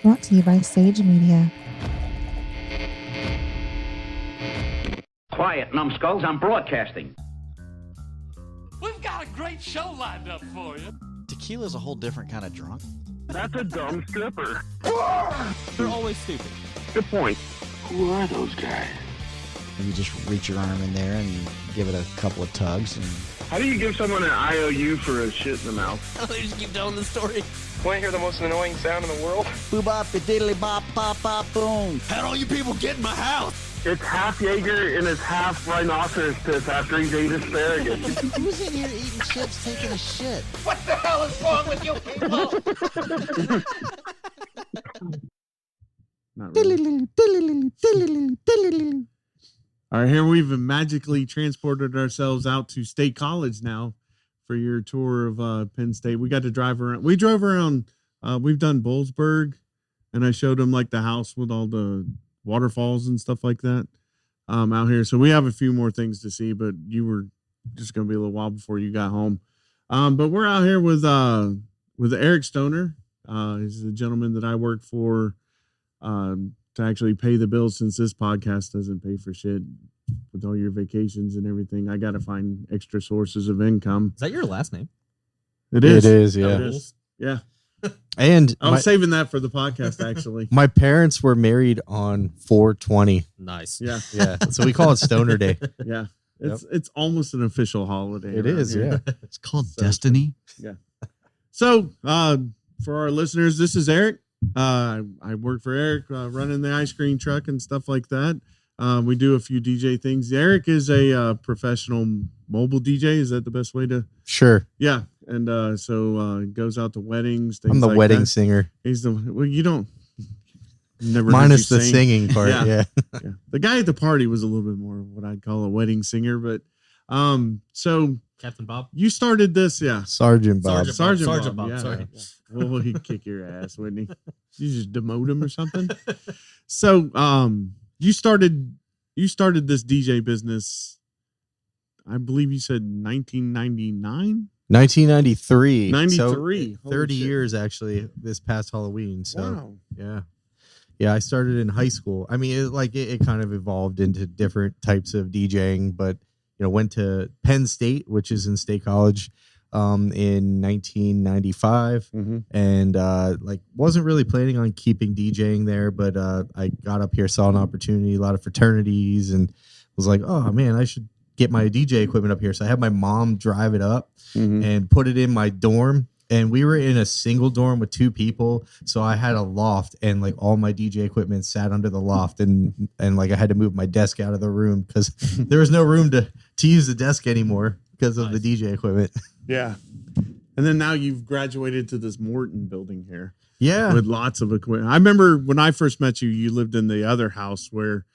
Brought to you by Sayge Media. Quiet, numbskulls, I'm broadcasting. We've got a great show lined up for you. Tequila's a whole different kind of drunk. That's a dumb stripper. They're always stupid. Good point. Who are those guys? And you just reach your arm in there and give it a couple of tugs. And How do you give someone an IOU for a shit in the mouth? They just keep telling the story. Want to hear the most annoying sound in the world? boop-bop, diddly bop, pop, pop, boom. How'd all you people get in my house? It's half Jaeger and it's half rhinoceros piss after he's ate asparagus. Who's in here eating chips, taking a shit? What the hell is wrong with you people? Not really. All right, here we've magically transported ourselves out to State College now for your tour of Penn State. We got to drive around. We drove around. We've done Boalsburg, and I showed them like the house with all the waterfalls and stuff like that out here. So we have a few more things to see, but you were just going to be a little while before you got home. But we're out here with Eric Stoner. He's the gentleman that I work for to actually pay the bills, since this podcast doesn't pay for shit with all your vacations and everything. I got to find extra sources of income. Is that your last name? It is. It is, yeah. It is. Yeah. And I was saving that for the podcast, actually. my parents were married on 4/20. Nice. Yeah. Yeah. So we call it Stoner Day. Yeah. It's almost an official holiday. It around is, here. yeah. It's called Destiny. Yeah. So, for our listeners, this is Eric. I work for Eric, running the ice cream truck and stuff like that. We do a few DJ things. Eric is a professional mobile DJ. Is that the best way to? Sure. Yeah. And so goes out to weddings. I'm the like wedding that. singer. He's the, well, you don't. Never Minus heard the you sing. singing part. Yeah. Yeah. Yeah. The guy at the party was a little bit more what I'd call a wedding singer, but so Captain Bob. you started this, yeah. Sergeant Bob. Sergeant Bob. Yeah. Sorry. Yeah. Well, he'd kick your ass, wouldn't he? You just demote him or something. So, you started this DJ business. I believe you said 1999. 1993. 93. So 30 years actually this past Halloween. So Wow. yeah. Yeah, I started in high school. I mean, it kind of evolved into different types of DJing, but went to Penn State, which is in State College, in 1995, and wasn't really planning on keeping DJing there, but I got up here, saw an opportunity, a lot of fraternities, and was like, oh man, I should get my DJ equipment up here. So I had my mom drive it up and put it in my dorm. And we were in a single dorm with 2 people. So I had a loft, and like all my DJ equipment sat under the loft, and like I had to move my desk out of the room because there was no room to use the desk anymore because of the DJ equipment. Yeah. And then now you've graduated to this Morton building here. Yeah. With lots of equipment. I remember when I first met you, you lived in the other house where,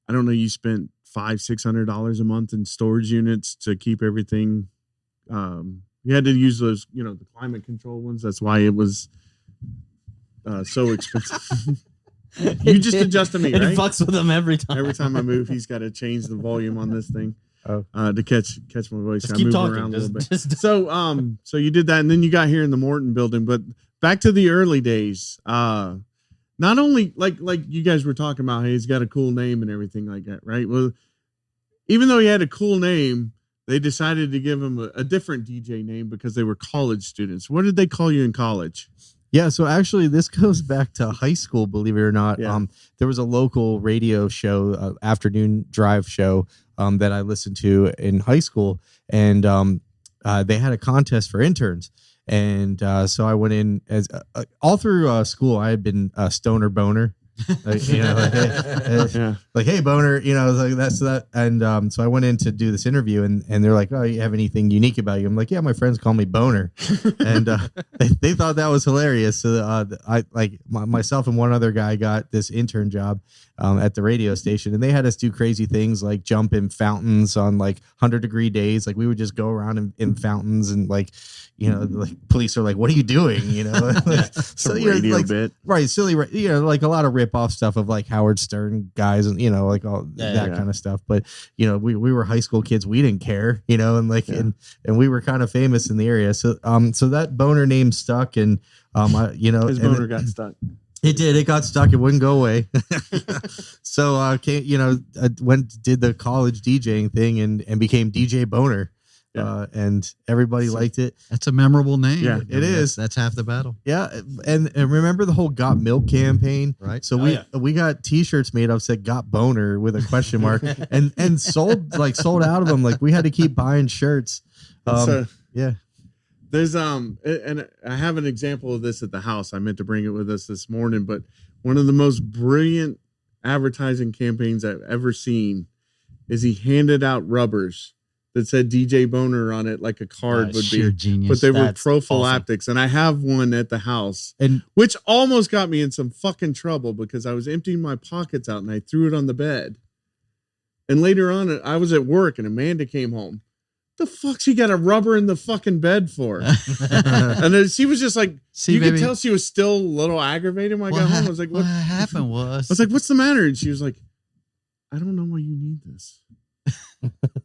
I don't know, you spent $500-$600 a month in storage units to keep everything. You had to use those, the climate control ones. That's why it was so expensive. You just adjust to me, right? He fucks with them every time. Every time I move, he's got to change the volume on this thing to catch my voice. Just I keep move talking. around a little bit. So you did that, and then you got here in the Morton building. But back to the early days. Not only like you guys were talking about, hey, he's got a cool name and everything like that, right? Well, even though he had a cool name, they decided to give him a different DJ name because they were college students. What did they call you in college? Yeah, so actually this goes back to high school, believe it or not. Yeah. There was a local radio show, afternoon drive show, that I listened to in high school, and they had a contest for interns. And so I went in as all through school. I had been a stoner boner. Like, hey boner, like that's that. And so I went in to do this interview, and they're like, oh, you have anything unique about you? I'm like, yeah, my friends call me Boner. And they thought that was hilarious. So myself and one other guy got this intern job at the radio station, and they had us do crazy things like jump in fountains on like 100-degree days. Like we would just go around in fountains, and like police are like, what are you doing? So radio bit. Right, silly, like a lot of rip-off stuff of like Howard Stern guys, and like all that kind of stuff. But we were high school kids, we didn't care, and we were kind of famous in the area. So so that Boner name stuck, and his boner got stuck. It did. It got stuck. It wouldn't go away. So, I did the college DJing thing and became DJ Boner. Yeah. And everybody liked it. That's a memorable name. Yeah, it is. That's half the battle. Yeah, and remember the whole Got Milk campaign, right? So we got T-shirts made up said Got Boner with a question mark, and sold out of them. Like we had to keep buying shirts. Yeah. There's and I have an example of this at the house. I meant to bring it with us this morning, but one of the most brilliant advertising campaigns I've ever seen is he handed out rubbers that said DJ Boner on it, like a card would be. Genius. But they were That's prophylactics. And I have one at the house, which almost got me in some fucking trouble because I was emptying my pockets out and I threw it on the bed. And later on, I was at work and Amanda came home. The fuck she got a rubber in the fucking bed for? And then she was just like, you could tell she was still a little aggravated when I got home. I was like, what happened was? I was like, what's the matter? And she was like, I don't know why you need this.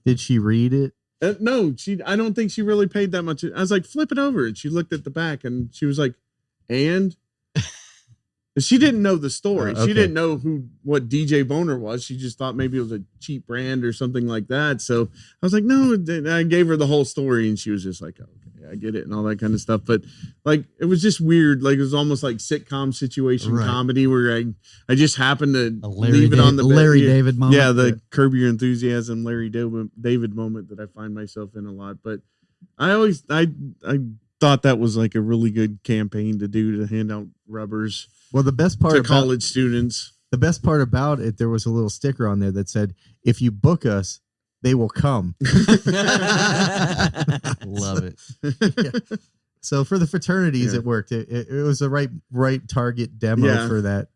Did she read it? No, I don't think she really paid that much. I was like, flip it over. And she looked at the back and she was like, and she didn't know the story. Okay. She didn't know what DJ Boner was. She just thought maybe it was a cheap brand or something like that. So I was like, no, I gave her the whole story and she was just like, oh, okay, I get it and all that kind of stuff. But like, it was just weird. Like it was almost like sitcom situation comedy where I just happened to leave it on the bed. Larry David moment. Yeah, the Curb Your Enthusiasm, Larry David moment that I find myself in a lot. But I thought that was like a really good campaign to do, to hand out rubbers. Well, the best part to about college students. The best part about it, there was a little sticker on there that said, "If you book us, they will come." Love it. Yeah. So for the fraternities, it worked. It was the right target demo for that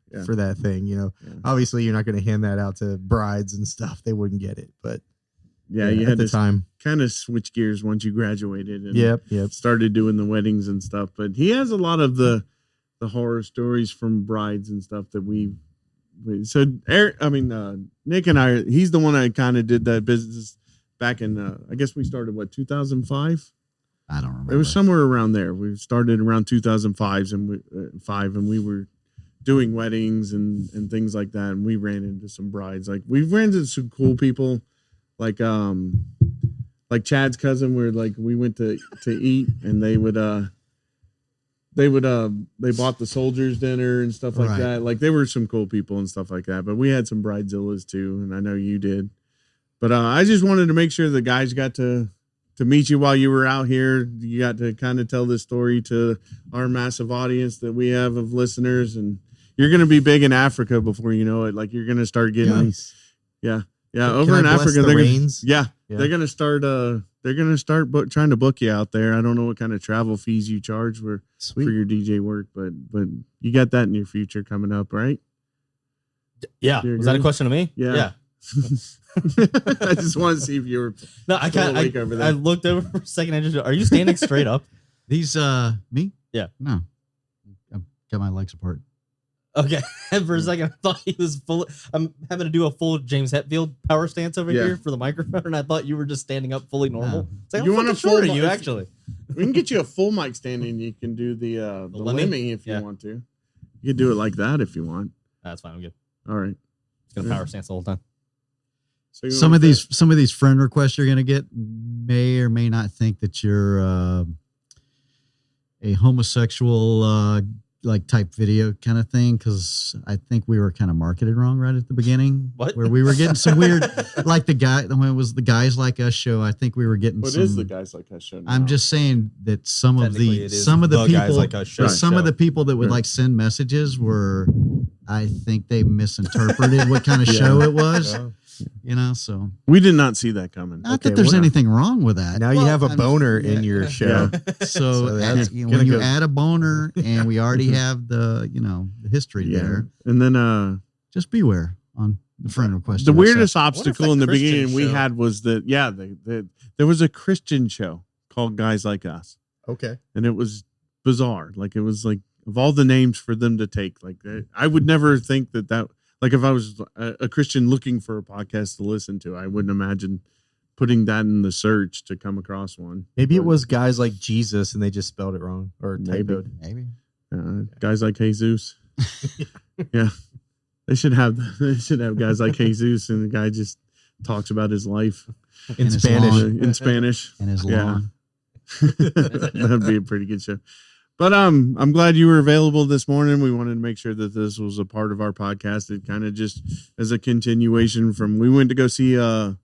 thing. You know, obviously you're not going to hand that out to brides and stuff; they wouldn't get it. But you had the time kind of switch gears once you graduated and started doing the weddings and stuff. But he has a lot of the horror stories from brides and stuff that so Eric, Nick and I, he's the one I kind of did that business back in, I guess we started 2005. I don't remember. It was somewhere around there. We started around 2005 and we were doing weddings and things like that. And we ran into some brides. Like we ran into some cool people, like Chad's cousin, where like we went to eat and they bought the soldiers dinner and stuff like that. Like they were some cool people and stuff like that. But we had some bridezillas too, and I know you did. But I just wanted to make sure the guys got to meet you while you were out here. You got to kind of tell this story to our massive audience that we have of listeners, and you're going to be big in Africa before you know it. Like you're going to start getting, over in Africa, they're going to start. They're going to start trying to book you out there. I don't know what kind of travel fees you charge for your DJ work, but you got that in your future coming up, right? Yeah. Was that a question to me? Yeah. I just want to see if you were. No, I can't. I looked over for a second. Are you standing straight up? These me? Yeah. No. I've got my legs apart. Okay. For a second, I thought he was full. I'm having to do a full James Hetfield power stance over here for the microphone, and I thought you were just standing up fully normal. It's like, you want a full? You actually? We can get you a full mic stand, and you can do the Lemmy if you want to. You can do it like that if you want. That's fine. I'm good. All right. It's gonna power stance the whole time. So some of these friend requests you're gonna get may or may not think that you're a homosexual like type video kind of thing, because I think we were kind of marketed wrong right at the beginning. What? Where we were getting some weird, like when it was the Guys Like Us show. I think we were getting. What is the Guys Like Us show now? I'm just saying that some of the people that would like send messages were, I think they misinterpreted what kind of show it was. You know, so we did not see that coming. Not that there's anything wrong with that. Now you have a boner in your show. So when you add a boner, and we already have the history there, and then just beware on the friend request. The weirdest obstacle in the beginning we had was that there was a Christian show called Guys Like Us. Okay, and it was bizarre. Like it was like, of all the names for them to take, like I would never think that. Like if I was a Christian looking for a podcast to listen to, I wouldn't imagine putting that in the search to come across one. Maybe it was Guys Like Jesus and they just spelled it wrong or typoed. Maybe. Guys Like Jesus. Yeah, they should have guys like Jesus, and the guy just talks about his life in Spanish. In Spanish, and his lawn. That'd be a pretty good show. But I'm glad you were available this morning. We wanted to make sure that this was a part of our podcast. It kind of just as a continuation from we went to go see the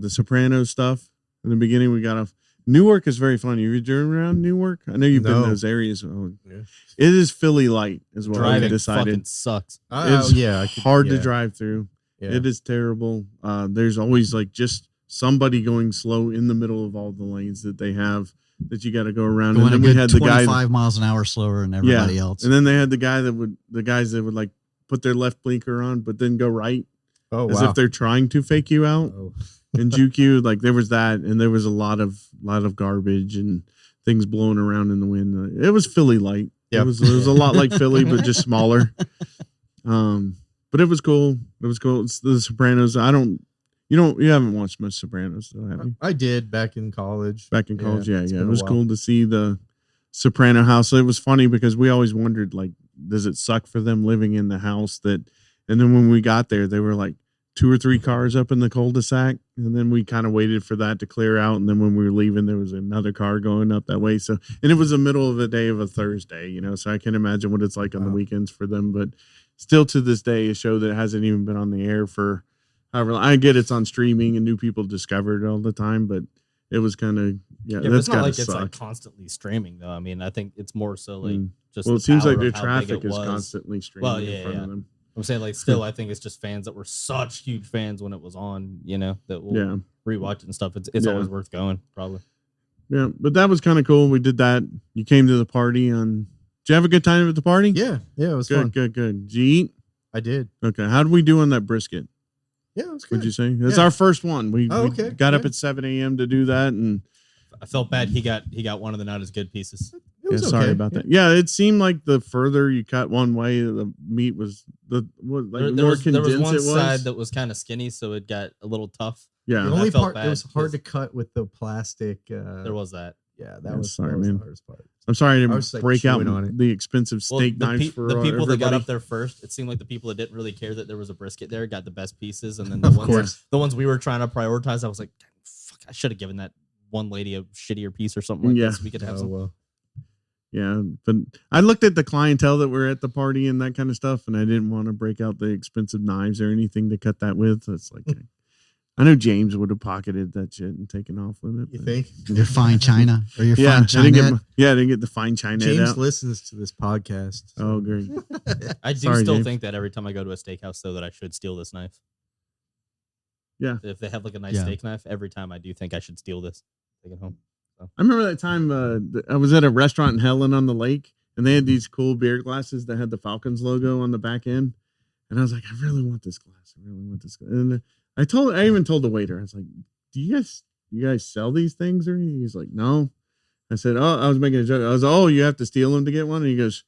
Sopranos stuff in the beginning. We got off. Newark is very funny. Have you driven around Newark? I know you've been in those areas. Oh, yeah. It is Philly light, is what I decided. Fucking sucks. It's hard to drive through. Yeah. It is terrible. There's always like just somebody going slow in the middle of all the lanes that they have that you got to go around. Going and then we had the guy 25 miles an hour slower than everybody else. And then they had the guys that would like put their left blinker on, but then go right. Oh, as if they're trying to fake you out. Oh. And juke you, like there was that, and there was a lot of garbage and things blowing around in the wind. It was Philly light. Yep. It was a lot like Philly, but just smaller. But it was cool. It was cool. It's the Sopranos. You haven't watched much Sopranos, though, have you? I did back in college. Yeah. It was cool to see the Soprano house. So it was funny because we always wondered, like, does it suck for them living in the house and then when we got there, they were like 2 or 3 cars up in the cul-de-sac, and then we kind of waited for that to clear out, and then when we were leaving, there was another car going up that way. So, and it was the middle of the day of a Thursday, so I can imagine what it's like on the weekends for them. But still, to this day, a show that hasn't even been on the air for however long. I get it's on streaming and new people discover it all the time, but it was kind of but it's not like it's like constantly streaming though. I mean, I think it's more so like just. Well, it seems like their traffic is constantly streaming in front of them. I'm saying, like, still, I think it's just fans that were such huge fans when it was on, that will rewatch it and stuff. It's always worth going, probably. Yeah, but that was kind of cool. We did that. You came to the party did you have a good time at the party? Yeah, it was fun. Good. Did you eat? I did. Okay, how did we do on that brisket? Yeah, it was good. What'd you say? That's our first one. We got up at 7 a.m. to do that, and I felt bad. He got one of the not as good pieces. Sorry about that. Yeah, it seemed like the further you cut one way, the meat was there was one side that was kind of skinny, so it got a little tough. Yeah, the only part it was hard to cut with the plastic. There was that. Yeah, that was sorry, the man. hardest part. I'm sorry to break out on the expensive steak knives for the people everybody. that got up there first. It seemed like the people that didn't really care that there was a brisket there got the best pieces, and then the ones we were trying to prioritize, I was like, fuck, I should have given that one lady a shittier piece or something like this. We could have some. Well. Yeah, but I looked at the clientele that were at the party and that kind of stuff, and I didn't want to break out the expensive knives or anything to cut that with. It's like, I know James would have pocketed that shit and taken off with it. You think? Your fine china or your fine china? I didn't get the fine china. James listens to this podcast. So. Oh, great. I do still think that every time I go to a steakhouse, though, that I should steal this knife. Yeah. If they have like a nice steak knife, every time I do think I should steal this, take it home. I remember that time I was at a restaurant in Helen on the Lake, and they had these cool beer glasses that had the Falcons logo on the back end. And I was like, I really want this glass. And I even told the waiter, I was like, do you guys sell these things? Or he's like, no. I said, oh, I was making a joke. I was, oh, you have to steal them to get one? And he goes,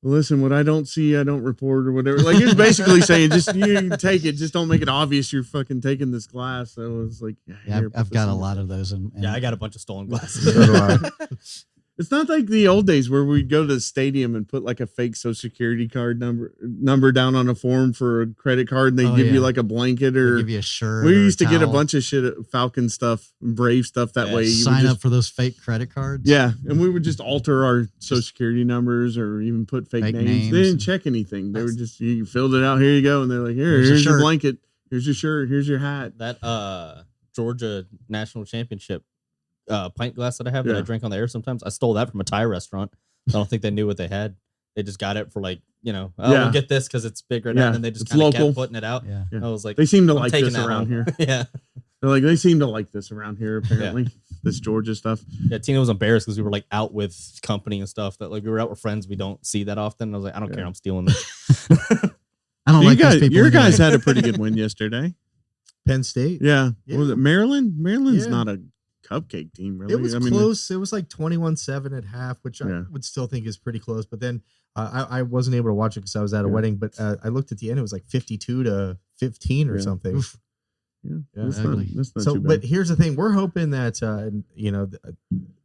listen, what I don't see, I don't report or whatever. Like he was basically saying, just you take it, just don't make it obvious you're fucking taking this glass. So I was like, I've got a lot of those. I got a bunch of stolen glasses. It's not like the old days where we'd go to the stadium and put like a fake Social Security card number down on a form for a credit card, and they give you like a blanket or give you a shirt. We used to get a bunch of shit, Falcon stuff, Brave stuff that way. You sign up for those fake credit cards. Yeah, and we would just alter our Social Security numbers or even put fake names. They didn't check anything. They were just you filled it out. Here you go, and they're like, here's your blanket. Here's your shirt. Here's your hat. That Georgia national championship pint glass that I have that I drink on the air sometimes. I stole that from a Thai restaurant. I don't think they knew what they had. They just got it for like, we'll get this because it's big right now. And then they just kind of kept putting it out. Yeah. I was like, they seem to like this around here. Yeah. They're like, they seem to like this around here, apparently. This Georgia stuff. Yeah, Tina was embarrassed because we were like out with company and stuff that like we were out with friends we don't see that often. I was like, I don't care, I'm stealing this. I don't like those people. Your guys had a pretty good win yesterday. Penn State. Yeah. What was it? Maryland? Maryland's not a cupcake team, really. It was close. It was like 21-7 at half, which I would still think is pretty close. But then I wasn't able to watch it because I was at a wedding. But I looked at the end; it was like 52-15 or something. Oof. Yeah, that's not so. too bad. But here's the thing: we're hoping that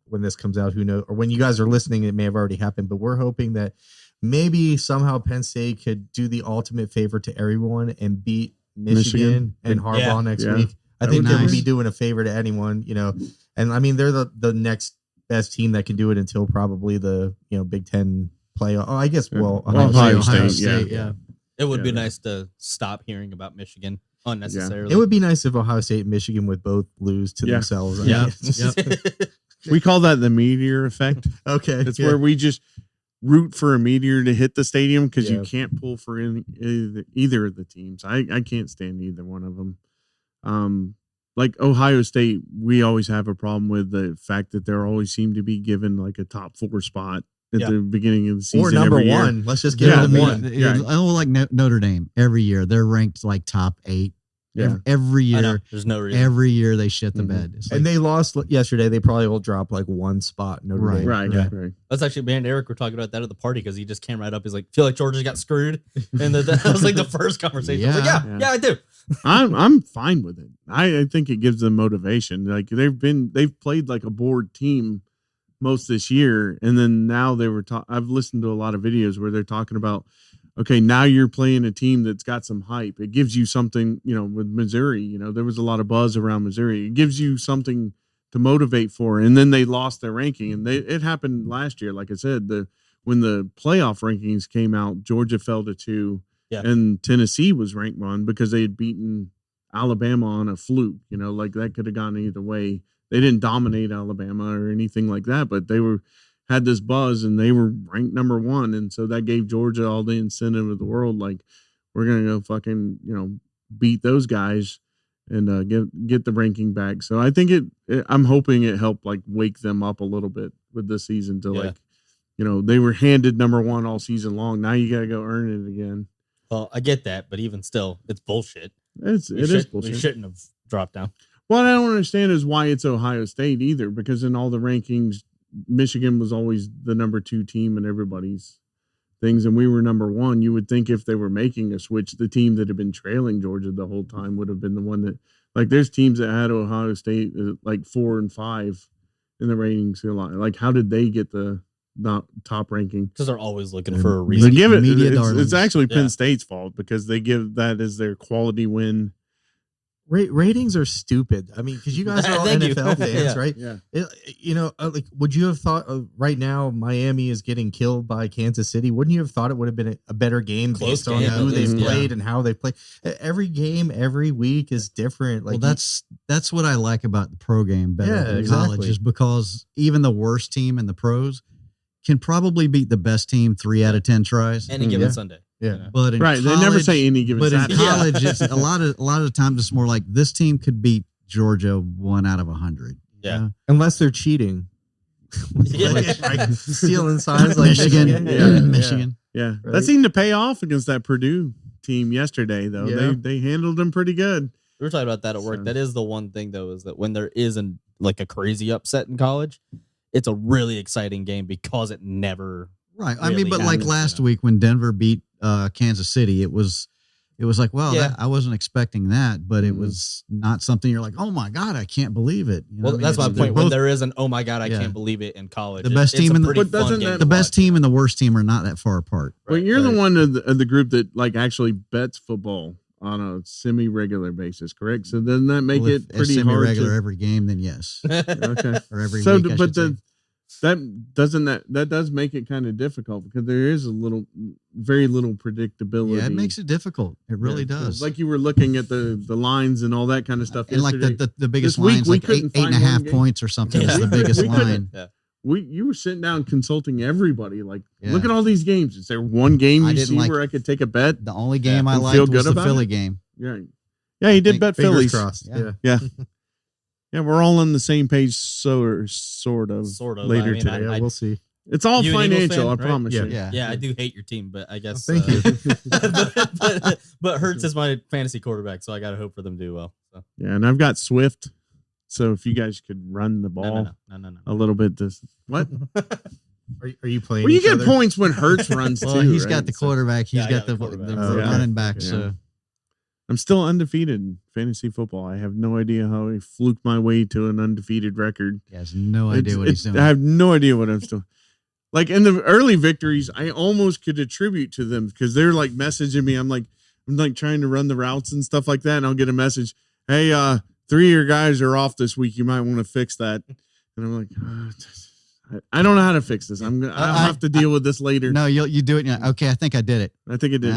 when this comes out, who knows, or when you guys are listening, it may have already happened. But we're hoping that maybe somehow Penn State could do the ultimate favor to everyone and beat Michigan and Harbaugh next week. I think they would be doing a favor to anyone, and I mean, they're the next best team that can do it until probably the, Big Ten playoff. Oh, I guess, Ohio State. Yeah. It would be nice to stop hearing about Michigan unnecessarily. It would be nice if Ohio State and Michigan would both lose to themselves. We call that the meteor effect. Okay. It's where we just root for a meteor to hit the stadium because you can't pull for either of the teams. I can't stand either one of them. Like Ohio State, we always have a problem with the fact that they always seem to be given like a top 4 spot at the beginning of the season. Or number 1. Let's just give them one. Oh, like Notre Dame. Every year they're ranked like top 8. Yeah. Every year. There's no reason. Every year they shit the bed. It's And they lost yesterday. They probably will drop like 1 spot. Notre Dame. Right. That's actually, me and Eric were talking about that at the party because he just came right up. He's like, feel like Georgia got screwed. And that was like the first conversation. I was like, yeah, I do. I'm fine with it. I think it gives them motivation. Like they've played like a bored team most this year, and then now I've listened to a lot of videos where they're talking about, okay, now you're playing a team that's got some hype. It gives you something, with Missouri, there was a lot of buzz around Missouri. It gives you something to motivate for. And then they lost their ranking, and it happened last year. Like I said, when the playoff rankings came out, Georgia fell to 2. Yeah. And Tennessee was ranked 1 because they had beaten Alabama on a fluke. Like that could have gone either way. They didn't dominate Alabama or anything like that, but they had this buzz and they were ranked number 1. And so that gave Georgia all the incentive of the world. Like, we're going to go fucking, beat those guys and get the ranking back. So I think I'm hoping it helped like wake them up a little bit with this season to like, they were handed number 1 all season long. Now you got to go earn it again. Well, I get that, but even still, it's bullshit. It is bullshit. We shouldn't have dropped down. What I don't understand is why it's Ohio State either, because in all the rankings, Michigan was always the number 2 team in everybody's things, and we were number 1. You would think if they were making a switch, the team that had been trailing Georgia the whole time would have been the one that, like, there's teams that had Ohio State like 4 and 5 in the ratings. Like, how did they get the top ranking? Because they're always looking for a reason. It's actually Penn State's fault because they give that as their quality win. Ratings are stupid. I mean, because you guys are all NFL fans, right? Yeah. Like, would you have thought right now Miami is getting killed by Kansas City? Wouldn't you have thought it would have been a better game based on who they've played and how they play? Every game, every week is different. Like, that's what I like about the pro game better than college, is because even the worst team in the pros can probably beat the best team 3 out of 10 tries any given Sunday. Yeah, but in college, they never say any given. But Saturday. in college, it's a lot of times it's more like this team could beat Georgia 1 out of 100. Yeah, unless they're cheating, like stealing signs like Michigan. Yeah, Right? that seemed to pay off against that Purdue team yesterday, though. Yeah. They handled them pretty good. We were talking about that at work. That is the one thing, though, is that when there isn't like a crazy upset in college, it's a really exciting game because it never. Right. Really I mean, but like happens, last week when Denver beat Kansas City, it was like, well, I wasn't expecting that, but it was not something you're like, oh my God, I can't believe it. Well, that's my point. When there is an oh my God, I can't believe it in college, the best team and the best team and the worst team are not that far apart. Well, you're the one of the group that like actually bets football on a semi-regular basis, correct? So doesn't that make it pretty semi-regular hard every game? Then yes, okay, or every so, week. But that does make it kind of difficult because there is very little predictability. Yeah, it makes it difficult. It really does. Like you were looking at the lines and all that kind of stuff. And like the biggest lines, like 8.5 points or something is the biggest line. You were sitting down consulting everybody. Like, look at all these games. Is there one game you see where I could take a bet? The only game I liked was the Philly game. Yeah, he did bet Phillies. Yeah. Yeah, we're all on the same page, sort of. Later today, we'll see. It's all financial, I promise you. Yeah, I do hate your team, but I guess. Thank you. but Hurts is my fantasy quarterback, so I got to hope for them to do well. So. Yeah, and I've got Swift, so if you guys could run the ball a little bit, what? Are you playing? Well, you get points when Hurts runs well, too. He's got the quarterback. He's got the running back. So. I'm still undefeated in fantasy football. I have no idea how I fluked my way to an undefeated record. He has no idea what he's doing. I have no idea what I'm doing. like in the early victories, I almost could attribute to them because they're like messaging me. I'm like trying to run the routes and stuff like that. And I'll get a message. Hey, 3 of your guys are off this week. You might want to fix that. And I'm like, I don't know how to fix this. I'll have to deal with this later. No, you do it. Okay, I think I did it. I think it did.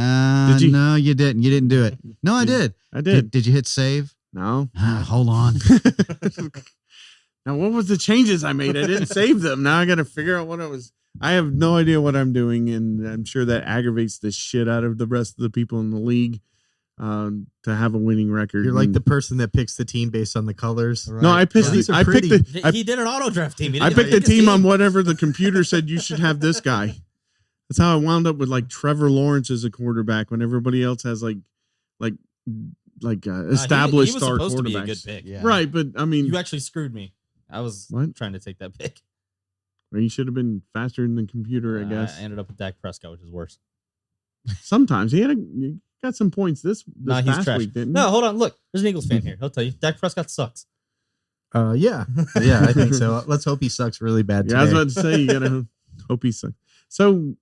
Did you? No, you didn't. You didn't do it. No, I did. I did. Did you hit save? No. Hold on. Now, what was the changes I made? I didn't save them. Now I got to figure out what I was. I have no idea what I'm doing, and I'm sure that aggravates the shit out of the rest of the people in the league to have a winning record. You're like the person that picks the team based on the colors. Right. No, I picked. He did an auto draft team. I picked the team on whatever the computer said you should have this guy. That's how I wound up with like Trevor Lawrence as a quarterback when everybody else has like established star quarterbacks. To be a good pick. Yeah. Right, but I mean, you actually screwed me. I was trying to take that pick. Well, you should have been faster than the computer, I guess. I ended up with Dak Prescott, which is worse. Sometimes he got some points this past week, didn't he? No, hold on. Look, there's an Eagles fan here. He'll tell you Dak Prescott sucks. Yeah, I think so. Let's hope he sucks really bad today. I was about to say you gotta hope he sucks. So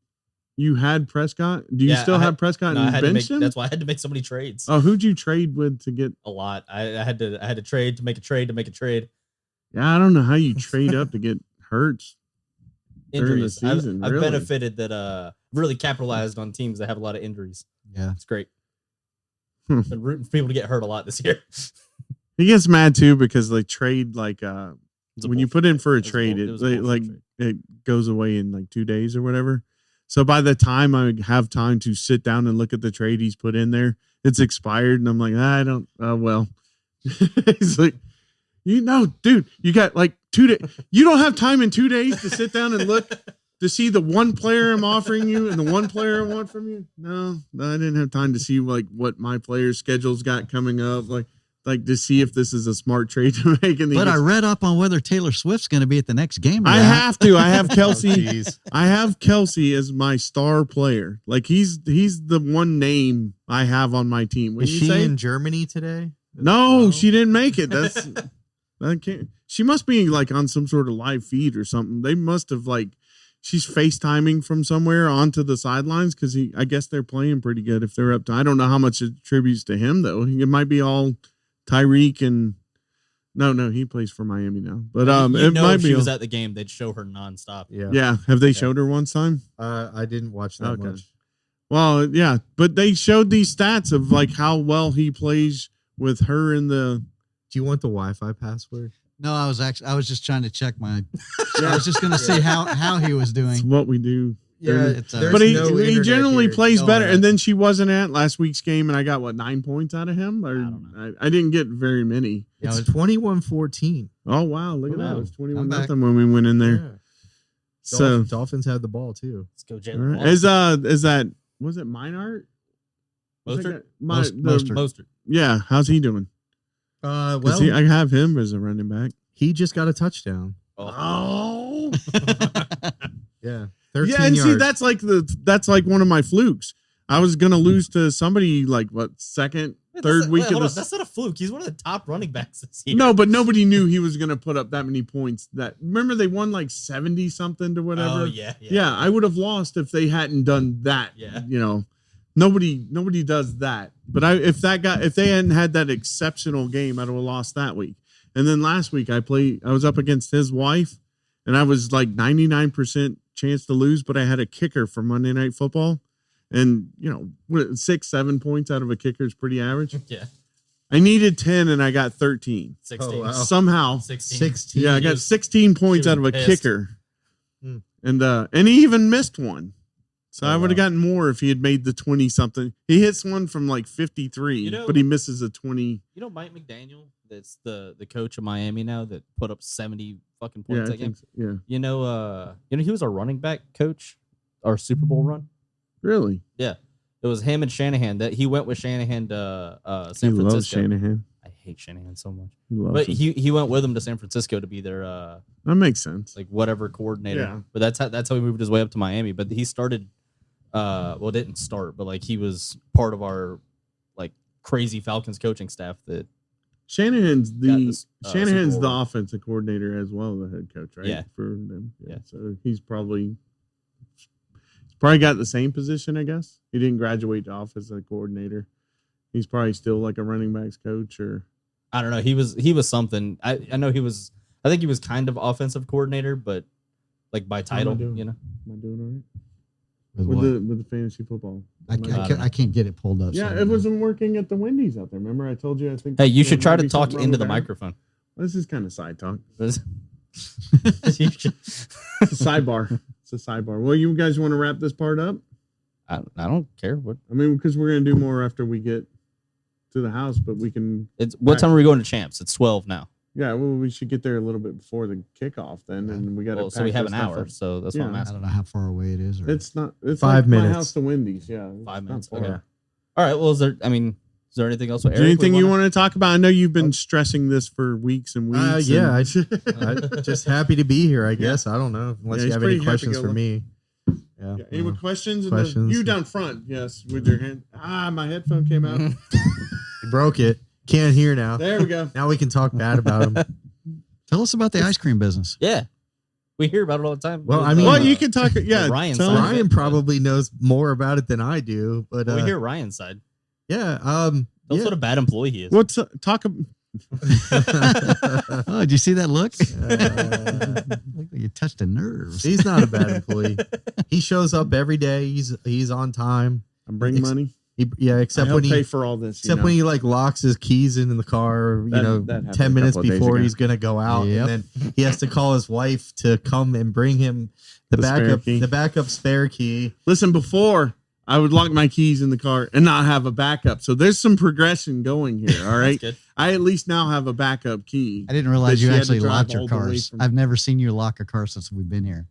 you had Prescott? Do you still have Prescott and bench him? That's why I had to make so many trades. Oh, who'd you trade with to get a lot? I had to trade to make a trade to make a trade. Yeah, I don't know how you trade up to get Hurts. Injuries. During the season, I've benefited that really capitalized on teams that have a lot of injuries. Yeah, it's great. Been rooting for people to get hurt a lot this year. He gets mad too because they trade when you put in for a trade, it goes away in like 2 days or whatever. So by the time I have time to sit down and look at the trade he's put in there, it's expired, and I'm like, I don't. Well, he's like, dude, you got like 2 days. You don't have time in 2 days to sit down and look to see the one player I'm offering you and the one player I want from you. No, I didn't have time to see like what my players' schedules got coming up, like to see if this is a smart trade to make. But I read up on whether Taylor Swift's going to be at the next game. I have to. I have Kelsey. I have Kelsey as my star player. Like he's the one name I have on my team. Is she in Germany today? No, she didn't make it. I can't. She must be like on some sort of live feed or something. They must have she's FaceTiming from somewhere onto the sidelines because I guess they're playing pretty good if they're up to. I don't know how much it attributes to him though. It might be all Tyreek and no, he plays for Miami now. But it might if be. She was at the game. They'd show her nonstop. Yeah. Have they showed her one time? I didn't watch that much. Well, yeah, but they showed these stats of like how well he plays with her in the. Do you want the Wi-Fi password? No, I was just trying to check my. I was just going to see how he was doing. It's what we do. Yeah, but he generally plays better. And then she wasn't at last week's game, and I got 9 points out of him. Or I didn't get very many. It's 21-14. Oh wow, look at that! It was 21-0 when we went in there. Yeah. So Dolphins had the ball too. Let's go, Jalen. Right. Is that was it Meinart? Mostert. Yeah, how's he doing? I have him as a running back. He just got a touchdown. Oh. Yeah. 13 and yards. See, that's like one of my flukes. I was gonna lose to somebody third week of this. That's not a fluke. He's one of the top running backs this year. No, but nobody knew he was gonna put up that many points. Remember they won 70 something to whatever. Oh yeah. Yeah, I would have lost if they hadn't done that. Yeah. Nobody does that. But if they hadn't had that exceptional game, I'd have lost that week. And then last week I was up against his wife, and I was 99% chance to lose, but I had a kicker for Monday Night Football, and 6-7 points out of a kicker is pretty average. Yeah, I needed 10 and I got 13. 16. Oh, wow. Somehow 16. Yeah, I got 16 points out of a kicker, and he even missed one. So I would have gotten more if he had made the 20 something. He hits one from 53, but he misses a 20. Mike McDaniel, that's the coach of Miami now, that put up 70 fucking points that game. So. Yeah. He was our running back coach, our Super Bowl run. Really? Yeah. It was him and Shanahan. That he went with Shanahan to San Francisco. Loves Shanahan. I hate Shanahan so much. He went with him to San Francisco to be their that makes sense. Whatever coordinator. Yeah. But that's how he moved his way up to Miami. But he started didn't start, but he was part of our crazy Falcons coaching staff that Shanahan's the Super Bowl. offensive coordinator as well as the head coach, right? Yeah. For them. Yeah. So he's probably Probably got the same position, I guess. He didn't graduate off as a coordinator. He's probably still like a running backs coach, or I don't know. He was something. I know he was. I think he was kind of offensive coordinator, but like by title, you know. Am I doing all right? With With the fantasy football. I can't get it pulled up. Yeah, it wasn't working at the Wendy's out there. Remember, I told you. I think. Hey, you should try to talk into the microphone. This is kind of side talk. You should- It's a sidebar. It's a sidebar. Well, you guys want to wrap this part up? I don't care what. I mean, because we're gonna do more after we get to the house, but we can. It's what time are we going to Champs? It's 12 now. Yeah, well, we should get there a little bit before the kickoff then, and we got to. So we have an hour, so that's what I'm I asking. don't know how far away it is. Or... It's not. It's 5 like minutes. my house to Wendy's. Yeah, 5 minutes. Okay. Okay. All right. Well, is there anything else? With Is there Eric anything you want to talk about? I know you've been stressing this for weeks and weeks. Yeah, and- I'm just happy to be here, I guess. I don't know. Unless Yeah, you he's have any pretty questions for happy-go-lucky. me. Yeah. Yeah. Any more questions? Questions? You down front, yes, with your hand. My headphone came out. You broke it. Can't hear now. There we go. Now we can talk bad about him. Tell us about the ice cream business. Yeah, we hear about it all the time. Well, I mean, Well, you can talk. Yeah, Ryan's tell side. him. Ryan probably knows more about it than I do, but we hear Ryan's side. yeah. That's Yeah. what a bad employee he is. What's talk? Oh, did you see that look? Look like you touched a nerve. He's not a bad employee. He shows up every day. He's on time. I'm bringing money. Except I when help pay he for all this. except when he like locks his keys in the car. That happened 10 a minutes couple of days before ago. he's gonna go out, Yep. and then he has to call his wife to come and bring him the backup spare key. Listen, before I would lock my keys in the car and not have a backup. So there's some progression going here. All right. Good. I at least now have a backup key. I didn't realize That you she had to actually drive locked all your the way cars. from- I've never seen you lock a car since we've been here.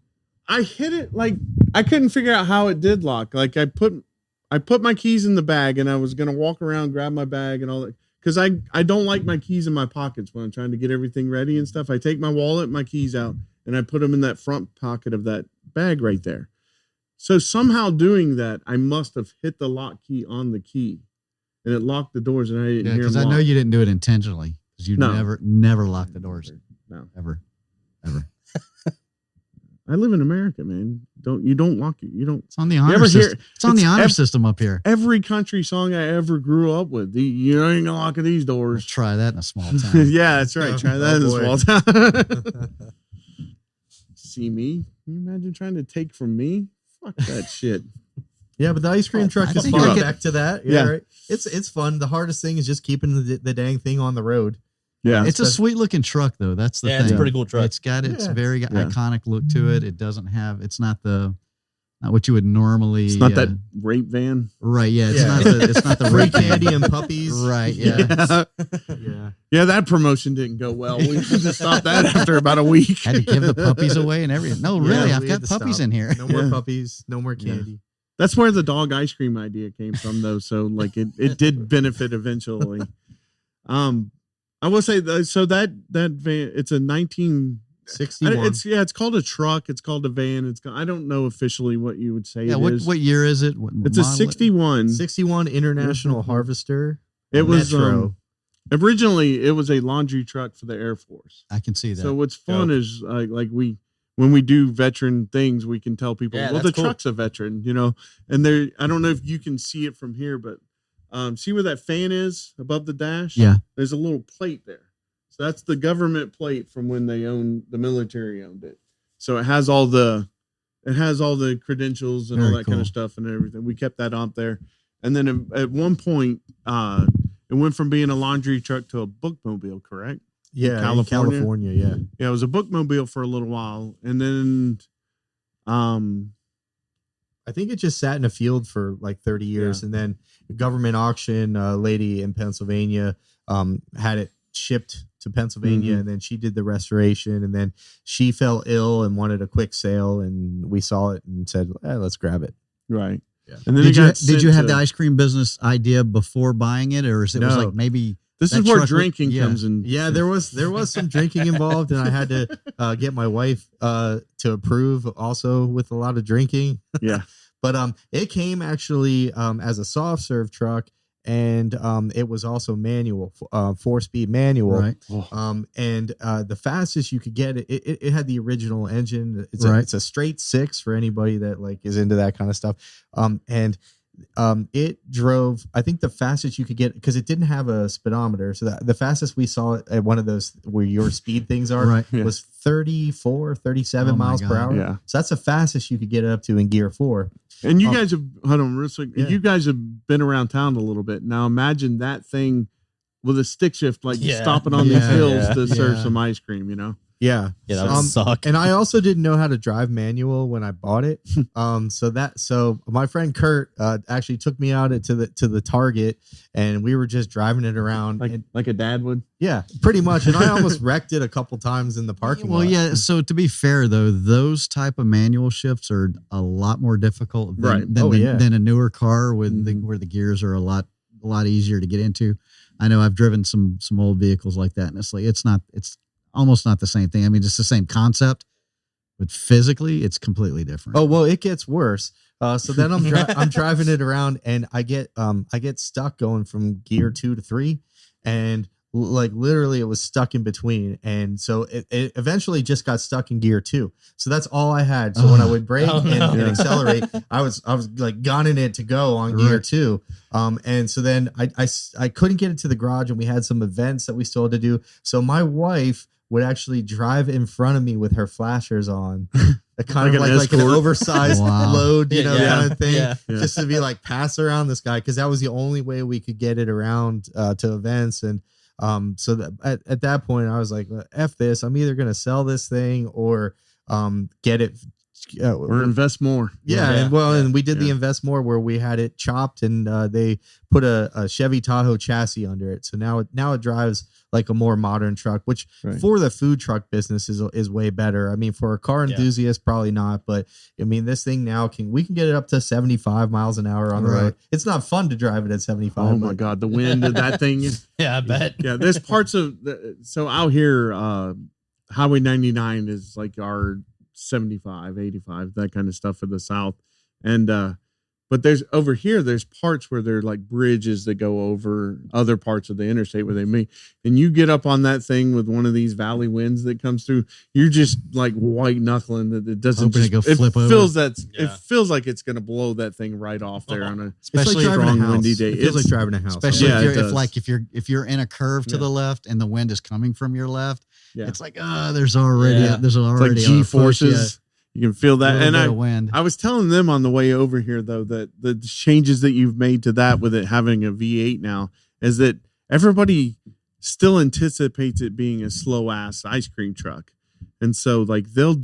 I hit it like I couldn't figure out how it did lock. Like I put my keys in the bag and I was gonna walk around, grab my bag and all that. Because I don't like my keys in my pockets when I'm trying to get everything ready and stuff. I take my wallet, my keys out, and I put them in that front pocket of that bag right there. So somehow doing that, I must have hit the lock key on the key, and it locked the doors, and I didn't Yeah, hear because them I know lock. you didn't do it intentionally. Because you No. never lock the doors. No, Ever. I live in America, man. You don't lock it. You don't. It's on the ever honor hear- system. It's on the it's honor ev- system up here. Every country song I ever grew up with, you ain't gonna lock these We'll doors. try that in a small town. Yeah, that's right. Try that in a boy. small town. See me? Can you imagine trying to take from me? Fuck that shit. Yeah, but the ice cream truck I is think fun. I could- Back to that. Yeah. Right. It's fun. The hardest thing is just keeping the dang thing on the road. Yeah. It's a sweet looking truck though. That's the Yeah, thing. it's a pretty cool truck. It's got its Yeah. very iconic look to it. It doesn't have. It's not what you would normally. It's not that rape van. Right. Yeah. It's Yeah. not the. It's not the Free red candy and puppies. Right. Yeah. Yeah. Yeah, that promotion didn't go well. We should have stopped that after about a week. Had to give the puppies away and everything. No, Yeah, really, we I've had got to puppies stop. in here. No more Yeah. puppies. No more Yeah. candy. That's where the dog ice cream idea came from, though. So, like, it did benefit eventually. I will say so that van, it's a 61. it's called a truck. It's called a van. I don't know officially what you would say. Yeah. it What is. what year is it? What It's a model? 61. 61 International Harvester. It was Metro. originally it was a laundry truck for the Air Force. I can see that. So what's fun is like when we do veteran things, we can tell people, Yeah, well, the that's cool. truck's a veteran, and I don't know if you can see it from here, but see where that fan is above the dash? Yeah. There's a little plate there. So that's the government plate from when the military owned it. So it has all the credentials and all Very that kind cool. of stuff and everything. We kept that up there. And then at one point, it went from being a laundry truck to a bookmobile, correct? Yeah, in California? California. Yeah. Yeah, it was a bookmobile for a little while, and then, I think it just sat in a field for like 30 years, and then a government auction, a lady in Pennsylvania had it shipped to Pennsylvania, Mhm. and then she did the restoration, and then she fell ill and wanted a quick sale, and we saw it and said, let's grab it. right. Yeah. And then did it you got did you sent have to- the ice cream business idea before buying it, or is it was No. like maybe This that is where truck would- drinking yeah. comes in. Yeah, there was some drinking involved, and I had to get my wife to approve also with a lot of drinking. Yeah. But it came actually as a soft serve truck, and it was also manual, 4-speed manual. Right. And the fastest you could get it had the original engine. It's a straight 6 for anybody that like is into that kind of stuff. And it drove, I think the fastest you could get, because it didn't have a speedometer. So the fastest we saw at one of those where your speed things are was 34, 37 miles per hour. Yeah. So that's the fastest you could get up to in gear 4. And you guys have, hold on, real quick. You guys have been around town a little bit. Now imagine that thing with a stick shift, like stopping on these hills to serve some ice cream, you know? Yeah. Yeah, that would suck. And I also didn't know how to drive manual when I bought it. So my friend Kurt actually took me out to the Target, and we were just driving it around like a dad would. Yeah, pretty much. And I almost wrecked it a couple times in the parking lot. Well, yeah. So to be fair though, those type of manual shifts are a lot more difficult than a newer car with where the gears are a lot easier to get into. I know I've driven some old vehicles like that, and it's almost not the same thing. I mean, it's the same concept, but physically it's completely different. Oh, well, it gets worse. So then I'm driving it around, and I get stuck going from gear 2 to 3, and like literally it was stuck in between. And so it eventually just got stuck in gear 2. So that's all I had. So when I would brake and accelerate, I was like gunning it to go on gear 2. And so then I couldn't get it to the garage, and we had some events that we still had to do. So my wife would actually drive in front of me with her flashers on, kind of like an oversized load, kind of thing, just to be like pass around this guy, because that was the only way we could get it around to events. And so that at that point I was like, F this, I'm either gonna sell this thing or get it or invest more. And we did the invest more, where we had it chopped, and they put a Chevy Tahoe chassis under it. So now it drives like a more modern truck, which for the food truck business is way better. I mean, for a car enthusiast, probably not, but I mean, this thing now we can get it up to 75 miles an hour on the road. It's not fun to drive it at 75. Oh my God, the wind of that thing. Yeah, I bet. Yeah, there's parts of so out here, Highway 99 is like our 75, 85, that kind of stuff for the South. And, but there's parts where they're like bridges that go over other parts of the interstate where they meet. And you get up on that thing with one of these valley winds that comes through, you're just like white knuckling that it doesn't flip over. It feels like it's going to blow that thing right off there on a especially strong windy day. It feels like driving a house. Especially if you're in a curve to the left and the wind is coming from your left. It's like, there's already it's like G-forces. You can feel that. And I was telling them on the way over here, though, that the changes that you've made to that with it having a V8 now is that everybody still anticipates it being a slow ass ice cream truck. And so like they'll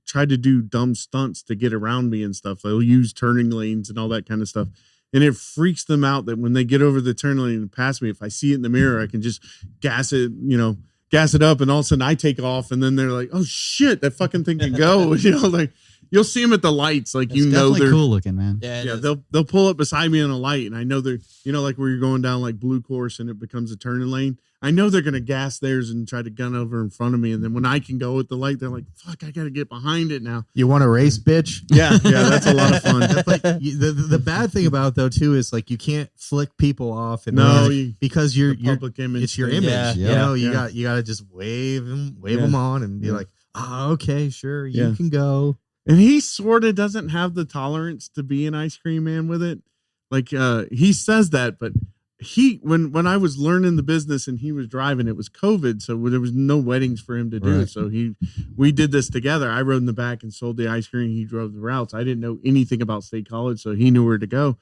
try to do dumb stunts to get around me and stuff. They'll use turning lanes and all that kind of stuff. And it freaks them out that when they get over the turn lane and pass me, if I see it in the mirror, I can just gas it up, and all of a sudden I take off, and then they're like, "Oh shit, that fucking thing can go!" Like you'll see them at the lights, like it's they're cool looking, man. Yeah, they'll pull up beside me on a light, and I know they're like where you're going down like blue course and it becomes a turning lane. I know they're gonna gas theirs and try to gun over in front of me, and then when I can go with the light, they're like, "Fuck, I gotta get behind it now." You want to race, bitch? Yeah, that's a lot of fun. But the bad thing about it, though, too, is like you can't flick people off, and because you're public image. It's your image. You got to just wave them on and be like, "Oh, okay, sure, you can go." And he sort of doesn't have the tolerance to be an ice cream man with it. Like he says that, but when I was learning the business and he was driving, it was COVID, so there was no weddings for him to do. Right. So we did this together. I rode in the back and sold the ice cream. He drove the routes. I didn't know anything about State College, so he knew where to go.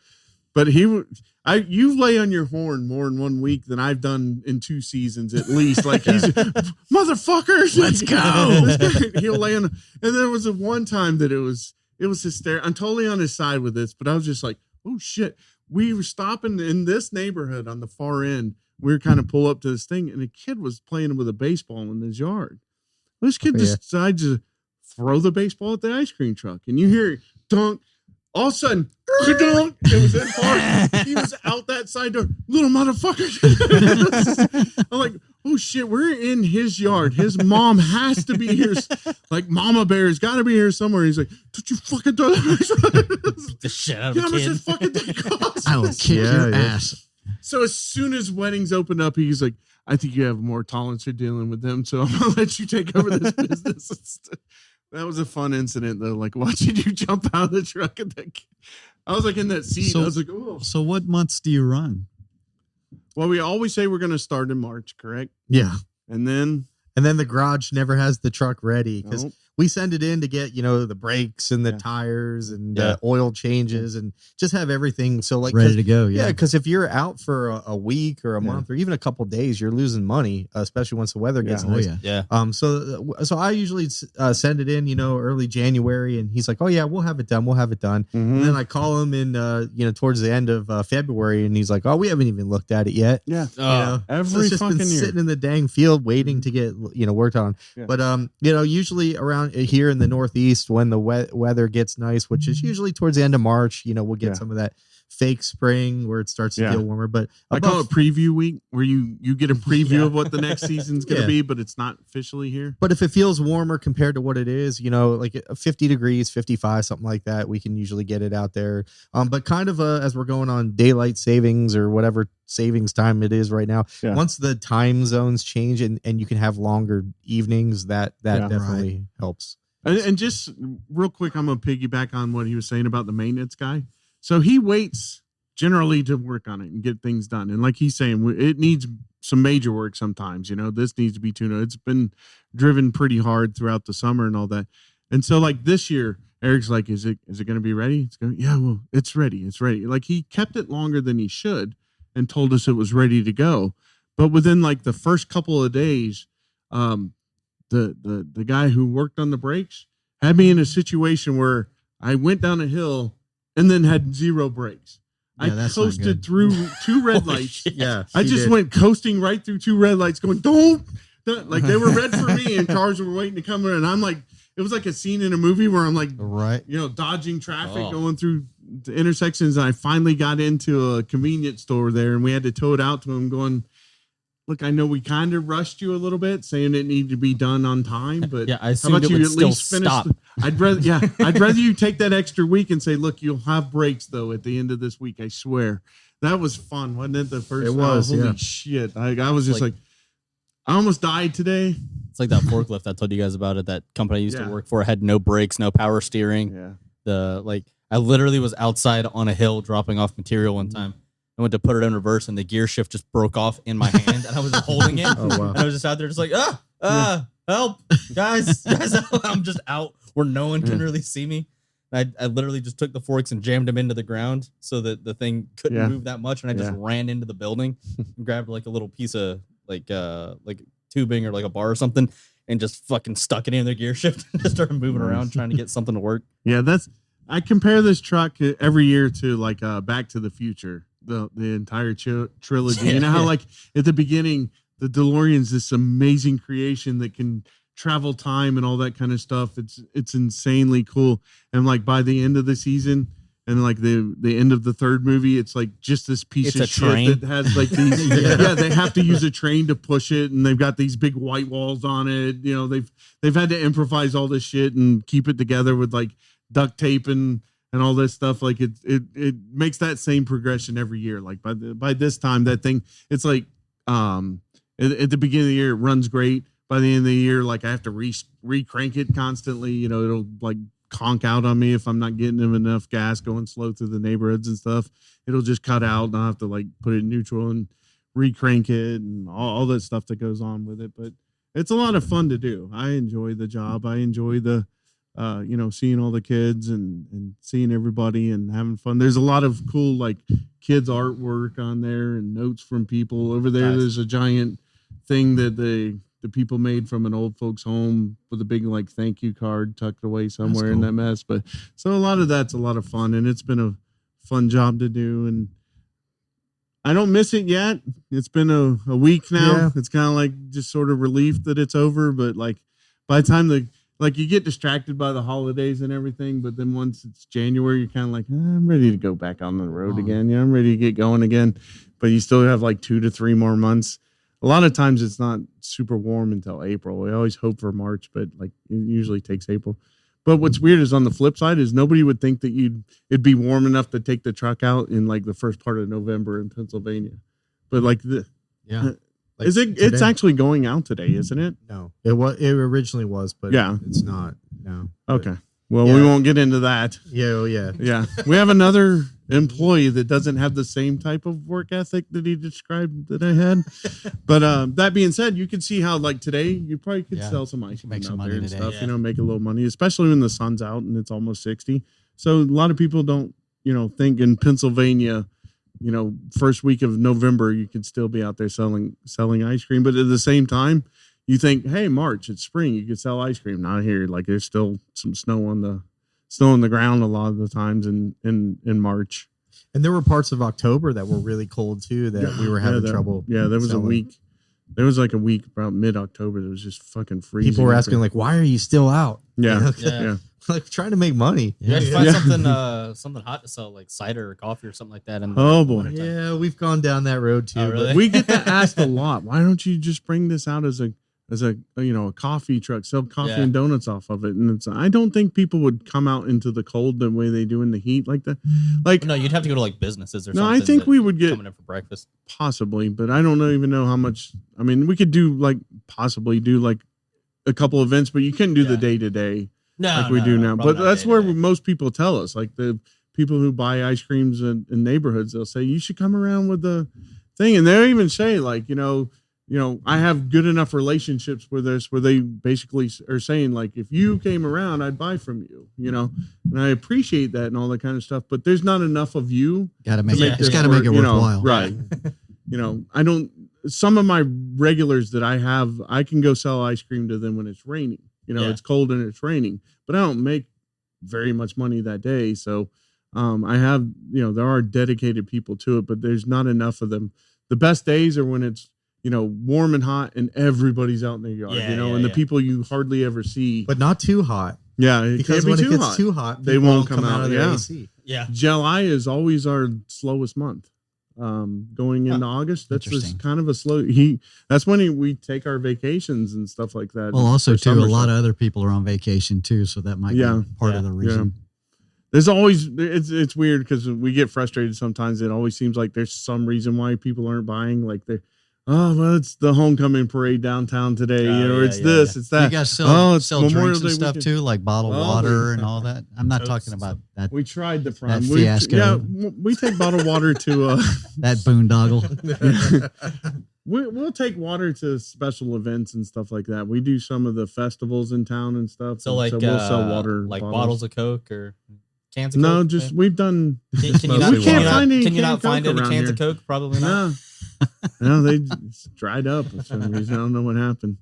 But you lay on your horn more in 1 week than I've done in 2 seasons at least. Like he's motherfuckers, let's go. He'll lay on, and there was one time that it was hysterical. I'm totally on his side with this, but I was just like, oh shit. We were stopping in this neighborhood on the far end. We were kind of pull up to this thing, and a kid was playing with a baseball in his yard. This kid decides to throw the baseball at the ice cream truck, and you hear dunk. All of a sudden, dunk. It was in park. He was out that side door. Little motherfucker. I'm like, oh shit, we're in his yard. His mom has to be here. Like Mama Bear's got to be here somewhere. He's like, don't you fucking throw that? Beat the shit out of the kid. Fucking I will kick your ass. So as soon as weddings open up, he's like, I think you have more tolerance for dealing with them, so I'm gonna let you take over this business. That was a fun incident though, like watching you jump out of the truck and I was like in that seat. So, I was like, oh. So what months do you run? Well, we always say we're gonna start in March, correct? Yeah. And then the garage never has the truck ready because we send it in to get, the brakes and the tires and oil changes and just have everything. So like ready to go. Yeah. Cause if you're out for a week or a month or even a couple of days, you're losing money, especially once the weather gets nice. Yeah. So I usually send it in, early January and he's like, oh yeah, we'll have it done. Mm-hmm. And then I call him in, towards the end of February and he's like, oh, we haven't even looked at it yet. Yeah. Every it's just fucking been year. sitting in the dang field waiting to get, worked on. Yeah. But, usually around here in the Northeast, when the weather gets nice, which is usually towards the end of March, we'll get some of that fake spring where it starts to get warmer. But I call it preview week, where you get a preview of what the next season's going to be, but it's not officially here. But if it feels warmer compared to what it is, like 50 degrees, 55, something like that, we can usually get it out there. But kind of as we're going on daylight savings or whatever savings time it is right now, once the time zones change and you can have longer evenings, that definitely helps. And just real quick, I'm going to piggyback on what he was saying about the maintenance guy. So he waits generally to work on it and get things done. And like he's saying, it needs some major work sometimes. This needs to be tuned up. It's been driven pretty hard throughout the summer and all that. And so like this year, Eric's like, is it going to be ready? It's going, yeah, well, it's ready. It's ready. Like he kept it longer than he should and told us it was ready to go. But within like the first couple of days, the guy who worked on the brakes had me in a situation where I went down a hill and then had zero brakes. I coasted through two red lights. I just went coasting right through two red lights going, don't. Like they were red for me and cars were waiting to come in. And I'm like, it was like a scene in a movie where I'm like, dodging traffic, going through the intersections. And I finally got into a convenience store there and we had to tow it out to him going, look, I know we kind of rushed you a little bit, saying it needed to be done on time, but I assumed it would still stop. I'd rather you take that extra week and say, look, you'll have breaks though at the end of this week. I swear, that was fun, wasn't it? The first, it was. Holy shit! I was just like, I almost died today. It's like that forklift I told you guys about it. That company I used to work for had no brakes, no power steering. Yeah. I literally was outside on a hill dropping off material one time. I went to put it in reverse and the gear shift just broke off in my hand and I was holding it. And I was just out there just like, help, guys, help. I'm just out where no one can really see me. I literally just took the forks and jammed them into the ground so that the thing couldn't move that much. And I just ran into the building and grabbed like a little piece of like tubing or like a bar or something and just fucking stuck it in the gear shift and just started moving around trying to get something to work. Yeah, I compare this truck every year to like Back to the Future. The entire trilogy. You know how like at the beginning, the DeLorean's this amazing creation that can travel time and all that kind of stuff. It's insanely cool. And like by the end of the season and like the end of the third movie, it's like just this piece of shit that has like these. They have to use a train to push it, and they've got these big white walls on it. They've had to improvise all this shit and keep it together with like duct tape and all this stuff. Like it makes that same progression every year. Like by this time, that thing, it's like at the beginning of the year it runs great. By the end of the year, like I have to re-crank it constantly. It'll like conk out on me if I'm not getting him enough gas going slow through the neighborhoods and stuff. It'll just cut out and I'll have to like put it in neutral and re-crank it and all that stuff that goes on with it. But it's a lot of fun to do. I enjoy the job. I enjoy the seeing all the kids and seeing everybody and having fun. There's a lot of cool like kids artwork on there and notes from people over there. Nice. There's a giant thing that the people made from an old folks home with a big like thank you card tucked away somewhere in that mess. But so a lot of that's a lot of fun and it's been a fun job to do and I don't miss it yet. It's been a week now. Yeah. It's kind of like just sort of relief that it's over, but like by the time you get distracted by the holidays and everything, but then once it's January, you're kind of like, I'm ready to go back on the road again. Yeah, I'm ready to get going again. But you still have like 2 to 3 more months. A lot of times it's not super warm until April. We always hope for March, but like it usually takes April. But what's weird is on the flip side is nobody would think that it'd be warm enough to take the truck out in like the first part of November in Pennsylvania. But like Like is it? today? It's actually going out today, isn't it? No, it originally was, but it's not. No. Okay. Well, we won't get into that. Yeah. Oh, yeah. Yeah. We have another employee that doesn't have the same type of work ethic that he described that I had. But that being said, you can see how like today you probably could sell some ice cream out there and stuff, make a little money, especially when the sun's out and it's almost 60. So a lot of people don't, think in Pennsylvania, first week of November, you could still be out there selling ice cream. But at the same time, you think, hey, March, it's spring, you could sell ice cream. Not here. Like there's still some snow on the ground a lot of the times in March. And there were parts of October that were really cold too, that we were having trouble. Yeah, there was selling. a week. There was like a week about mid-October that was just fucking freezing. People were asking like, why are you still out? Yeah. Yeah. Like trying to make money. You guys find something hot to sell, like cider or coffee or something like that. Oh boy. Yeah, we've gone down that road too. Oh, really? We get that asked a lot. Why don't you just bring this out as a a coffee truck, sell coffee and donuts off of it? And I don't think people would come out into the cold the way they do in the heat like that. Like no, you'd have to go to like businesses or no, something. I think we would get coming in for breakfast. Possibly, but I don't even know how much. I mean, we could possibly do like a couple events, but you couldn't do the day to day like we do now. But that's where most people tell us, like the people who buy ice creams in neighborhoods, they'll say you should come around with the thing, and they'll even say like I have good enough relationships with this where they basically are saying like, if you came around, I'd buy from you, and I appreciate that and all that kind of stuff, but there's not enough of you. It's got to make it worthwhile. Right. Some of my regulars that I have, I can go sell ice cream to them when it's raining, it's cold and it's raining, but I don't make very much money that day. So, I have, there are dedicated people to it, but there's not enough of them. The best days are when it's, warm and hot and everybody's out in their yard, and the people you hardly ever see. But not too hot. Yeah, it because can't be when it gets too hot, they won't come out of their AC. Yeah. July is always our slowest month. Going into August, that's just kind of a slow that's when we take our vacations and stuff like that. Well, also too, a lot of other people are on vacation too, so that might be part of the reason. Yeah. There's always it's weird because we get frustrated sometimes. It always seems like there's some reason why people aren't buying. Like it's the homecoming parade downtown today. It's that. You guys sell drinks and stuff too, like bottled water and all that. I'm not talking about that. We tried the front fiasco. We take bottled water to that boondoggle. We'll take water to special events and stuff like that. We do some of the festivals in town and stuff. So we'll sell water, like bottles of Coke or cans of Coke. No, just we've done. Can you not find any cans of Coke? Probably not. No, they just dried up for some reason. I don't know what happened.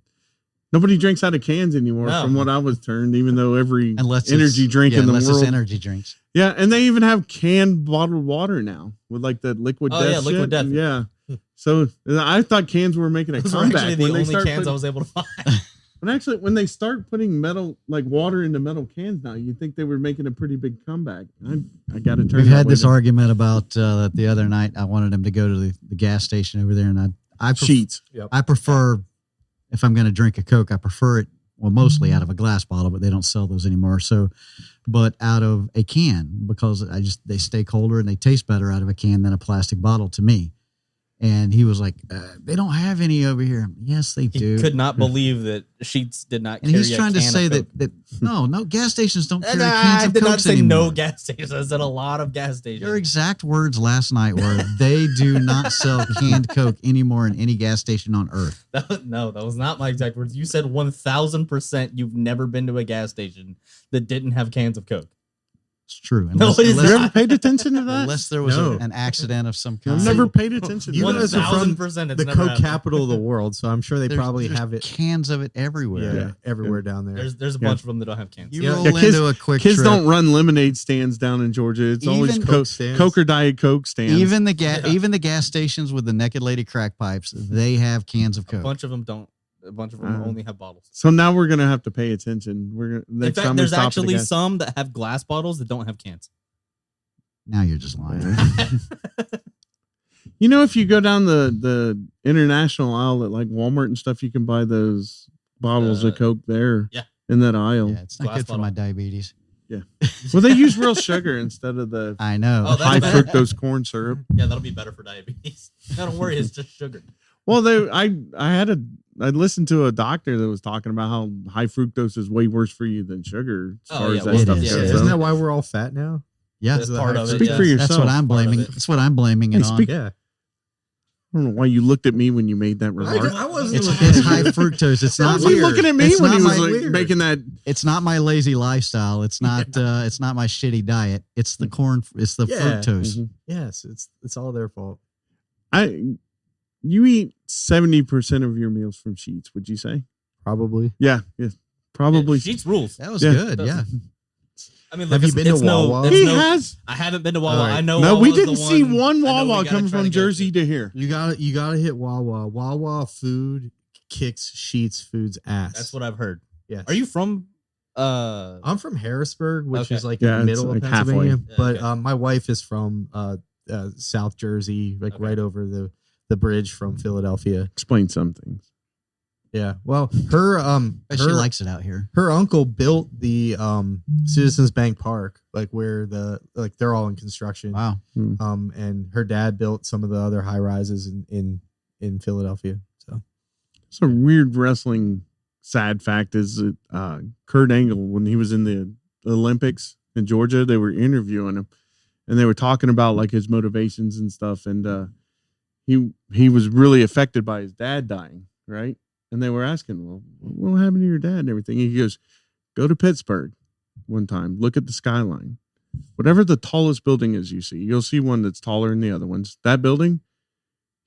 Nobody drinks out of cans anymore, from what I was turned. Even though every energy drink in the world, it's energy drinks. Yeah, and they even have canned bottled water now with like the liquid death. Liquid death. Yeah. So I thought cans were making a comeback. Those were actually the only cans I was able to find. But actually, when they start putting metal, like water into metal cans now, you think they were making a pretty big comeback. I got to turn. We've had this argument about the other night. I wanted them to go to the gas station over there, and Sheetz. I prefer, if I'm going to drink a Coke, I prefer it mostly out of a glass bottle, but they don't sell those anymore. So, but out of a can, because they stay colder and they taste better out of a can than a plastic bottle to me. And he was like, they don't have any over here. Yes, they do. He could not believe that Sheetz did not and carry he's trying to say that no gas stations don't carry cans of I did Cokes not say anymore. no gas stations. I said a lot of gas stations. Your exact words last night were, they do not sell canned Coke anymore in any gas station on earth. That was not my exact words. You said 1,000% you've never been to a gas station that didn't have cans of Coke. It's true. Have you ever paid attention to that? Unless there was an accident of some kind. I've never paid attention. You guys are from 1,000%. the Coke capital of the world, so I'm sure they probably have it. Cans of it everywhere. Everywhere down there. There's a bunch of them that don't have cans. You roll into a quick kids trip. don't run lemonade stands down in Georgia. It's always Coke or Diet Coke stands. Even the gas stations with the naked lady crack pipes, they have cans of Coke. A bunch of them don't. A bunch of them only have bottles. So now we're gonna have to pay attention. In fact, there's actually some that have glass bottles that don't have cans. Now you're just lying. If you go down the international aisle at like Walmart and stuff, you can buy those bottles of Coke there. Yeah. in that aisle. Yeah, it's not Glass good for bottle. my diabetes. Yeah. Well, they use real sugar instead of the I know. Oh, that's high better. fructose corn syrup. Yeah, that'll be better for diabetes. No, don't worry, it's just sugar. Well, I listened to a doctor that was talking about how high fructose is way worse for you than sugar as far as that well, stuff it goes. is. Isn't that why we're all fat now? Yeah, That's part of it. Speak yeah. for yourself. that's what I'm blaming. it. That's what I'm blaming Hey, it on. speak- Yeah. I don't know why you looked at me when you made that remark. I wasn't. It's high fructose. It's Why not was he weird. looking at me It's when he not was my- like making that? It's not my lazy lifestyle. It's not. It's not my shitty diet. It's the corn. It's the Yeah. fructose. Mhm. Yes, it's all their fault. You eat 70% of your meals from Sheetz, would you say? Probably. Yeah, probably. Sheetz rules. That was Yeah. good. Yeah. I mean, Have you been to Wawa? He has. I haven't been to Wawa. All right. I know. No, we Wawa's the didn't see one I know we Wawa gotta come try to from go Jersey to. to here. You gotta hit Wawa. Wawa food kicks Sheetz Food's ass. That's what I've heard. Yes. Are you from? I'm from Harrisburg, which Okay. is like Yeah, in the it's middle of like halfway. Pennsylvania. Yeah, But okay. my wife is from South Jersey, like Okay. right over the bridge from Philadelphia. Explain some things. Yeah. Well, her But she likes it out here. her uncle built the Citizens Bank Park, like where they're all in construction. Wow. And her dad built some of the other high rises in Philadelphia. So It's a weird wrestling sad fact is that Kurt Angle, when he was in the Olympics in Georgia, they were interviewing him and they were talking about like his motivations and stuff. And he was really affected by his dad dying, right? And they were asking, well, what happened to your dad and everything? And he goes, go to Pittsburgh one time, look at the skyline. Whatever the tallest building is you see, you'll see one that's taller than the other ones. That building,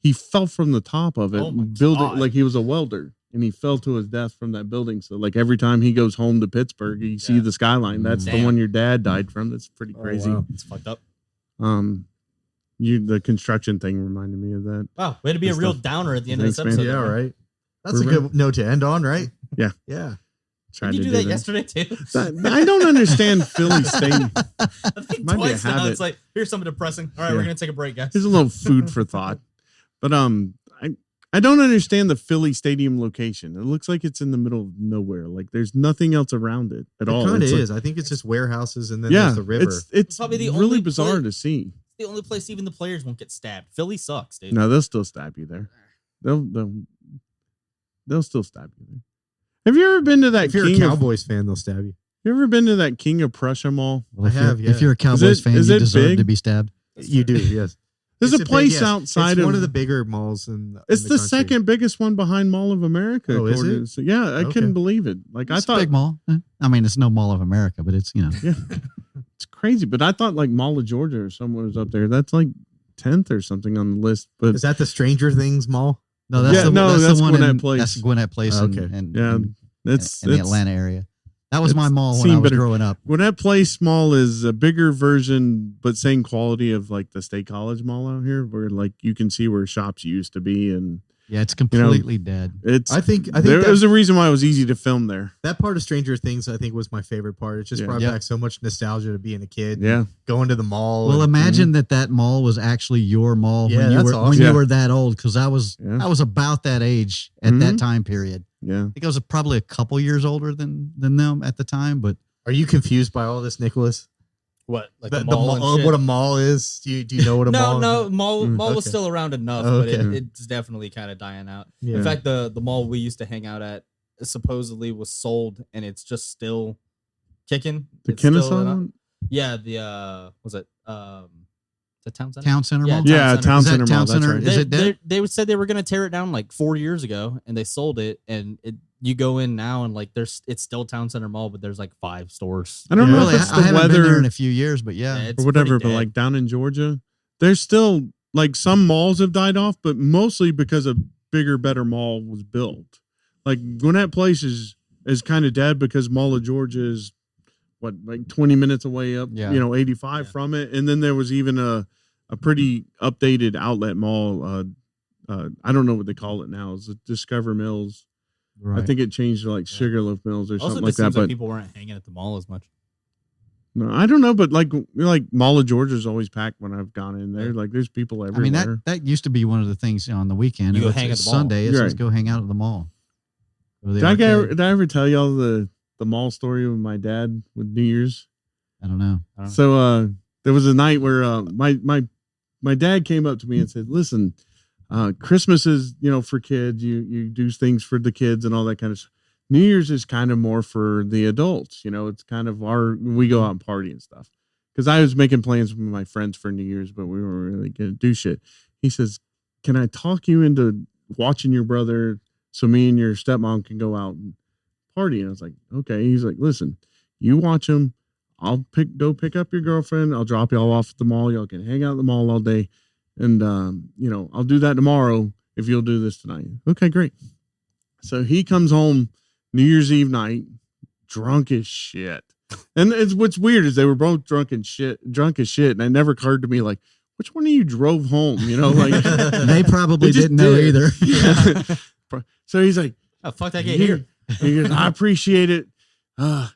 he fell from the top of it, Oh my building God. like he was a welder, and he fell to his death from that building. So like every time he goes home to Pittsburgh, you see Yeah. the skyline. That's the Damn. one your dad died from. That's pretty crazy. wow. It's fucked up. The construction thing reminded me of that. Wow, way to be a Good real stuff. downer at the end Thanks, of this man. episode. yeah, man. right. That's We're a good note to end on, right? Yeah. Yeah. Tried Did you to do that yesterday too? I don't understand Philly stadium. I think Might be a twice now. habit. It's like, here's something depressing. All right, Yeah. we're gonna take a break, guys. Here's a little food for thought. But I don't understand the Philly stadium location. It looks like it's in the middle of nowhere. Like there's nothing else around it at all. It kind of It's like- is. I think it's just warehouses and then yeah, there's the river. It's Probably the really only bizarre pla- to see. It's the only place even the players won't get stabbed. Philly sucks, dude. No, they'll still stab you there. They'll still stab you there. Have you ever been to that if you're a King of, Cowboys fan, they'll stab you. you ever been to that King of Prussia mall? Well, I have, If yeah. you're a Cowboys fan, is you it deserve big? to be stabbed. You do, yes. There's It's a big- place yes. outside It's of one of the bigger malls in. It's in the country. second biggest one behind Mall of America. Oh, is according it? to- yeah, I Okay. couldn't believe it. Like I It's a thought big mall. I mean, it's no Mall of America, but it's Yeah, it's crazy. But I thought like Mall of Georgia or somewhere was up there. That's like 10th or something on the list. But Is that the Stranger Things mall? no, that's Yeah, the no, that's that's the one Gwinnett in, Place. That's Gwinnett Place. Oh, in- okay. in, yeah, in, it's in the Atlanta area. That was my it's mall when seen I was better. growing up. Gwinnett Place Mall is a bigger version, but same quality of like the State College Mall out here, where like you can see where shops used to be, and Yeah, it's completely dead. it's. I think there that, was a reason why it was easy to film there. that part of Stranger Things, I think, was my favorite part. It just Yeah. brought Yep. back so much nostalgia to being a kid. Yeah, Going to the mall. Well, and- imagine that mall was actually your mall Yeah, when you that's were awesome. when Yeah. you were that old. Because I was about that age at Mhm. that time period. yeah. I think I was probably a couple years older than them at the time. But Are you confused by all this, Nicholas? What? Like The the mall and shit? what a mall is? Do you know what a mall No, is? mall was Okay. still around enough, Oh, but okay. it's definitely kind of dying out. Yeah. In fact, the mall we used to hang out at supposedly was sold, and it's just still kicking. The It's still Kennesaw in a- one? Yeah, the was it the town center? Town Center Yeah, Mall. Yeah, Town Is that Center Town Mall. That's Center? right. Is it dead? They said they were gonna tear it down like 4 years ago, and they sold it. And you go in now, and like it's still Town Center Mall, but there's like 5 stores. I don't Yeah. know Really, if it's I the haven't been there weather in a few years, but yeah. It's or whatever, pretty but dead. like down in Georgia, there's still like some malls have died off, but mostly because a bigger, better mall was built. Like Gwinnett Place is kind of dead because Mall of Georgia is what, like 20 minutes away up, Yeah. 85 Yeah. from it. And then there was even a pretty updated outlet mall. I don't know what they call it now. It's Discover Mills. Right. I think it changed to like Sugarloaf Mills or Also, something it like just that. seems But like people weren't hanging at the mall as much. no, I don't know. But like Mall of Georgia's always packed when I've gone in there. Yeah. Like there's people I everywhere. mean, that used to be one of the things on the weekend. You go It's- hang at it's the mall. Sunday. It's Right. just go hang out at the mall. Or the Did I arcade. ever tell y'all the the mall story with my dad with New Year's? I don't know. So there was a night where my dad came up to me and said, "Listen, Christmas is, for kids. You do things for the kids and all that kind of stuff. New Year's is kind of more for the adults. It's kind of we go out and party and stuff." Because I was making plans with my friends for New Year's, but we weren't really going to do shit. He says, "Can I talk you into watching your brother so me and your stepmom can go out and party?" And I was like, "Okay." He's like, "Listen, you watch him. I'll go pick up your girlfriend. I'll drop y'all off at the mall. Y'all can hang out at the mall all day. And, I'll do that tomorrow if you'll do this tonight." Okay, great. So he comes home New Year's Eve night, drunk as shit. And what's weird is they were both drunk as shit. And it never occurred to me, like, which one of you drove home? Like they probably didn't know either. So he's like, "Oh, fuck that get here." He goes, "I appreciate it. Are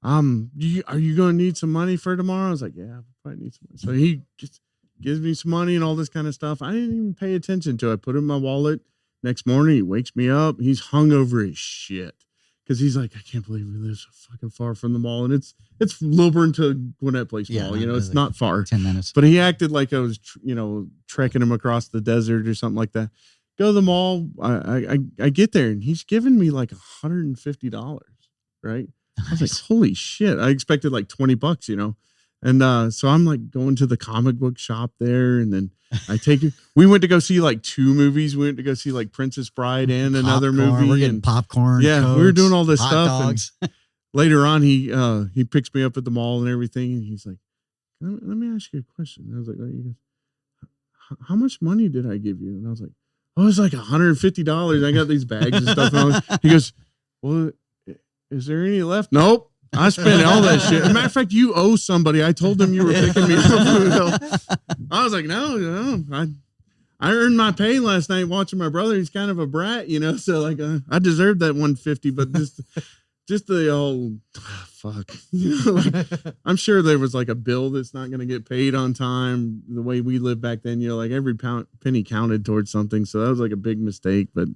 you going to need some money for tomorrow?" I was like, "Yeah, I probably need some money." So he just gives me some money and all this kind of stuff. I didn't even pay attention to it. I put it in my wallet. Next morning, he wakes me up. He's hungover as shit. Because he's like, "I can't believe we live so fucking far from the mall." And it's Lilburn to Gwinnett Place Mall. It's like not far. 10 minutes. But he acted like I was, trekking him across the desert or something like that. Go to the mall. I get there and he's giving me like $150, right? I was like, holy shit. I expected like $20, And so I'm like going to the comic book shop there, and then we went to go see like 2 movies. We went to go see like Princess Bride and another movie. We're getting popcorn. Yeah, Cokes, we were doing all this hot stuff. dogs. And later on, he picks me up at the mall and everything, and he's like, let me ask you a question. And I was like, he goes, "How much money did I give you?" And I was like, "Oh, it's like $150. I got these bags and stuff." And he goes, "Well, is there any left?" "Nope. I spent all that shit. As a matter of fact, you owe somebody. I told them you were picking me up." I was like, no, I earned my pay last night watching my brother. He's kind of a brat, so like I deserved that $150, but just the old fuck. Like, I'm sure there was like a bill that's not going to get paid on time. The way we lived back then, like every penny counted towards something. So that was like a big mistake, but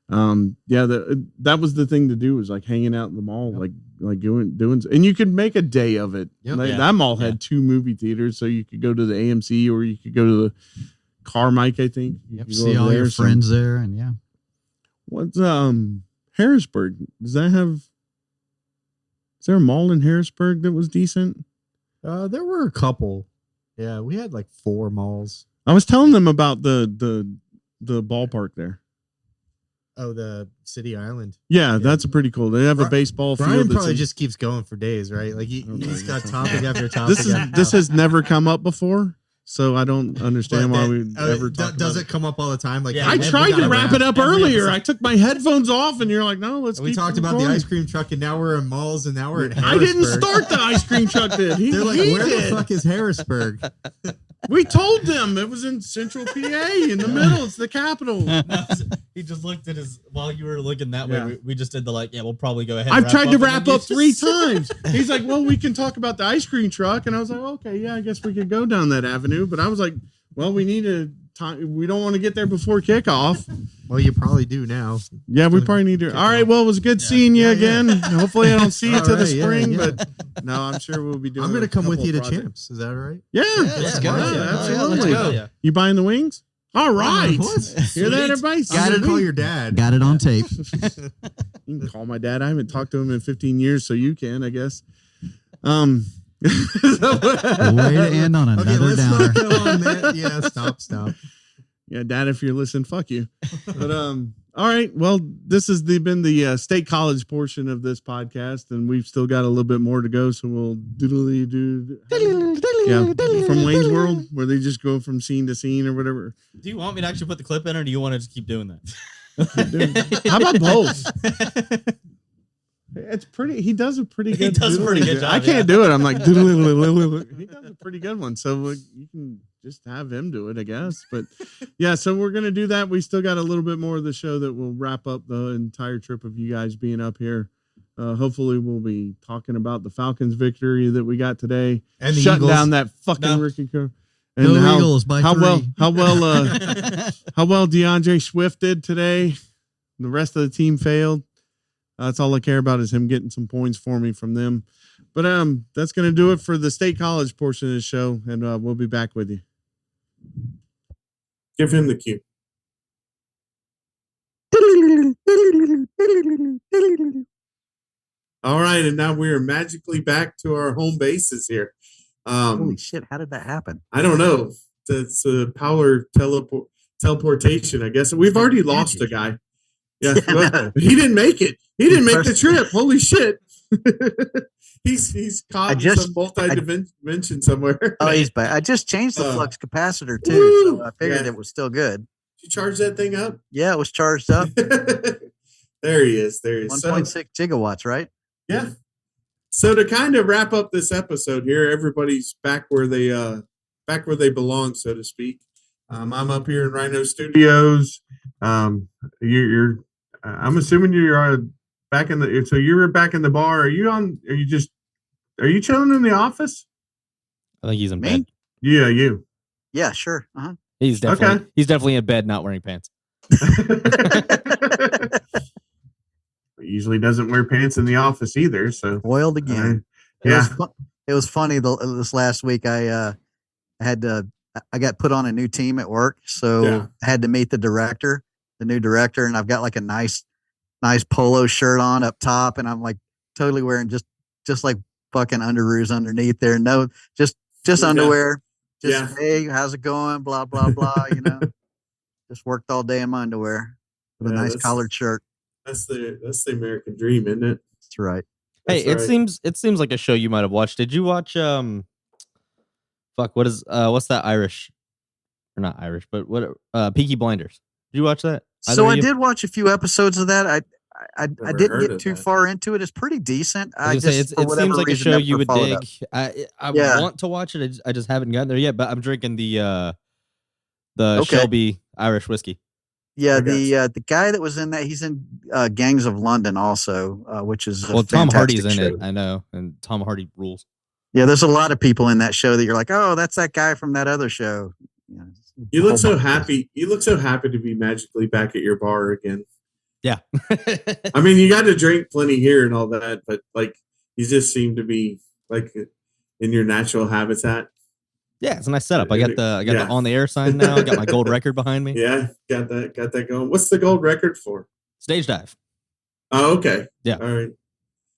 that was the thing to do, was like hanging out in the mall, like doing, and you could make a day of it. Yep. That mall had 2 movie theaters, so you could go to the AMC or you could go to the Carmike, I think. Yep. See all your friends there, and yeah. What's Harrisburg? Is there a mall in Harrisburg that was decent? There were a couple. Yeah, we had like 4 malls. I was telling them about the ballpark there. Oh, the City Island. Yeah, that's a pretty cool. They have a baseball field. Brian probably just keeps going for days, right? Like he's got topic after topic. This has never come up before, so I don't understand why we ever talk. Does it come up all the time? Like, I tried to wrap it up earlier. I took my headphones off, and you're like, "No, let's." We talked about the ice cream truck, and now we're in malls, and now we're in I Harrisburg. didn't start the ice cream truck. Did he? They're like, "Where the fuck is Harrisburg?" We told them it was in Central PA in the middle. It's the capital. He just looked at while you were looking that way. Yeah. We just did we'll probably go ahead. I've tried to wrap up 3 times. He's like, "Well, we can talk about the ice cream truck." And I was like, "Okay, yeah, I guess we could go down that avenue." But I was like, "Well, we need a time. We don't want to get there before kickoff." Well, you probably do now. Yeah, we probably need to. All right. Well, it was good seeing you again. Hopefully I don't see you till the spring, but no, I'm sure we'll be doing. I'm going to come with you to Champs. Is that all right? Yeah. Let's go. Absolutely. Let's go. You buying the wings? All right. Hear that, everybody? Got to call your dad. Got it on tape. You can call my dad. I haven't talked to him in 15 years, so you can, I guess. Way to end on another downer. Go on, man. Yeah, stop. Yeah, Dad, if you're listening, fuck you. But all right. Well, this has been the state college portion of this podcast, and we've still got a little bit more to go. So we'll doodly do. Yeah, from Wayne's World, where they just go from scene to scene or whatever. Do you want me to actually put the clip in, or do you want to just keep doing that? How about both? It's pretty. He does a pretty good. He does a pretty good job. I can't do it. I'm like, he does a pretty good one. So you can just have him do it, I guess. But yeah, so we're gonna do that. We still got a little bit more of the show that will wrap up the entire trip of you guys being up here. Hopefully, we'll be talking about the Falcons' victory that we got today, and the shutting Eagles. down that fucking rookie car. And Go Eagles by 3. How well DeAndre Swift did today. The rest of the team failed. That's all I care about is him getting some points for me from them. But that's going to do it for the State College portion of the show, and we'll be back with you. Give him the cue. All right, and now we are magically back to our home bases here. Holy shit! How did that happen? I don't know. It's a power teleportation, I guess. We've already lost a guy. Yeah, well, he didn't make it. He didn't make the trip. Holy shit! he's caught in some multi-dimension somewhere. Oh, he's back. I just changed the flux capacitor too, so I figured it was still good. Did you charge that thing up? Yeah, it was charged up. There he is. 1.6 gigawatts, right? Yeah. So to kind of wrap up this episode here, everybody's back where they belong, so to speak. I'm up here in Rhino Studios. You're I'm assuming you're back in the. So you were back in the bar. Are you chilling in the office? I think he's in bed. Yeah, you. Yeah, sure. He's definitely in bed, not wearing pants. He usually doesn't wear pants in the office either. So boiled again. Yeah, it was funny. This last week, I got put on a new team at work, so I had to meet the new director, and I've got like a nice polo shirt on up top, and I'm like totally wearing just like fucking underoos underneath there. No, just underwear. Just hey, how's it going? Blah blah blah. Just worked all day in my underwear with a nice collared shirt. That's the American dream, isn't it? That's right. Hey, it seems like a show you might have watched. Did you watch what's that Irish or not Irish, but what Peaky Blinders? Did you watch that? So I did watch a a few episodes of that. I didn't get too far into it. It's pretty decent. It seems like a show you would dig. I want to watch it. I just haven't gotten there yet. But I'm drinking the Shelby Irish whiskey. Yeah, the guy that was in that, he's in Gangs of London also, which is Tom Hardy's in it. I know, and Tom Hardy rules. Yeah, there's a lot of people in that show that you're like, oh, that's that guy from that other show. You look so happy. You look so happy to be magically back at your bar again. Yeah. I mean, you got to drink plenty here and all that, but like you just seem to be like in your natural habitat. Yeah, it's a nice setup. I got the on the air sign now. I got my gold record behind me. Yeah, got that going. What's the gold record for? Stage dive. Oh, okay. Yeah. All right.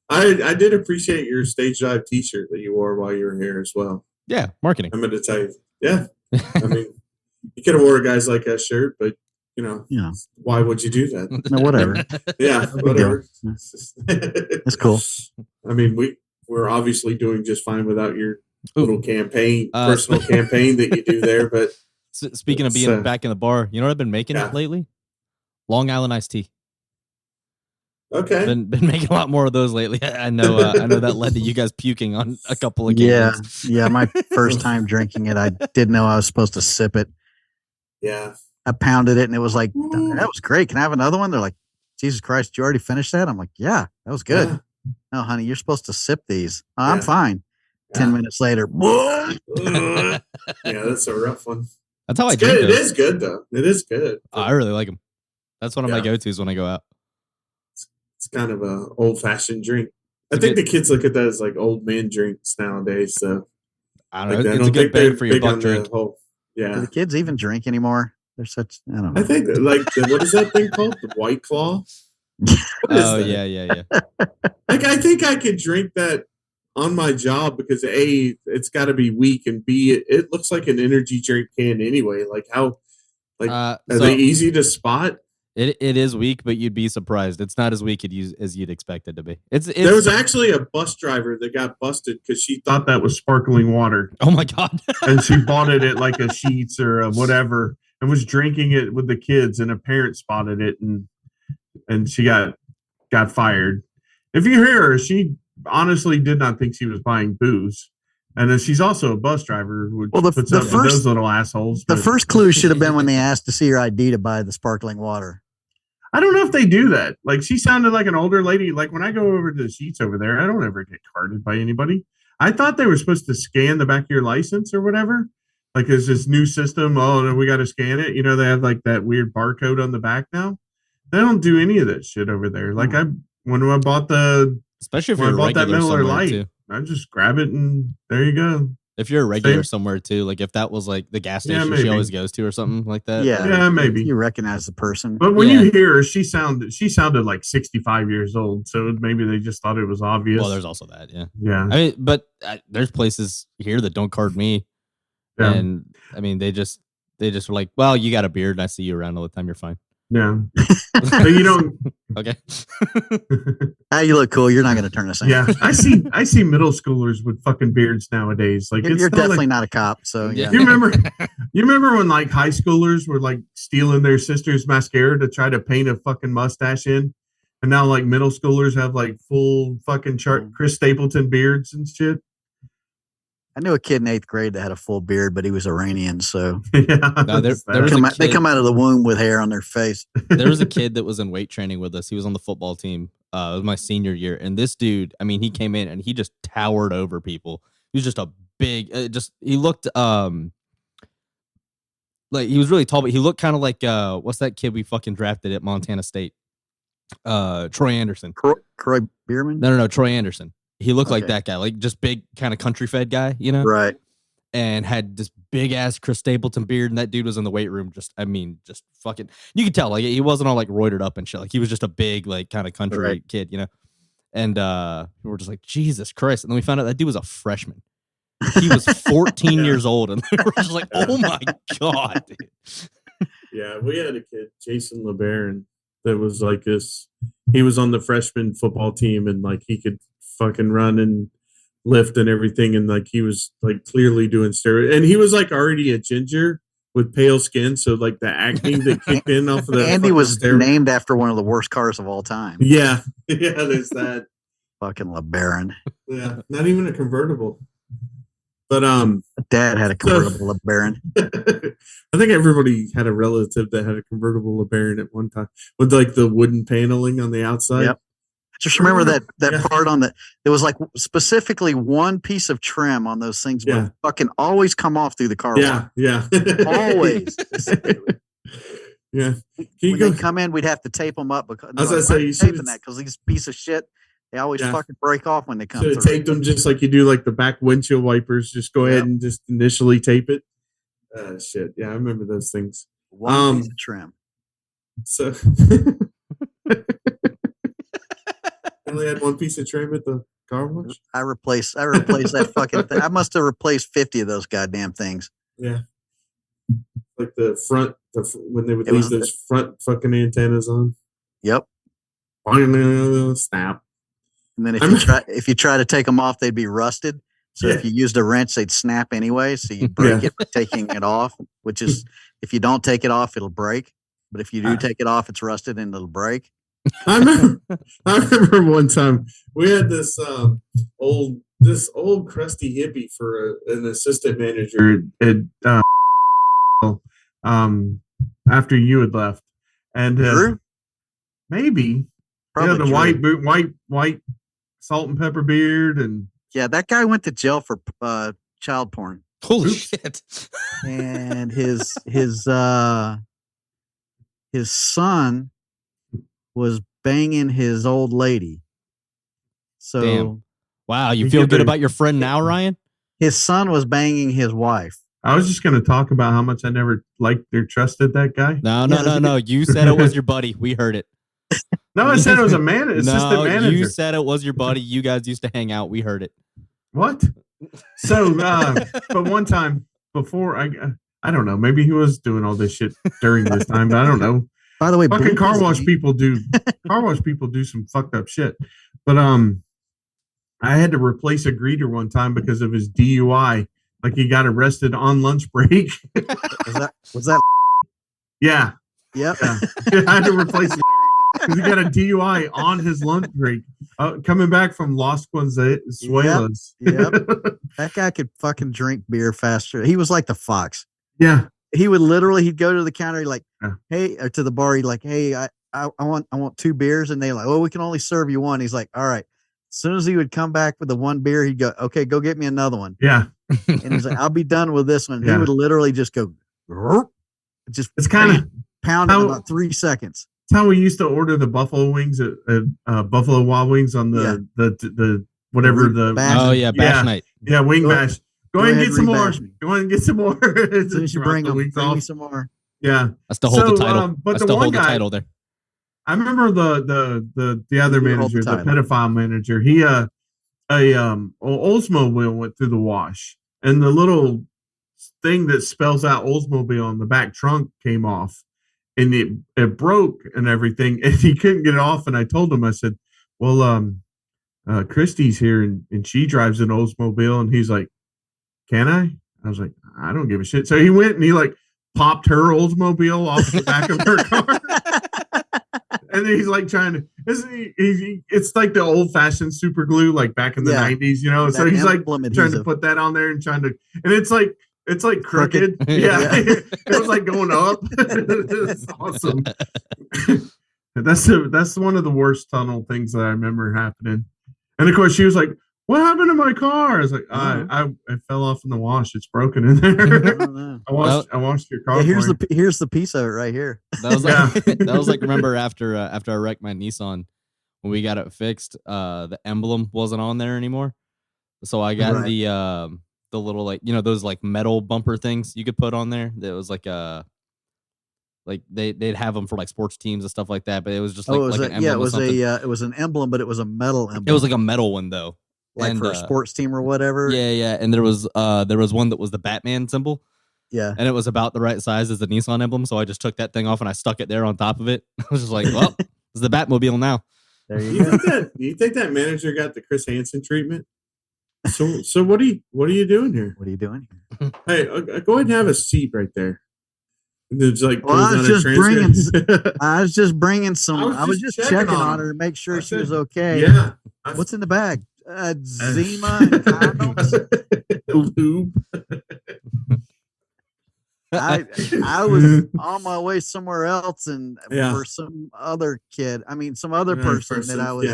I did appreciate your stage dive T-shirt that you wore while you were here as well. Yeah, marketing. I'm going to tell you. Yeah. I mean, you could have wore a Guys Like Us shirt, but why would you do that? No, whatever. Yeah, whatever. That's cool. I mean, we're obviously doing just fine without your little campaign, personal campaign that you do there. But speaking of being back in the bar, you know what I've been making lately? Long Island iced tea. Okay. Been making a lot more of those lately. I know that led to you guys puking on a couple of games. Yeah. My first time drinking it, I didn't know I was supposed to sip it. Yeah. I pounded it, and it was like, that was great. Can I have another one? They're like, Jesus Christ, did you already finish that? I'm like, yeah, that was good. Yeah. No, honey, you're supposed to sip these. I'm fine. 10 minutes later. Yeah, that's a rough one. That's how I drink it. It is good, though. It is good. I really like them. That's one of my go-tos when I go out. It's kind of a old-fashioned drink. I think the kids look at that as like old man drinks nowadays. So I don't know. It's a good bang for your buck drink. Do the kids even drink anymore? They're such, I don't know. I think what is that thing called? The White Claw? Oh, yeah. Like, I think I could drink that on my job because A, it's got to be weak, and B, it looks like an energy drink can anyway. Like are they easy to spot? It is weak, but you'd be surprised. It's not as weak as you'd expect it to be. There was actually a bus driver that got busted because she thought that was sparkling water. Oh my God. And she bought it at like a Sheetz or a whatever and was drinking it with the kids, and a parent spotted it and she got fired. If you hear her, she honestly did not think she was buying booze. And then she's also a bus driver who puts up with those little assholes. The first clue should have been when they asked to see your ID to buy the sparkling water. I don't know if they do that. Like, she sounded like an older lady. Like, when I go over to the Sheetz over there, I don't ever get carded by anybody. I thought they were supposed to scan the back of your license or whatever. Like, there's this new system. Oh, no, we got to scan it. You know, they have like that weird barcode on the back now. They don't do any of that shit over there. Like, when I bought the, especially if when you're I bought that regular Miller somewhere Lite, too. I just grab it and there you go. If you're a regular Same. somewhere too, like if that was like the gas Yeah, station she maybe. always goes to or something like that. Yeah, Yeah, maybe. you recognize the person. But when Yeah. you hear her, she sounded like 65 years old. So maybe they just thought it was obvious. Well, there's also that. Yeah. Yeah. I mean, but there's places here that don't card me. Yeah. And I mean, they just were like, well, you got a beard and I see you around all the time. You're fine. Yeah. But you don't. Okay. Mm. You look cool. You're not going to turn us in. Yeah. I see middle schoolers with fucking beards nowadays. Like You're definitely not a cop. So yeah. You remember when like high schoolers were like stealing their sister's mascara to try to paint a fucking mustache in? And now like middle schoolers have like full fucking Chris Stapleton beards and shit. I knew a kid in 8th grade that had a full beard, but he was Iranian. So yeah, No, they come out of the womb with hair on their face. There was a kid that was in weight training with us. He was on the football team. It was my senior year. And this dude, I mean, he came in and he just towered over people. He was just a big, he looked, like he was really tall, but he looked kind of like, what's that kid we fucking drafted at Montana State? Troy Anderson. Troy Bierman? No, Troy Anderson. He looked like that guy, like just big kind of country fed guy, you know? Right. And had this big ass Chris Stapleton beard. And that dude was in the weight room. Just fucking, you could tell, like, he wasn't all like roided up and shit. Like, he was just a big, like, kind of country kid, you know? And we were just like, Jesus Christ. And then we found out that dude was a freshman. He was 14 years old. And we were just like, oh my God, dude. Yeah, we had a kid, Jason LeBaron, that was like this. He was on the freshman football team and like he could fucking run and lift and everything, and like he was like clearly doing steroids, and he was like already a ginger with pale skin, so like the acne that kicked in off of the Andy was named after one of the worst cars of all time. Yeah, there's that. Fucking LeBaron. Yeah, not even a convertible. But Dad had a convertible LeBaron. I think everybody had a relative that had a convertible LeBaron at one time with like the wooden paneling on the outside. Yep. Just remember that part on it was like specifically one piece of trim on those things would fucking always come off through the car. Yeah. Always. Yeah. When they come in, we'd have to tape them up because as I say, you taping that because these piece of shit, they always fucking break off when they come through. Tape them just like you do like the back windshield wipers. Just go ahead and just initially tape it. Shit. Yeah, I remember those things. One piece of trim. So only had one piece of trim at the car wash. I replaced that fucking thing. I must have replaced 50 of those goddamn things. Yeah, like the front, when they would leave those front fucking antennas on. Yep. Snap. And then if you try to take them off, they'd be rusted. So if you used a wrench, they'd snap anyway. So you break it by taking it off, which is if you don't take it off, it'll break. But if you do take it off, it's rusted and it'll break. I remember one time we had this old crusty hippie for an assistant manager at after you had left, and maybe probably the white salt and pepper beard, and that guy went to jail for child porn. Holy shit! And his son was banging his old lady. So, damn. Wow, you feel good about your friend now, Ryan? His son was banging his wife. I was just going to talk about how much I never liked or trusted that guy. No. You said it was your buddy. We heard it. No, I said it was a assistant manager. You said it was your buddy. You guys used to hang out. We heard it. What? So, but one time before, I don't know. Maybe he was doing all this shit during this time, but I don't know. By the way, fucking car wash people do some fucked up shit. But I had to replace a greeter one time because of his DUI. Like he got arrested on lunch break. Was that? Yeah. Yep. Yeah. I had to replace him because he got a DUI on his lunch break, coming back from Las Consuelas. Yep. That guy could fucking drink beer faster. He was like the Fox. Yeah. He would he'd go to the counter, hey, or to the bar, he'd like, hey, I want 2 beers. And they like, oh, we can only serve you one. He's like, all right. As soon as he would come back with the 1 beer, he'd go, okay, go get me another one. Yeah. And he's like, I'll be done with this one. Yeah. He would literally just go, it's kind of pound it in about 3 seconds. That's how we used to order the buffalo wings at Buffalo Wild Wings on the whatever the bash night. Yeah, wing bash. Go ahead and get some more. Go ahead and get some more. As soon as you bring me some more. Yeah, I still hold the title. But I still hold the title there. I remember the other manager, the pedophile manager. He Oldsmobile went through the wash, and the little thing that spells out Oldsmobile on the back trunk came off, and it broke and everything, and he couldn't get it off. And I told him, I said, "Well, Christy's here, and she drives an Oldsmobile," and he's like, "Can I?" I was like, "I don't give a shit." So he went and he like popped her Oldsmobile off the back of her car. And then he's like trying to, it's like the old fashioned super glue, like back in the 90s, you know? So he's like trying to put that on there and and it's like crooked. Yeah. It was like going up. It's awesome. That's one of the worst tunnel things that I remember happening. And of course she was like, "What happened to my car?" I was like, I fell off in the wash. It's broken in there. I washed your car. Yeah, here's the piece of it right here. That was like that was like, remember after I wrecked my Nissan, when we got it fixed, the emblem wasn't on there anymore. So I got the little, like, you know, those like metal bumper things you could put on there. That was like they'd have them for like sports teams and stuff like that, but it was just like, an emblem. Yeah, it was an emblem, but it was a metal emblem. It was like a metal one though. Like for a sports team or whatever. Yeah. And there was one that was the Batman symbol. Yeah. And it was about the right size as the Nissan emblem. So I just took that thing off and I stuck it there on top of it. I was just like, well, it's the Batmobile now. There you go. Do you think that manager got the Chris Hansen treatment? So what are you doing here? What are you doing here? Hey, go ahead and have a seat right there. It's like, I was just bringing some. I was just checking on her to make sure she was okay. Yeah. What's in the bag? Zima and condoms. Lube. I was on my way somewhere else, and for some other person that I was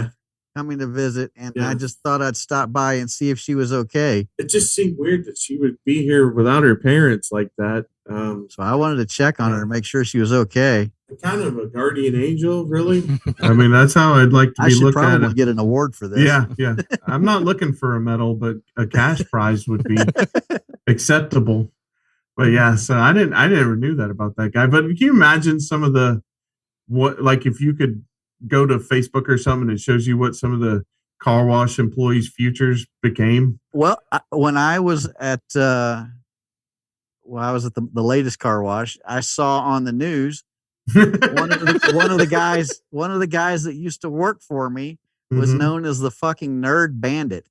coming to visit, and I just thought I'd stop by and see if she was okay. It just seemed weird that she would be here without her parents like that. So I wanted to check on her and make sure she was okay. Kind of a guardian angel, really. I mean, that's how I'd like to be looked at. I should probably get an award for this. Yeah. I'm not looking for a medal, but a cash prize would be acceptable. But yeah, so I never knew that about that guy. But can you imagine some of like if you could go to Facebook or something, it shows you what some of the car wash employees' futures became? Well, when I was at the latest car wash, I saw on the news one of the guys that used to work for me was known as the fucking nerd bandit.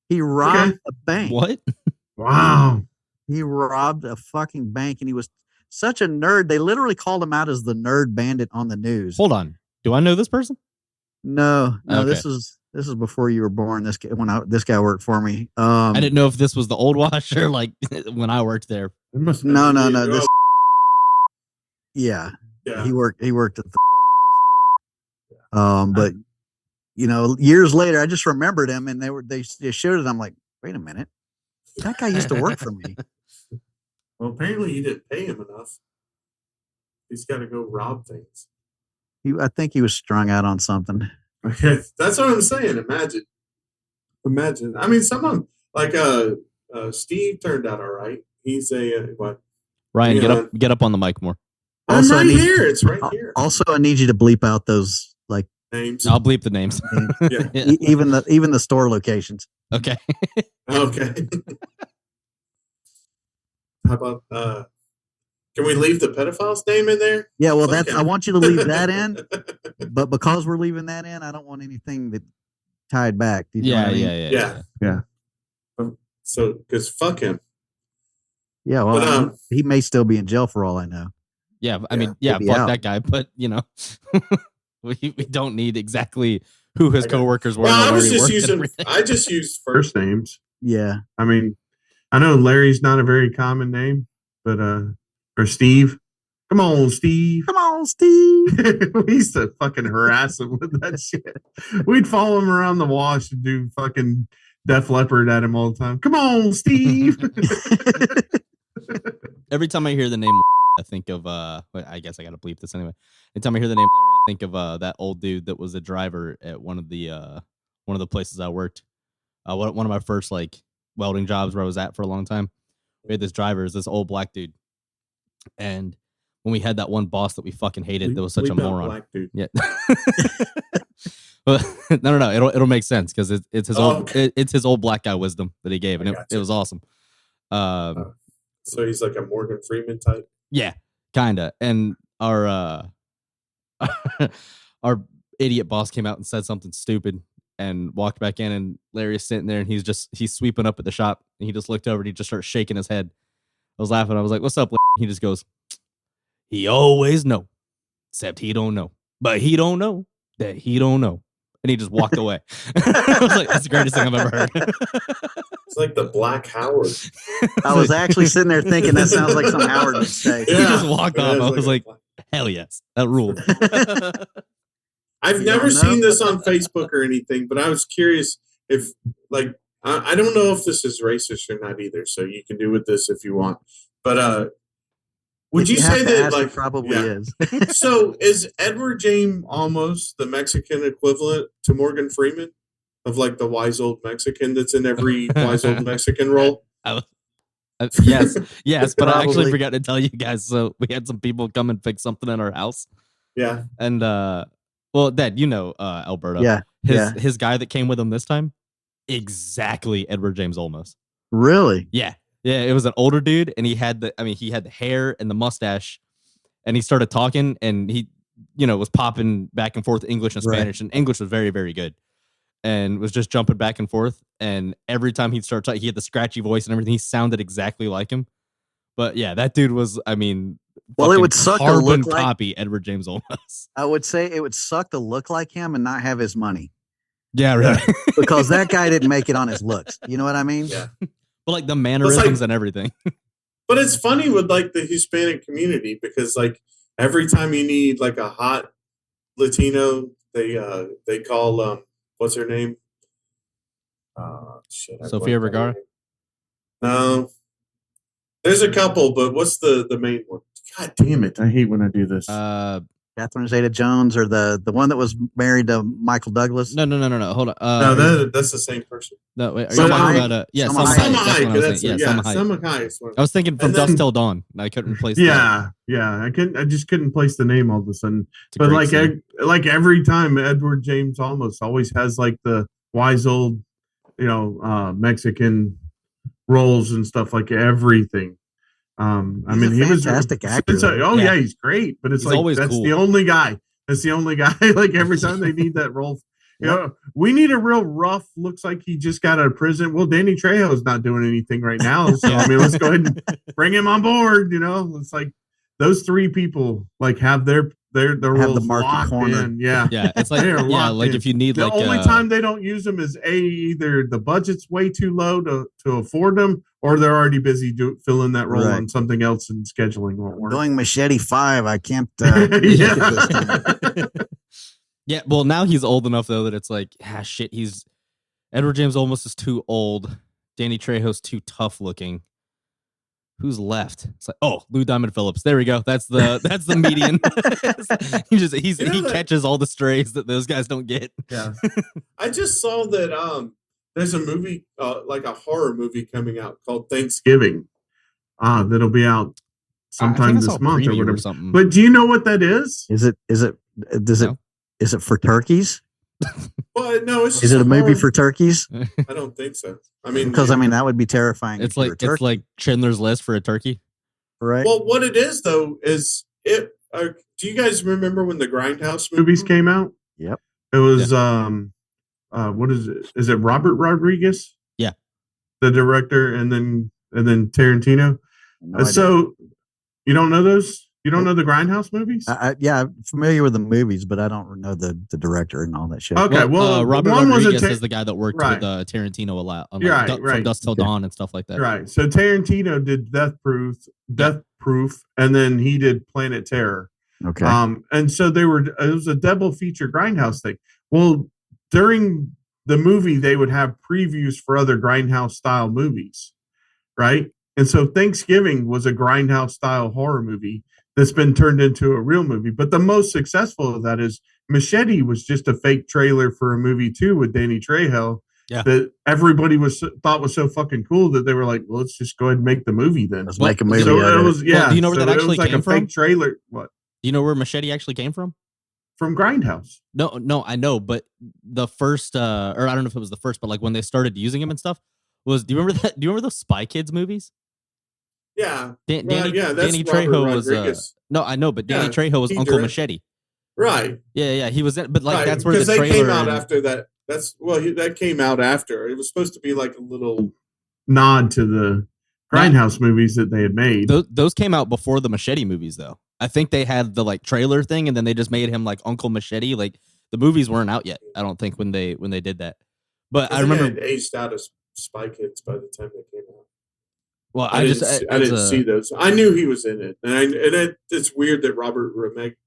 He robbed a bank. What? Wow. He robbed a fucking bank, and he was such a nerd. They literally called him out as the nerd bandit on the news. Hold on. Do I know this person? No. Okay. This is before you were born. This guy worked for me. I didn't know if this was the old wash or like when I worked there. No. This, yeah. He worked at the store. But you know, years later, I just remembered him, and they showed it. I'm like, wait a minute, that guy used to work for me. Well, apparently you didn't pay him enough. He's got to go rob things. I think he was strung out on something. Okay, that's what I'm saying. Imagine. I mean, someone like Steve turned out all right. He's a what? Ryan, get up on the mic more. Also, I'm right here. It's right here. Also, I need you to bleep out those like names. I'll bleep the names. Yeah. Even the store locations. Okay. Okay. How about can we leave the pedophile's name in there? Yeah, well, I want you to leave that in, but because we're leaving that in, I don't want anything that tied back. Yeah. So, because fuck him. Yeah, well, but, he may still be in jail for all I know. Yeah, I mean, fuck that guy, but you know, we don't need exactly who his coworkers were. Well, I just used first names. Yeah, I mean, I know Larry's not a very common name, but or Steve. Come on, Steve. We used to fucking harass him with that shit. We'd follow him around the wash and do fucking Def Leppard at him all the time. Come on, Steve. Every time I hear the name, I think of I guess I gotta bleep this anyway. Every time I hear the name, I think of that old dude that was a driver at one of the places I worked. One of my first like welding jobs where I was at for a long time. We had this driver, is this old black dude, and when we had that one boss that we fucking hated, that was such a moron. Black dude. Yeah. But no. It'll make sense because it's his old black guy wisdom that he gave, and it was awesome. So he's like a Morgan Freeman type. Yeah, kinda. And our our idiot boss came out and said something stupid and walked back in, and Larry's sitting there and he's sweeping up at the shop, and he just looked over and he just started shaking his head. I was laughing. I was like, "What's up, Larry?" He just goes, "He always know, except he don't know, but he don't know that he don't know." And he just walked away. I was like, "That's the greatest thing I've ever heard." It's like the Black Howard. I was actually sitting there thinking that sounds like some Howard would say. Yeah. He just walked off. I was like, hell yes, that ruled. I've never seen this on Facebook or anything, but I was curious if, like, I don't know if this is racist or not either, so you can do with this if you want. But would you say that, like, it probably is. So is Edward James almost the Mexican equivalent to Morgan Freeman of like the wise old Mexican that's in every wise old Mexican role? Yes, but I actually forgot to tell you guys. So we had some people come and fix something in our house. Yeah. And well, Dad, Alberto. Yeah. His guy that came with him this time, exactly Edward James Olmos. Really? Yeah. Yeah, it was an older dude, and he had the hair and the mustache, and he started talking, and he, was popping back and forth English and Spanish, and English was very, very good, and was just jumping back and forth, and every time he'd start talking, he had the scratchy voice and everything. He sounded exactly like him, but yeah, that dude was, well, it would suck to look like copy Edward James Olmos. I would say it would suck to look like him and not have his money. Yeah, right. Because that guy didn't make it on his looks. You know what I mean? Yeah. But like the mannerisms and everything. But it's funny with like the Hispanic community because like every time you need like a hot Latino, they call what's her name? Sofia Vergara. No, there's a couple, but what's the main one? God damn it! I hate when I do this. Catherine Zeta-Jones, or the one that was married to Michael Douglas. No. Hold on. No, that's the same person. No, wait. Are you talking about Salma Hayek. I was thinking From Dusk Till Dawn. I couldn't place. Yeah. I just couldn't place the name all of a sudden. But like every time, Edward James always has like the wise old, Mexican roles and stuff, like everything. He was a fantastic actor. Yeah, he's great, but it's like that's cool. The only guy. That's the only guy. Like every time they need that role, we need a real rough. Looks like he just got out of prison. Well, Danny Trejo's not doing anything right now, so let's go ahead and bring him on board. It's like those three people like have their roles the market corner. In. Yeah, it's like like if you need the like only time they don't use them is either the budget's way too low to afford them, or they're already busy filling that role on something else and scheduling won't work. Doing Machete 5, I can't. Yeah, well now he's old enough though that it's like shit. Edward James Olmos is too old. Danny Trejo's too tough looking. Who's left? It's like, Lou Diamond Phillips. There we go. That's the median. He catches all the strays that those guys don't get. Yeah. I just saw that there's a movie like a horror movie coming out called Thanksgiving. That'll be out sometime this month or whatever. Or but do you know what that is? Is it for turkeys? Well, no. Is it a movie for turkeys? I don't think so. Because that would be terrifying. It's like Schindler's List for a turkey, right? Well, what it is though is it. Do you guys remember when the Grindhouse movies came out? Yep. It was what is it? Is it Robert Rodriguez? Yeah, the director, and then Tarantino. So you don't know those? You don't know the Grindhouse movies? I'm familiar with the movies, but I don't know the director and all that shit. Okay, well Robert Rodriguez is the guy that worked with Tarantino a lot on From Dusk Till Dawn and stuff like that. Right. So Tarantino did Death Proof, and then he did Planet Terror. Okay. And so it was a double feature Grindhouse thing. Well, during the movie, they would have previews for other Grindhouse style movies, right? And so Thanksgiving was a Grindhouse style horror movie that's been turned into a real movie. But the most successful of that is Machete was just a fake trailer for a movie too with Danny Trejo. Yeah. That everybody thought was so fucking cool that they were like, well, let's just go ahead and make the movie then. Let's make a movie. So it was, yeah. Well, do you know where that actually like came from? Fake trailer. What? Do you know where Machete actually came from? From Grindhouse. No, I know, but the first, or I don't know if it was the first, but like when they started using him and stuff, do you remember that? Do you remember those Spy Kids movies? Yeah. Danny That's Trejo was no, I know, but Danny Trejo was Uncle Machete. Right. Yeah, he was in, but like right. that's where the they trailer came out after that. That came out after. It was supposed to be like a little nod to the Grindhouse movies that they had made. Those came out before the Machete movies, though. I think they had the like trailer thing, and then they just made him like Uncle Machete. Like the movies weren't out yet, I don't think, when they did that. But I remember had aged out as Spy Kids by the time they came out. Well, I didn't see those. I knew he was in it, and it's weird that Robert Rodriguez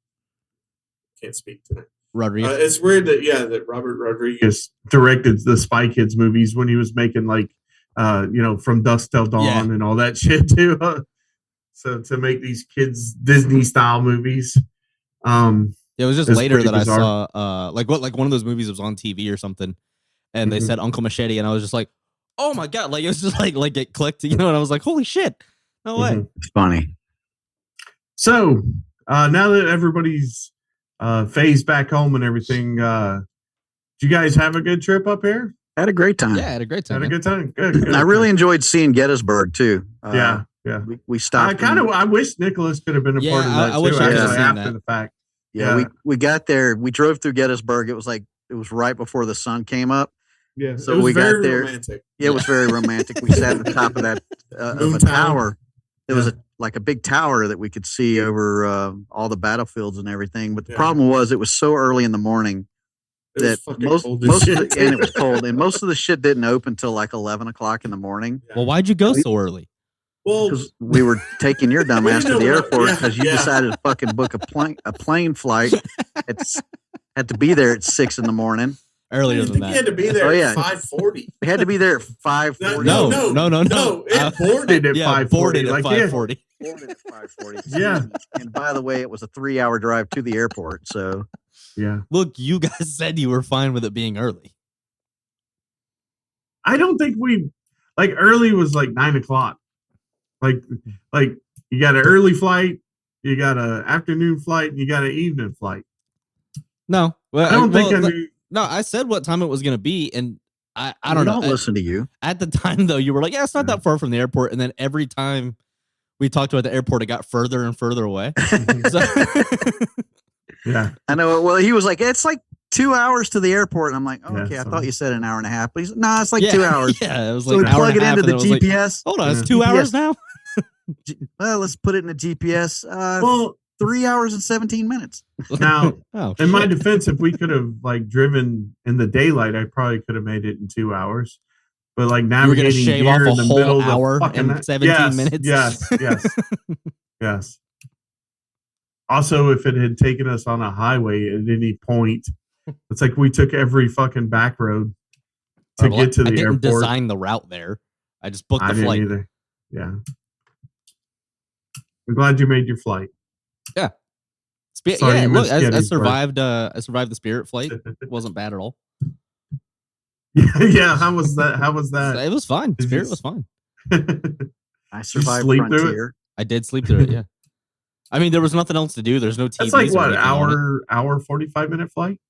can't speak tonight. Rodriguez. It's weird that Robert Rodriguez directed the Spy Kids movies when he was making like From Dusk Till Dawn and all that shit too. So to make these kids Disney style movies, it was just later that bizarre. I saw like one of those movies was on TV or something, and they said Uncle Machete, and I was just like, oh my god, like it was just like it clicked, and I was like, holy shit, no way. It's funny. So now that everybody's phased back home and everything, did you guys have a good trip up here? I had a great time. Yeah, I had a great time. Had a good time. Good. I really enjoyed seeing Gettysburg too. Yeah. We stopped. I wish Nicholas could have been a part of that I wish too. after the fact. Yeah, we got there. We drove through Gettysburg. It was right before the sun came up. Yeah, so we got there. Romantic. Yeah, it was very romantic. We sat at the top of that of a tower. It was like a big tower that we could see over all the battlefields and everything. But the problem was it was so early in the morning that most of the, and it was cold, and most of the shit didn't open until like 11 o'clock in the morning. Well, why'd you go so early? Well, because we were taking your dumb ass to the airport because you decided to fucking book a plane flight. Had to be there at 6 in the morning. Earlier than that. You had to be there at 5:40. We had to be there at 5:40. No. It boarded at 5:40. Boarded at 5:40. Boarded at 5:40. Yeah. And by the way, it was a 3-hour drive to the airport. So yeah. Look, you guys said you were fine with it being early. I don't think early was like 9 o'clock. Like you got an early flight, you got an afternoon flight, and you got an evening flight. No, well, I don't think I knew. No, I said what time it was going to be, and I don't know. Don't listen to you. At the time, though, you were like, "Yeah, it's not that far from the airport." And then every time we talked about the airport, it got further and further away. Yeah, I know. Well, he was like, "It's like 2 hours to the airport," and I'm like, "Oh, okay, I thought you said an hour and a half." But he's it's like 2 hours. Yeah, it was so like we plug it into the GPS. Hold on, it's 2 hours now. Well, let's put it in the GPS. 3 hours and 17 minutes. Now, in my defense, if we could have driven in the daylight, I probably could have made it in 2 hours. But navigating shave here off in the middle of hour the fucking and 17 minutes. Yes. Also, if it had taken us on a highway at any point, it's like we took every fucking back road to get to the airport. I didn't design the route there. I just booked the flight. Either. Yeah. I'm glad you made your flight. Yeah. Sorry, look, I survived. I survived the Spirit flight. It wasn't bad at all. Yeah. How was that? It was fine. Spirit was fine. I survived Frontier. I did sleep through it. Yeah. I mean, there was nothing else to do. There's no TV. That's like what, hour 45-minute flight?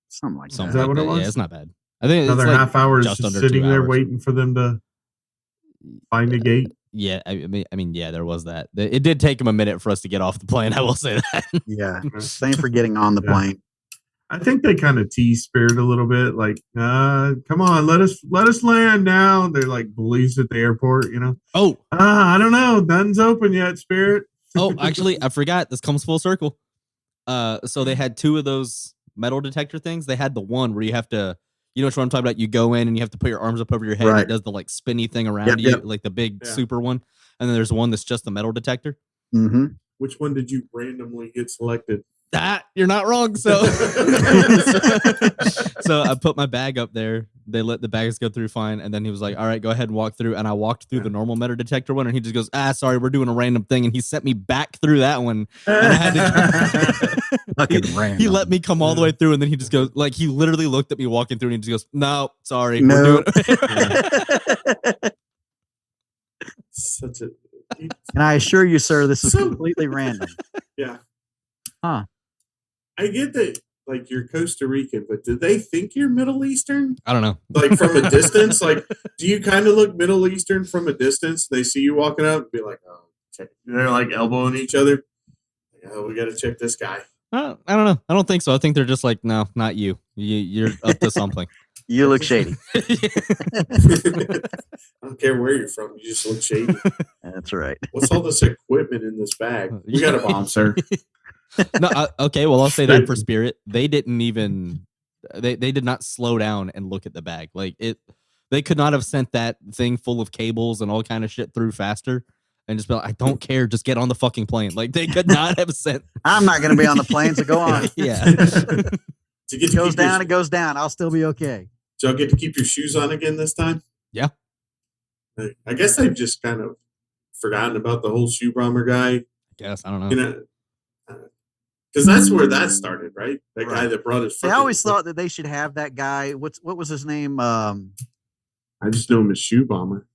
Something like that. Is that what it was? Yeah, it's not bad. I think another it's half hour just just under sitting 2 there hours. waiting for them to find a gate. Yeah, I mean, yeah, there was that. It did take him a minute for us to get off the plane. I will say that. Yeah, same for getting on the plane. I think they kind of tease Spirit a little bit, like, come on, let us land now. They're like bullies at the airport, Oh, I don't know, nothing's open yet, Spirit. Oh, actually, I forgot. This comes full circle. So they had two of those metal detector things. They had the one where you have to, you know what I'm talking about? You go in and you have to put your arms up over your head. Right. And it does the spinny thing around you, like the big super one. And then there's one that's just the metal detector. Mm-hmm. Which one did you randomly get selected? You're not wrong. So, so I put my bag up there They let the bags go through fine, and then he was like, "All right, go ahead and walk through." And I walked through the normal metal detector one, and he just goes, "Sorry, we're doing a random thing," and he sent me back through that one. And I had to Fucking random. He let me come all the way through, and then he just goes, like, he literally looked at me walking through, and he just goes, "No, sorry, No. we're doing." Such a. And I assure you, sir, this is completely random. Yeah. Huh. I get that, like, you're Costa Rican, but do they think you're Middle Eastern? I don't know. Like, from a distance? Like, do you kind of look Middle Eastern from a distance? They see you walking up and be like, oh, check. They're like elbowing each other. Oh, we got to check this guy. I don't know. I don't think so. I think they're just like, no, not you. You're up to something. You look shady. I don't care where you're from. You just look shady. That's right. What's all this equipment in this bag? We got a bomb, sir. No, okay. Well, I'll say that for Spirit, they didn't even. They did not slow down and look at the bag. Like it, they could not have sent that thing full of cables and all kind of shit through faster. And just be like, I don't care. Just get on the fucking plane. Like they could not have sent. I'm not going to be on the plane, so go on. Yeah. It goes down. It goes down. I'll still be okay. So I'll get to keep your shoes on again this time? Yeah. I guess I've just kind of forgotten about the whole shoe bomber guy. I guess. I don't know. You know, because that's where that started, right? That guy that brought his. I always thought that they should have that guy. What was his name? I just know him as Shoe Bomber.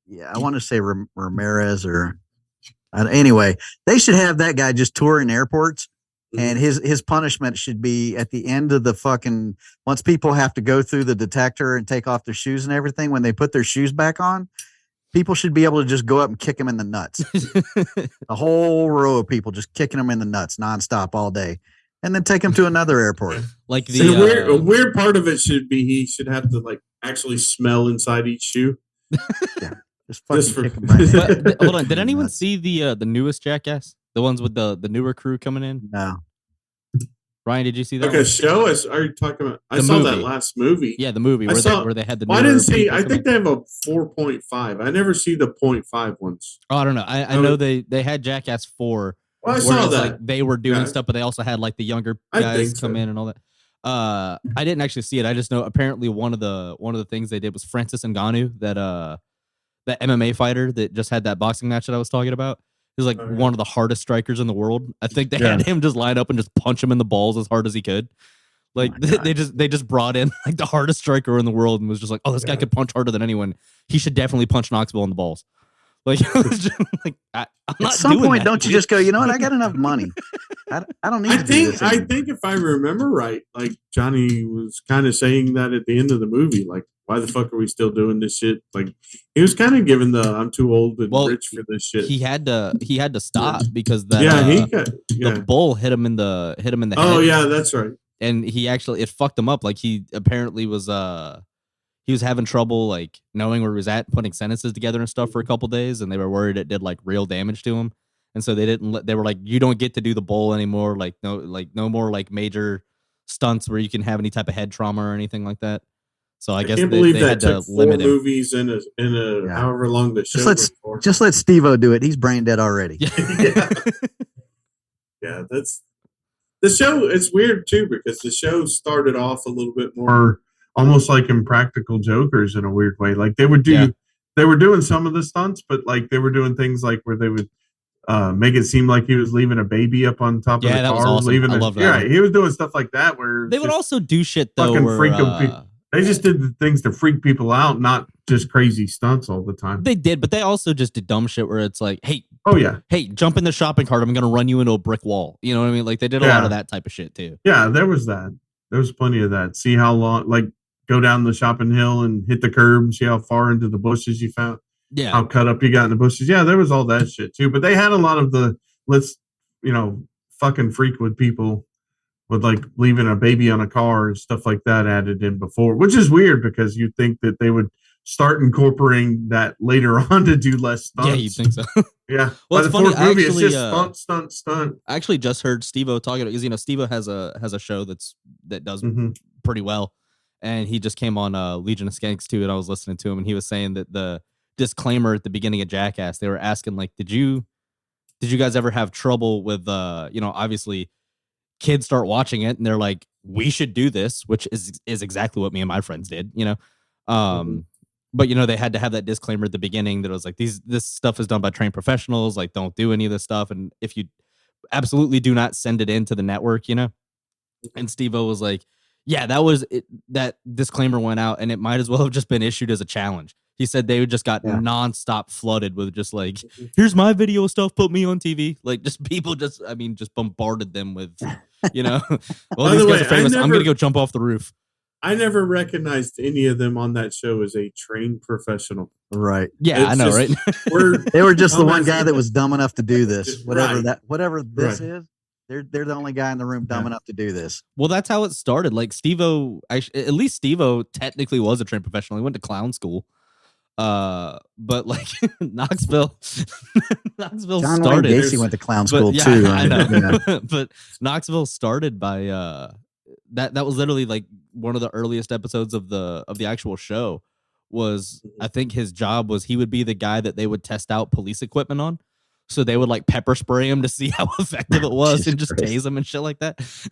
Yeah, I want to say Ramirez or anyway. They should have that guy just touring airports, and his punishment should be at the end of the fucking. Once people have to go through the detector and take off their shoes and everything, when they put their shoes back on, people should be able to just go up and kick him in the nuts. A whole row of people just kicking him in the nuts nonstop all day, and then take him to another airport. Like a weird part of it should be he should have to like actually smell inside each shoe. Yeah, just fucking kick him right but, hold on, did anyone see the newest Jackass? The ones with the newer crew coming in? No. Ryan, did you see that? Like a show? Are you talking about? I saw that last movie. Yeah, the movie where they had the. I didn't see. I think they have a 4.5. I never see the 0.5 ones. Oh, I don't know. I know they had Jackass 4. Well, I saw that. Like they were doing stuff, but they also had like the younger guys come in and all that. I didn't actually see it. I just know apparently one of the things they did was Francis Ngannou, that MMA fighter that just had that boxing match that I was talking about. He's like one of the hardest strikers in the world. I think they had him just line up and just punch him in the balls as hard as he could. Like they just brought in like the hardest striker in the world and was just like, oh, this guy could punch harder than anyone. He should definitely punch Knoxville in the balls. Like, like I'm not. At some doing point, that, don't you just go? You know what? I got enough money. I don't need. I think if I remember right, like Johnny was kind of saying that at the end of the movie, like, why the fuck are we still doing this shit? Like, he was kind of giving the I'm too old and rich for this shit. He had to stop because the bull hit him in the head. Oh yeah, that's right. And it fucked him up. Like he apparently was he was having trouble like knowing where he was at, putting sentences together and stuff for a couple days, and they were worried it did like real damage to him. And so they were like, you don't get to do the bowl anymore. Like no more like major stunts where you can have any type of head trauma or anything like that. So I guess can't believe that had to took 4 limit him. movies in a however long the show was for. Just let Steve-O do it. He's brain dead already. Yeah, that's the show. It's weird too because the show started off a little bit more almost like Impractical Jokers in a weird way. Like they were doing some of the stunts, but like they were doing things like where they would make it seem like he was leaving a baby up on top of the car. That was awesome. I love that. Yeah, he was doing stuff like that where they would also do shit though. They just did the things to freak people out, not just crazy stunts all the time. They did, but they also just did dumb shit where it's like, hey, jump in the shopping cart. I'm going to run you into a brick wall. You know what I mean? Like they did a lot of that type of shit too. Yeah, there was that. There was plenty of that. See how long, like go down the shopping hill and hit the curb and see how far into the bushes you found. Yeah. How cut up you got in the bushes. Yeah, there was all that shit too. But they had a lot of the fucking freak with people with like leaving a baby on a car and stuff like that added in before, which is weird because you'd think that they would start incorporating that later on to do less stunts. Yeah, you think so? Yeah. Well, it's funny. Movie, it's just stunt. I actually just heard Steve-O talking because Steve-O has a show that does pretty well, and he just came on Legion of Skanks too, and I was listening to him, and he was saying that the disclaimer at the beginning of Jackass, they were asking like, did you guys ever have trouble with obviously kids start watching it and they're like, we should do this, which is exactly what me and my friends did, but they had to have that disclaimer at the beginning that was like, this stuff is done by trained professionals, like don't do any of this stuff, and if you absolutely do not send it into the network, and Steve-O was like, yeah, that was it, that disclaimer went out, and it might as well have just been issued as a challenge. He said they just got nonstop flooded with just like, here's my video stuff, put me on TV. Like just people just bombarded them with, well, these guys are famous. I'm gonna go jump off the roof. I never recognized any of them on that show as a trained professional. Right. Yeah, I know, right? They were just the one guy that was dumb enough to do this. Whatever this is, they're the only guy in the room dumb enough to do this. Well, that's how it started. Like Steve-O, at least Steve-O technically was a trained professional. He went to clown school. But like Knoxville John started. Wayne Gacy went to clown school too. I know. But Knoxville started by that was literally like one of the earliest episodes of the actual show. Was I think his job was he would be the guy that they would test out police equipment on. So they would like pepper spray him to see how effective it was and just tase him and shit like that. It's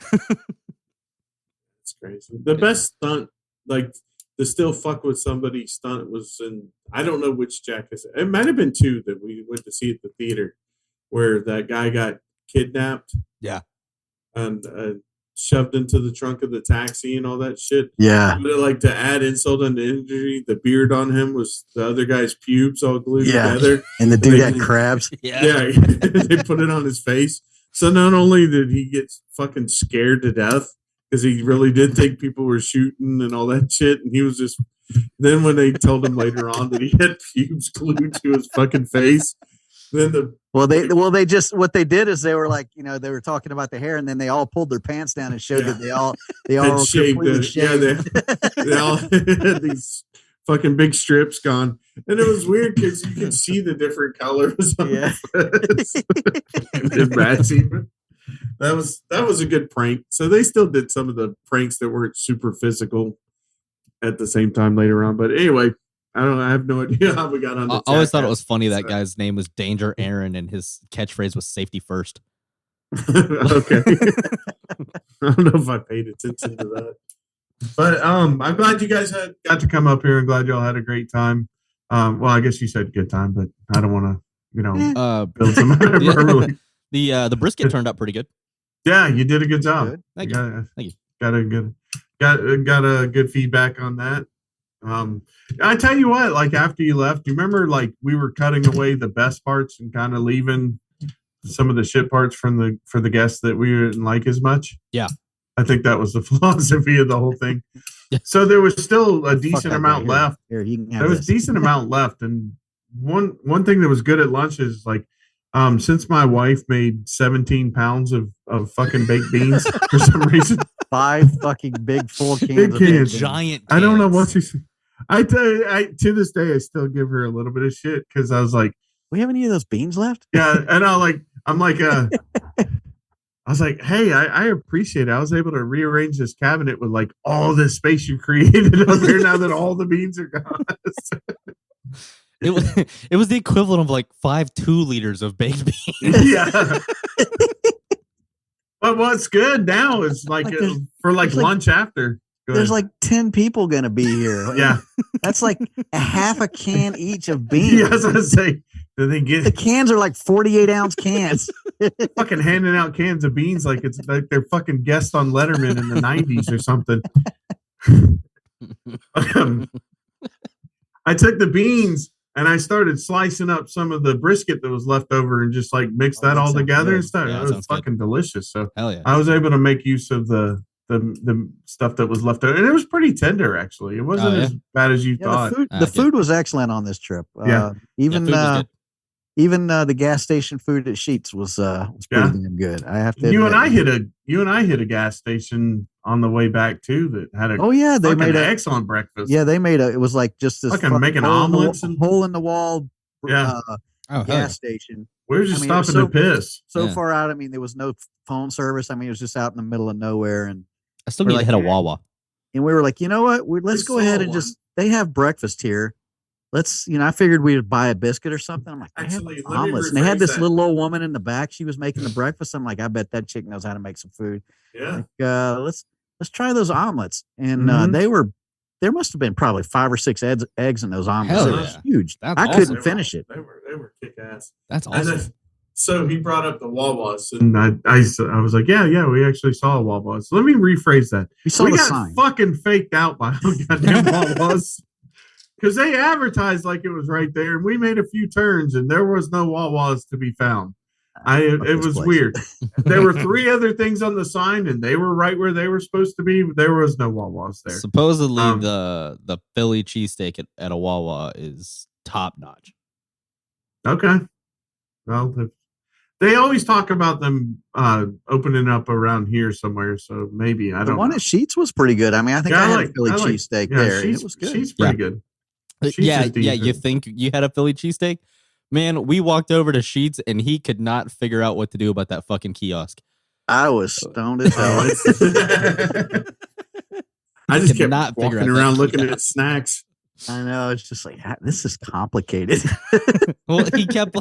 crazy. The best stunt, like to still fuck with somebody stunt, was in, I don't know which Jackass. It might have been 2 that we went to see at the theater where that guy got kidnapped. Yeah. And shoved into the trunk of the taxi and all that shit. Yeah. But like to add insult unto injury, the beard on him was the other guy's pubes all glued together. And the dude had crabs. Yeah. They put it on his face. So not only did he get fucking scared to death because he really did think people were shooting and all that shit, and he was just. Then when they told him later on that he had pubes glued to his fucking face, then they just what they did is they were like, they were talking about the hair, and then they all pulled their pants down and showed that they all shaved. shaved. Yeah, they all had these fucking big strips gone, and it was weird because you could see the different colors. On the rats even. That was a good prank. So they still did some of the pranks that weren't super physical at the same time later on. But anyway. I have no idea how we got on. I always thought it was funny that guy's name was Danger Aaron and his catchphrase was safety first. Okay. I don't know if I paid attention to that. But I'm glad you guys got to come up here and glad y'all had a great time. Well, I guess you said good time, but I don't want to, build some the brisket turned out pretty good. Yeah, you did a good job. Good. Thank you. Got a good feedback on that. I tell you what, like after you left, you remember like we were cutting away the best parts and kind of leaving some of the shit parts for the guests that we didn't like as much. Yeah. I think that was the philosophy of the whole thing. So there was still a decent amount left. Here, there was a decent amount left. And one thing that was good at lunch is like, since my wife made 17 pounds of fucking baked beans for some reason, 5 fucking big full cans, giant. I don't know what she said. I tell you, to this day, I still give her a little bit of shit because I was like, "We have any of those beans left?" Yeah, and I was like, "Hey, I appreciate it. I was able to rearrange this cabinet with like all this space you created up here now that all the beans are gone." It was the equivalent of like 5 2-liters of baked beans. Yeah. But what's good now is like for lunch after. There's like 10 people going to be here. Yeah. That's like a half a can each of beans. Yeah, I was going to say, do they get the cans are like 48-ounce cans. Fucking handing out cans of beans like it's like they're fucking guests on Letterman in the 90s or something. I took the beans and I started slicing up some of the brisket that was left over and just like mixed that all together and stuff. Yeah, it was fucking delicious. So hell yeah. I was able to make use of the stuff that was left over, and it was pretty tender actually. It wasn't as bad as you thought. The food was excellent on this trip. Even the gas station food at Sheetz was pretty damn good. I have to. You and I hit a gas station on the way back too that had a they made an excellent breakfast. Yeah, they made it was like just this fucking making omelets and hole in the wall gas station. We were just stopping to piss. So far out. I mean, there was no phone service. I mean, it was just out in the middle of nowhere. And I still need to hit a Wawa. And we were like, you know what? Let's go ahead and they have breakfast here. Let's, I figured we'd buy a biscuit or something. I'm like, actually, omelets. And they had this little old woman in the back. She was making the breakfast. I'm like, I bet that chick knows how to make some food. Yeah. Like, let's let's try those omelets. And there must have been probably 5 or 6 eggs in those omelets. It was huge. I couldn't finish it. They were kick ass. That's awesome. So he brought up the Wawas, and I was like, yeah, we actually saw a Wawas. So let me rephrase that. We got sign. Fucking faked out by goddamn Wawas because they advertised like it was right there, and we made a few turns, and there was no Wawas to be found. It was weird. There were 3 other things on the sign, and they were right where they were supposed to be. But there was no Wawas there. Supposedly, the Philly cheesesteak at a Wawa is top notch. Okay, well, they always talk about them opening up around here somewhere, so maybe I don't know. The one at Sheetz was pretty good. I mean, I think I had a Philly cheesesteak there. It was good. Sheetz pretty good. Sheetz you think you had a Philly cheesesteak? Man, we walked over to Sheetz and he could not figure out what to do about that fucking kiosk. I was stoned as hell. I just kept walking around looking at snacks. I know, it's just like, this is complicated. Well, he kept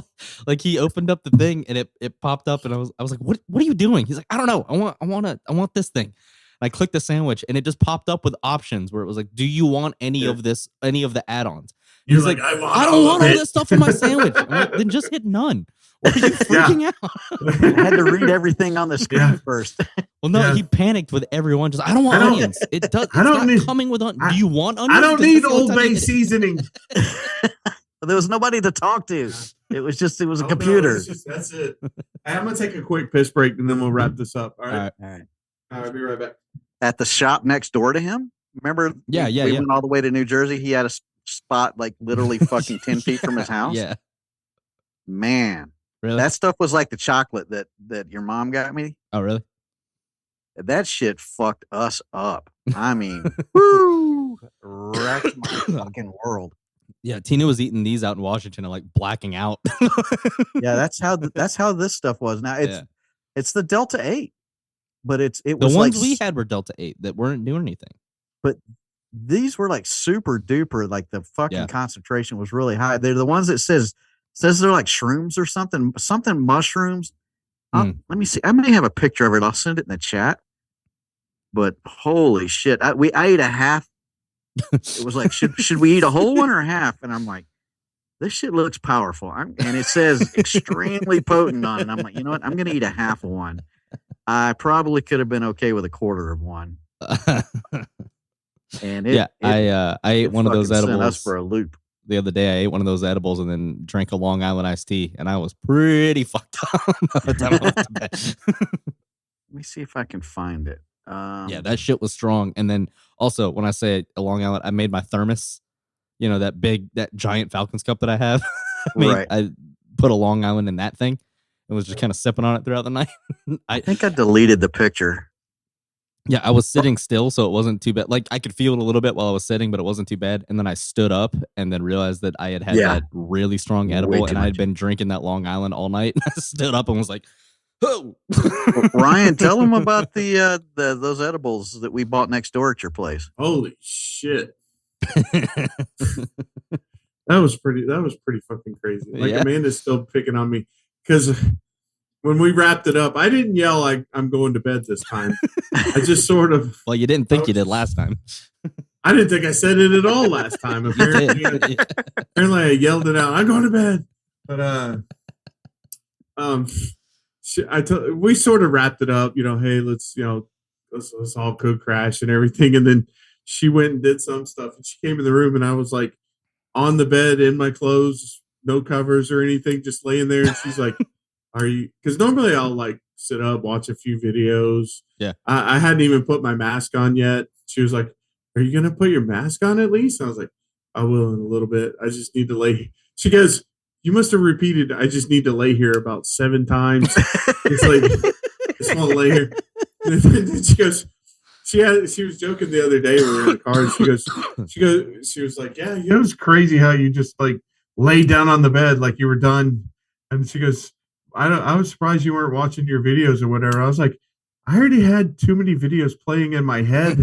like he opened up the thing and it popped up and I was like, what are you doing? He's like, I don't know. I want this thing. And I clicked the sandwich and it just popped up with options where it was like, do you want any of the add-ons? He's like, I don't want all this stuff on my sandwich. I'm like, then just hit none. Why are you freaking out? I had to read everything on the screen first. Well, no, he panicked with everyone. Just, I don't want onions. It's not coming with onions. Do you want onions? I don't need Old Bay seasoning. There was nobody to talk to. It was a computer. No, that's it. I'm going to take a quick piss break and then we'll wrap this up. All right. All right. Be right back. At the shop next door to him. Remember? Yeah. We went all the way to New Jersey. He had a spot like literally fucking 10 feet from his house. Yeah. Man. Really? That stuff was like the chocolate that your mom got me. Oh, really? That shit fucked us up. I mean, woo, wrecked my fucking world. Yeah, Tina was eating these out in Washington and like blacking out. Yeah, that's how this stuff was. Now it's the Delta 8, but it was the ones like, we had were Delta 8 that weren't doing anything. But these were like super duper. Like the fucking concentration was really high. They're the ones that says they're like shrooms or something mushrooms. Let me see. I may have a picture of it. I'll send it in the chat. But holy shit, I ate a half. It was like, should we eat a whole one or a half? And I'm like, this shit looks powerful. And it says extremely potent on it. And I'm like, you know what? I'm going to eat a half of one. I probably could have been okay with a quarter of one. And I ate one of those edibles. Sent us for a loop. The other day, I ate one of those edibles and then drank a Long Island iced tea, and I was pretty fucked up. Let me see if I can find it. Yeah, that shit was strong. And then also, when I say a Long Island, I made my thermos. You know, that giant Falcons cup that I have. I put a Long Island in that thing and was just kind of sipping on it throughout the night. I think I deleted the picture. Yeah, I was sitting still, so it wasn't too bad. Like, I could feel it a little bit while I was sitting, but it wasn't too bad. And then I stood up and then realized that I had that really strong edible, and I had been drinking that Long Island all night. I stood up and was like, oh. Ryan, tell them about those edibles that we bought next door at your place. Holy shit. That was pretty fucking crazy. Like, Amanda's still picking on me because when we wrapped it up, I didn't yell like I'm going to bed this time. I just sort of. Well, you didn't think you did last time. I didn't think I said it at all last time. Apparently, apparently I yelled it out. I'm going to bed. But we sort of wrapped it up. You know, hey, let's all cook crash and everything. And then she went and did some stuff. And she came in the room, and I was like on the bed in my clothes, no covers or anything, just laying there. And she's like, are you, because normally I'll like sit up, watch a few videos. Yeah. I hadn't even put my mask on yet. She was like, are you going to put your mask on at least? And I was like, I will in a little bit. I just need to lay. She goes, you must have repeated, I just need to lay here about 7 times. It's like, I just want to lay here. And then she goes, she was joking the other day when we were in the car. And she was like, yeah, it was crazy how you just like lay down on the bed like you were done. And she goes, I was surprised you weren't watching your videos or whatever. I was like, I already had too many videos playing in my head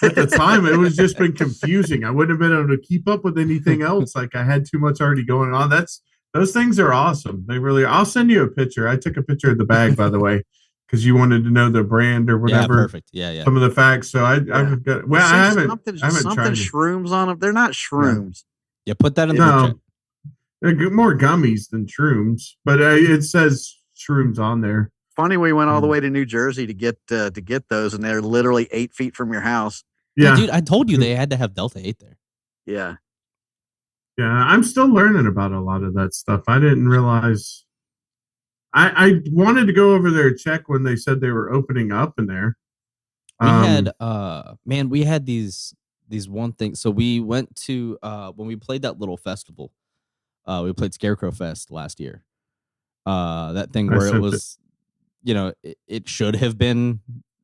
at the time. It was just been confusing. I wouldn't have been able to keep up with anything else. Like I had too much already going on. Those things are awesome. They really are. I'll send you a picture. I took a picture of the bag, by the way, because you wanted to know the brand or whatever. Yeah, perfect. Yeah. Some of the facts. So I've got. Well, I haven't tried shrooms on them. They're not shrooms. Yeah, put that in the chat. They're more gummies than shrooms, but it says shrooms on there. Funny, we went all the way to New Jersey to get those, and they're literally 8 feet from your house. Yeah, dude, I told you they had to have Delta 8 there. Yeah. Yeah, I'm still learning about a lot of that stuff. I didn't realize. I wanted to go over there and check when they said they were opening up in there. We had these one thing. So we went to when we played that little festival. We played Scarecrow Fest last year. That thing where it was, it should have been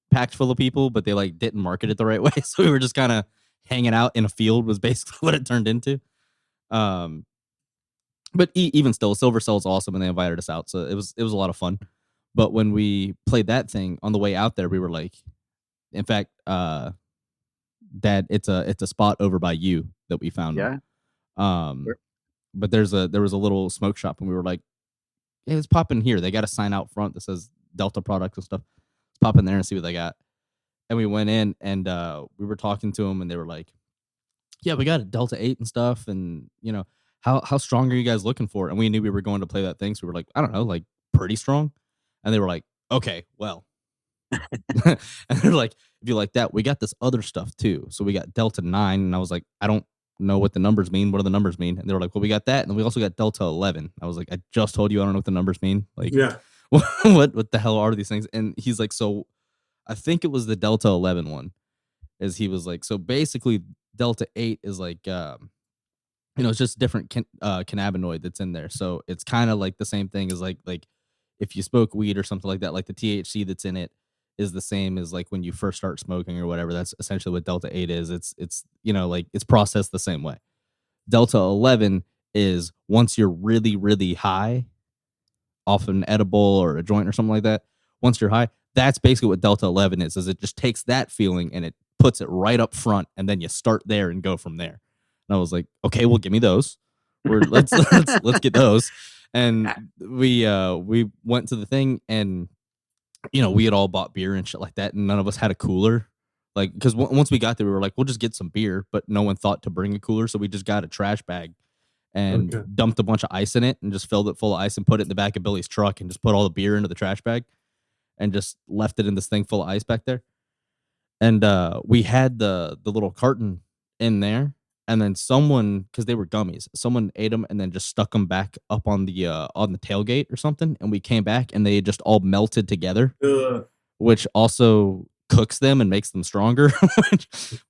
packed full of people, but they like didn't market it the right way. So we were just kind of hanging out in a field was basically what it turned into. But even still, Silver Cell's awesome, and they invited us out, so it was a lot of fun. But when we played that thing on the way out there, we were like, in fact, Dad, it's a spot over by you that we found. Yeah. But there was a little smoke shop, and we were like, hey, let's pop in here. They got a sign out front that says Delta products and stuff. Let's pop in there and see what they got. And we went in, and we were talking to them, and they were like, yeah, we got a Delta 8 and stuff, and how strong are you guys looking for? And we knew we were going to play that thing, so we were like, I don't know, like pretty strong. And they were like, okay, well. And they're like, if you like that, we got this other stuff too. So we got Delta 9, and I was like, I don't know what the numbers mean. What do the numbers mean? And they were like, well, we got that, and then we also got Delta 11. I was like, I just told you I don't know what the numbers mean. Like, yeah, what the hell are these things? And he's like, so I think it was the Delta 11 one. As he was like, so basically Delta 8 is like, it's just different cannabinoid that's in there. So it's kind of like the same thing as like if you smoke weed or something like that, like the THC that's in it is the same as like when you first start smoking or whatever. That's essentially what Delta 8 is. It's like it's processed the same way. Delta 11 is once you're really, really high off an edible or a joint or something like that. Once you're high, that's basically what Delta 11 is it just takes that feeling and it puts it right up front, and then you start there and go from there. And I was like, okay, well, give me those. Let's get those. And we went to the thing, and we had all bought beer and shit like that, and none of us had a cooler. Like, because once we got there, we were like, we'll just get some beer, but no one thought to bring a cooler, so we just got a trash bag and dumped a bunch of ice in it and just filled it full of ice and put it in the back of Billy's truck and just put all the beer into the trash bag and just left it in this thing full of ice back there. And we had the little carton in there, and then someone, because they were gummies, someone ate them and then just stuck them back up on the tailgate or something. And we came back and they just all melted together, which also cooks them and makes them stronger.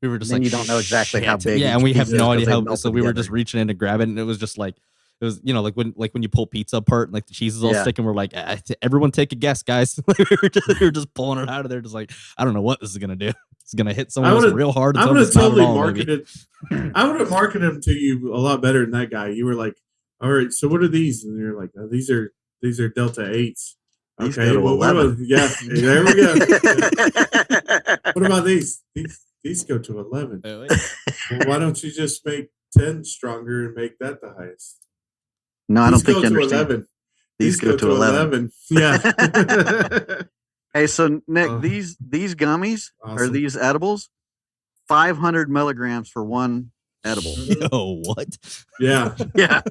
We were just like, you don't know exactly how big. Yeah, and we have no idea how. So we were just reaching in to grab it, and it was just like. It was, like when you pull pizza apart and like the cheese is all sticking, we're like, everyone take a guess, guys. we were just pulling it out of there, just like, I don't know what this is gonna do. It's gonna hit someone real hard. I would have totally marketed. I would have marketed them to you a lot better than that guy. You were like, all right, so what are these? And you're like, oh, these are Delta 8s. Okay, well, what about, there we go. What about these? These go to 11. Well, why don't you just make 10 stronger and make that the highest? No, I don't think you understand. 11. These go to 11. Yeah. Hey, so Nick, these gummies or these edibles, 500 milligrams for one edible. Yo, what? Yeah. Yeah.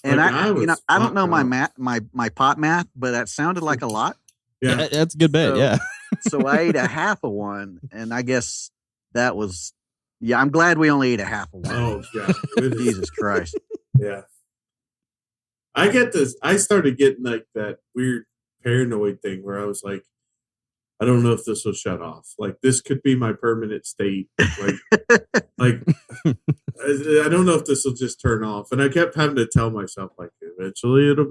And I don't know my pot math, but that sounded like a lot. Yeah, that's a good bet. Yeah. So I ate a half of one, and I guess that was. Yeah, I'm glad we only ate a half of one. Oh yeah, Jesus Christ. Yeah. I get this. I started getting like that weird paranoid thing where I was like, I don't know if this will shut off. Like this could be my permanent state. Like I don't know if this will just turn off. And I kept having to tell myself like, eventually it'll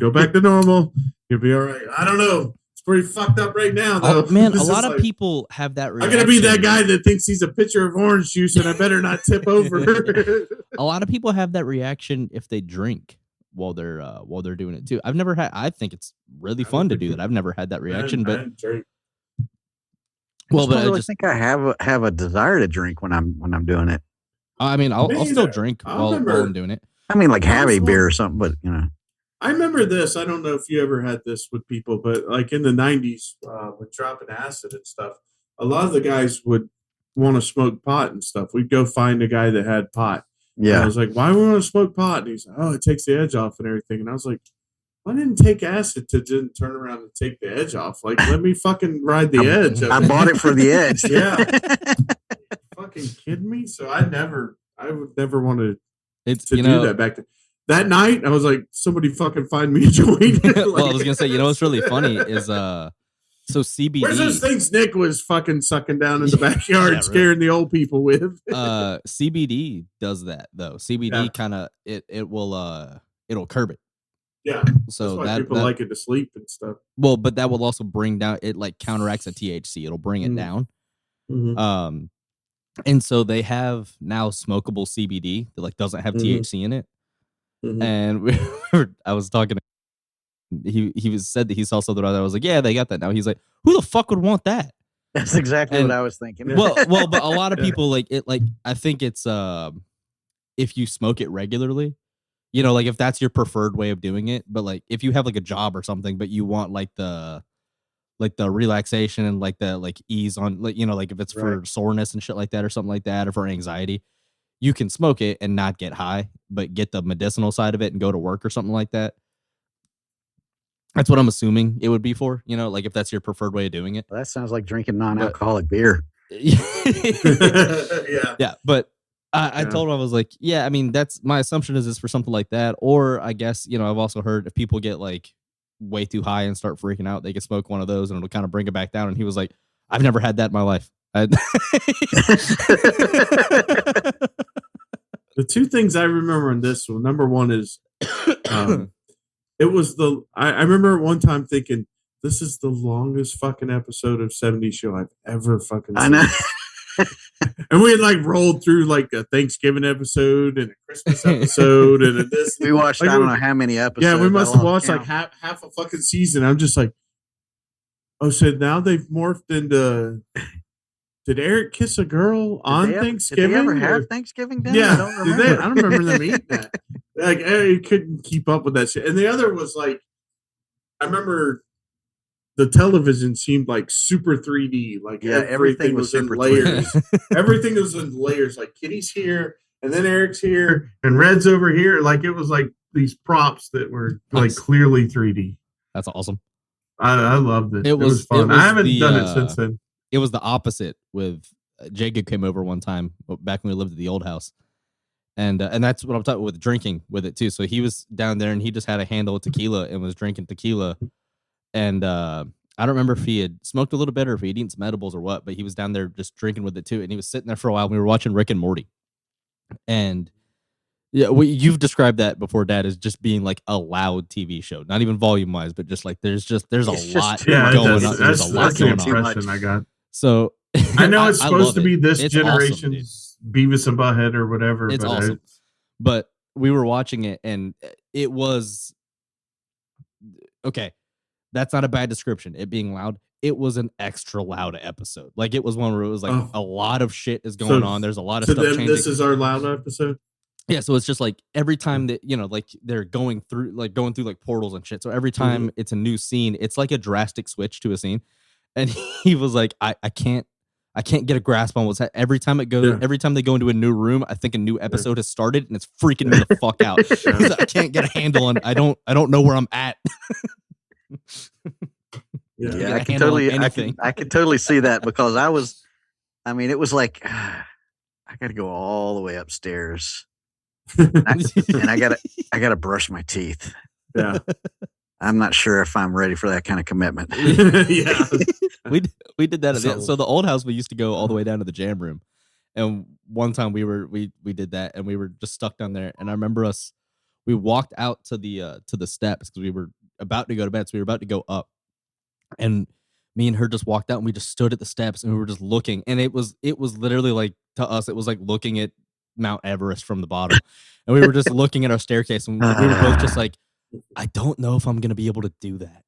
go back to normal. You'll be all right. I don't know. It's pretty fucked up right now though. Oh, man, a lot of people have that reaction. I'm gonna be that guy that thinks he's a pitcher of orange juice and I better not tip over. A lot of people have that reaction if they drink while they're doing it too. I've never had. I think it's really fun to do that. I've never had that reaction, but well, but I think I have a desire to drink when I'm doing it. I mean, I'll still drink while I'm doing it. I mean, like have a beer or something, but I remember this. I don't know if you ever had this with people, but like in the 90s, with dropping acid and stuff, a lot of the guys would want to smoke pot and stuff. We'd go find a guy that had pot. Yeah. And I was like, why do we want to smoke pot? And he's like, oh, it takes the edge off and everything. And I was like, I didn't take acid to just turn around and take the edge off. Like, let me fucking ride the edge. I bought it for the edge. Yeah. Fucking kidding me? So I would never want to do that back then. That night, I was like, somebody fucking find me a joint. Well, I was going to say, what's really funny is, so CBD. Where's those things Nick was fucking sucking down in the backyard, scaring the old people with? CBD does that, though. CBD kind of, it'll curb it. Yeah. So that's why people like it to sleep and stuff. Well, but that will also bring down, it like counteracts the THC. It'll bring it down. Mm-hmm. And so they have now smokable CBD that like doesn't have THC in it. Mm-hmm. And I was talking to he said that he saw something I was like, yeah, they got that now. He's like, who the fuck would want that? That's exactly what I was thinking. Well, but a lot of people like it. Like I think it's if you smoke it regularly, like if that's your preferred way of doing it. But like if you have like a job or something, but you want like the relaxation and like the like ease on like like if it's for soreness and shit like that or something like that or for anxiety, you can smoke it and not get high, but get the medicinal side of it and go to work or something like that. That's what I'm assuming it would be for, like if that's your preferred way of doing it. Well, that sounds like drinking non-alcoholic beer. Yeah. Yeah. But I told him, I was like, yeah, I mean, that's my assumption is for something like that. Or I guess, I've also heard if people get like way too high and start freaking out, they can smoke one of those and it'll kind of bring it back down. And he was like, I've never had that in my life. The two things I remember on this one, number one is it was I remember one time thinking, this is the longest fucking episode of 70s Show I've ever fucking seen. I know. And we had like rolled through like a Thanksgiving episode and a Christmas episode and a this. We watched I don't know how many episodes. Yeah, we must have watched like half a fucking season. I'm just like, oh, so now they've morphed into. Did Eric kiss a girl on Thanksgiving? Did they ever have Thanksgiving dinner? Yeah, I don't remember. I don't remember them eating that. Like, I couldn't keep up with that shit. And the other was like, I remember the television seemed like super 3D. Like everything was in layers. Everything was in layers. Like Kitty's here, and then Eric's here, and Red's over here. Like it was like these props that were like clearly 3D. That's awesome. I loved it. It was fun. I haven't done it since then. It was the opposite with Jacob came over one time back when we lived at the old house. And that's what I'm talking with drinking with it too. So he was down there and he just had a handle of tequila and was drinking tequila. And I don't remember if he had smoked a little bit or if he'd eaten some edibles or what, but he was down there just drinking with it too. And he was sitting there for a while. We were watching Rick and Morty. And yeah, you've described that before, Dad, as just being like a loud TV show, not even volume wise, but just like there's a lot going on. There's a lot going on. I got. So I know it's supposed to be this generation's Beavis and Butthead or whatever. It's awesome. But we were watching it and it was okay. That's not a bad description. It being loud. It was an extra loud episode. Like it was one where it was like a lot of shit is going on. There's a lot of stuff changing. This is our loud episode. Yeah, so it's just like every time that like they're going through like portals and shit. So every time it's a new scene, it's like a drastic switch to a scene. And he was like, I can't get a grasp on what's happening. Every time they go into a new room, I think a new episode has started and it's freaking me the fuck out. I can't get a handle on. I don't know where I'm at. I can totally see that because it was like I got to go all the way upstairs. and I gotta brush my teeth. Yeah. I'm not sure if I'm ready for that kind of commitment. Yeah. We did that. So the old house, we used to go all the way down to the jam room. And one time we did that and we were just stuck down there. And I remember we walked out to the steps because we were about to go to bed. So we were about to go up. And me and her just walked out and we just stood at the steps and we were just looking. And it was literally like to us, it was like looking at Mount Everest from the bottom. And we were just looking at our staircase and we were both just like, I don't know if I'm going to be able to do that.